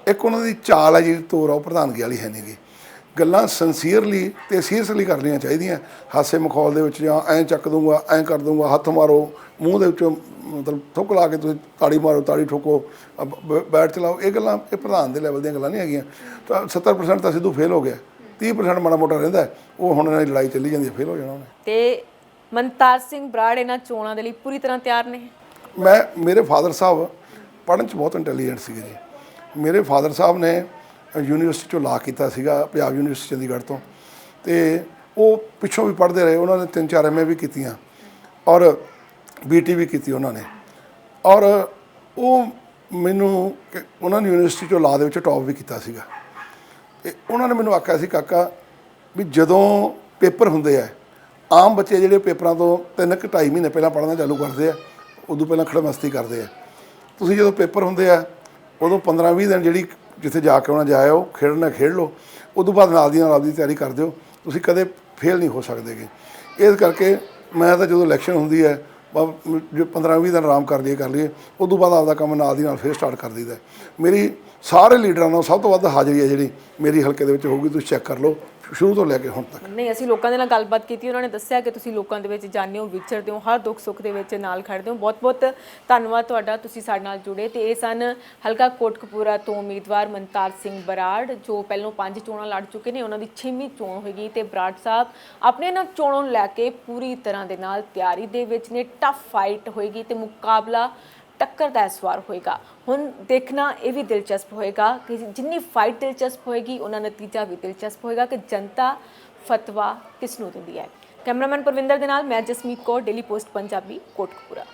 ਇੱਕ ਉਹਨਾਂ ਦੀ ਚਾਲ ਹੈ ਜਿਹੜੀ ਤੋਰ ਆ, ਉਹ ਪ੍ਰਧਾਨਗੀ ਵਾਲੀ ਹੈ ਨਹੀਂ ਗੀ। ਗੱਲਾਂ ਸਿੰਸੀਅਰਲੀ ਅਤੇ ਸੀਰੀਅਸਲੀ ਕਰਨੀਆਂ ਚਾਹੀਦੀਆਂ। ਹਾਸੇ ਮਖੌਲ ਦੇ ਵਿੱਚ, ਜਾਂ ਐਂ ਚੱਕ ਦੂੰਗਾ, ਐਂ ਕਰ ਦੂੰਗਾ, ਹੱਥ ਮਾਰੋ ਮੂੰਹ ਦੇ ਵਿੱਚੋਂ, ਮਤਲਬ ਥੁੱਕ ਲਾ ਕੇ ਤੁਸੀਂ ਤਾੜੀ ਮਾਰੋ, ਤਾੜੀ ਠੋਕੋ, ਬੈਟ ਚਲਾਓ, ਇਹ ਗੱਲਾਂ ਇਹ ਪ੍ਰਧਾਨ ਦੇ ਲੈਵਲ ਦੀਆਂ ਗੱਲਾਂ ਨਹੀਂ ਹੈਗੀਆਂ। ਤਾਂ 70% ਤਾਂ ਸਿੱਧੂ ਫੇਲ ਹੋ ਗਿਆ, 30% ਮਾੜਾ ਮੋਟਾ ਰਹਿੰਦਾ, ਉਹ ਹੁਣ ਇਹਨਾਂ ਦੀ ਲੜਾਈ ਚੱਲੀ ਜਾਂਦੀ ਹੈ, ਫੇਲ ਹੋ ਜਾਣਾ ਉਹਨੇ। ਤੇ ਮਨਤਾਰ ਸਿੰਘ ਬਰਾੜ ਇਹਨਾਂ ਚੋਣਾਂ ਦੇ ਲਈ ਪੂਰੀ ਤਰ੍ਹਾਂ ਤਿਆਰ ਨੇ? ਮੇਰੇ ਫਾਦਰ ਸਾਹਿਬ ਪੜ੍ਹਨ 'ਚ ਬਹੁਤ ਇੰਟੈਲੀਜੈਂਟ ਸੀਗੇ ਜੀ। ਮੇਰੇ ਫਾਦਰ ਸਾਹਿਬ ਨੇ ਯੂਨੀਵਰਸਿਟੀ 'ਚੋਂ ਲਾ ਕੀਤਾ ਸੀਗਾ, ਪੰਜਾਬ ਯੂਨੀਵਰਸਿਟੀ ਚੰਡੀਗੜ੍ਹ ਤੋਂ, ਅਤੇ ਉਹ ਪਿੱਛੋਂ ਵੀ ਪੜ੍ਹਦੇ ਰਹੇ। ਉਹਨਾਂ ਨੇ 3-4 MA ਵੀ ਕੀਤੀਆਂ, ਔਰ BT ਵੀ ਕੀਤੀ ਉਹਨਾਂ ਨੇ। ਔਰ ਉਹ ਉਹਨਾਂ ਨੇ ਯੂਨੀਵਰਸਿਟੀ 'ਚੋਂ ਲਾ ਦੇ ਵਿੱਚ ਟੌਪ ਵੀ ਕੀਤਾ ਸੀਗਾ। ਅਤੇ ਉਹਨਾਂ ਨੇ ਮੈਨੂੰ ਆਖਿਆ ਸੀ, ਕਾਕਾ ਵੀ ਜਦੋਂ ਪੇਪਰ ਹੁੰਦੇ ਆ, ਆਮ ਬੱਚੇ ਜਿਹੜੇ ਪੇਪਰਾਂ ਤੋਂ 3-2.5 ਮਹੀਨੇ ਪਹਿਲਾਂ ਪੜ੍ਹਨਾ ਚਾਲੂ ਕਰਦੇ ਆ, ਉਦੋਂ ਪਹਿਲਾਂ ਖੜਮਸਤੀ ਕਰਦੇ ਆ। ਤੁਸੀਂ ਜਦੋਂ ਪੇਪਰ ਹੁੰਦੇ ਆ, ਉਦੋਂ 15-20 ਦਿਨ ਜਿਹੜੀ ਜਿੱਥੇ ਜਾ ਕੇ ਆਉਣਾ ਜਾਇਓ, ਖੇਡਣਾ ਖੇਡ ਲਓ, ਉਦੋਂ ਬਾਅਦ ਨਾਲ ਦੀ ਨਾਲ ਆਪਦੀ ਤਿਆਰੀ ਕਰ ਦਿਓ, ਤੁਸੀਂ ਕਦੇ ਫੇਲ ਨਹੀਂ ਹੋ ਸਕਦੇਗੇ। ਇਸ ਕਰਕੇ ਮੈਂ ਤਾਂ ਜਦੋਂ ਇਲੈਕਸ਼ਨ ਹੁੰਦੀ ਹੈ, 15-20 ਦਿਨ ਆਰਾਮ ਕਰ ਲਈਏ, ਉਦੋਂ ਬਾਅਦ ਆਪਦਾ ਕੰਮ ਨਾਲ ਦੀ ਨਾਲ ਫਿਰ ਸਟਾਰਟ ਕਰ ਦਈਦਾ। ਮੇਰੀ ਸਾਰੇ ਲੀਡਰਾਂ ਨਾਲੋਂ ਸਭ ਤੋਂ ਵੱਧ ਹਾਜ਼ਰੀ ਹੈ ਜਿਹੜੀ ਮੇਰੀ ਹਲਕੇ ਦੇ ਵਿੱਚ ਹੋਊਗੀ, ਤੁਸੀਂ ਚੈੱਕ ਕਰ ਲਓ ਸ਼ੁਰੂ ਤੋਂ ਲੈ ਕੇ ਹੁਣ ਤੱਕ। ਨਹੀਂ, ਅਸੀਂ ਲੋਕਾਂ ਦੇ ਨਾਲ ਗੱਲਬਾਤ ਕੀਤੀ, ਉਹਨਾਂ ਨੇ ਦੱਸਿਆ ਕਿ ਤੁਸੀਂ ਲੋਕਾਂ ਦੇ ਵਿੱਚ ਜਾਂਦੇ ਹੋ, ਵਿਚਰਦੇ ਹੋ, ਹਰ ਦੁੱਖ ਸੁੱਖ ਦੇ ਵਿੱਚ ਨਾਲ ਖੜਦੇ ਹੋ। ਬਹੁਤ ਬਹੁਤ ਧੰਨਵਾਦ ਤੁਹਾਡਾ, ਤੁਸੀਂ ਸਾਡੇ ਨਾਲ ਜੁੜੇ। ਤੇ ਇਹ ਸਨ ਹਲਕਾ ਕੋਟਕਪੂਰਾ ਤੋਂ ਉਮੀਦਵਾਰ ਮਨਤਾਰ ਸਿੰਘ ਬਰਾੜ, ਜੋ ਪਹਿਲੋਂ 5 ਚੋਣਾਂ ਲੜ ਚੁੱਕੇ ਨੇ। ਉਹਨਾਂ ਦੀ 6ਵੀਂ ਚੋਣ ਹੋਏਗੀ, ਤੇ ਬਰਾੜ ਸਾਹਿਬ ਆਪਣੇ ਇਹਨਾਂ ਚੋਣਾਂ ਨੂੰ ਲੈ ਕੇ ਪੂਰੀ ਤਰ੍ਹਾਂ ਦੇ ਨਾਲ ਤਿਆਰੀ ਦੇ ਵਿੱਚ ਨੇ। ਟਫ ਫਾਈਟ ਹੋਏਗੀ ਤੇ ਮੁਕਾਬਲਾ ਟੱਕਰ ਦਾ ਇਸ ਵਾਰ ਹੋਏਗਾ। ਹੁਣ ਦੇਖਣਾ ਇਹ ਵੀ ਦਿਲਚਸਪ ਹੋਏਗਾ ਕਿ ਜਿੰਨੀ ਫਾਈਟ ਦਿਲਚਸਪ ਹੋਏਗੀ, ਉਹਨਾਂ ਨਤੀਜਾ ਵੀ ਦਿਲਚਸਪ ਹੋਏਗਾ ਕਿ ਜਨਤਾ ਫਤਵਾ ਕਿਸ ਨੂੰ ਦਿੰਦੀ ਹੈ। ਕੈਮਰਾਮੈਨ ਪਰਵਿੰਦਰ ਦੇ ਨਾਲ ਮੈਂ ਜਸਮੀਤ ਕੌਰ, ਡੇਲੀ ਪੋਸਟ ਪੰਜਾਬੀ, ਕੋਟਕਪੂਰਾ।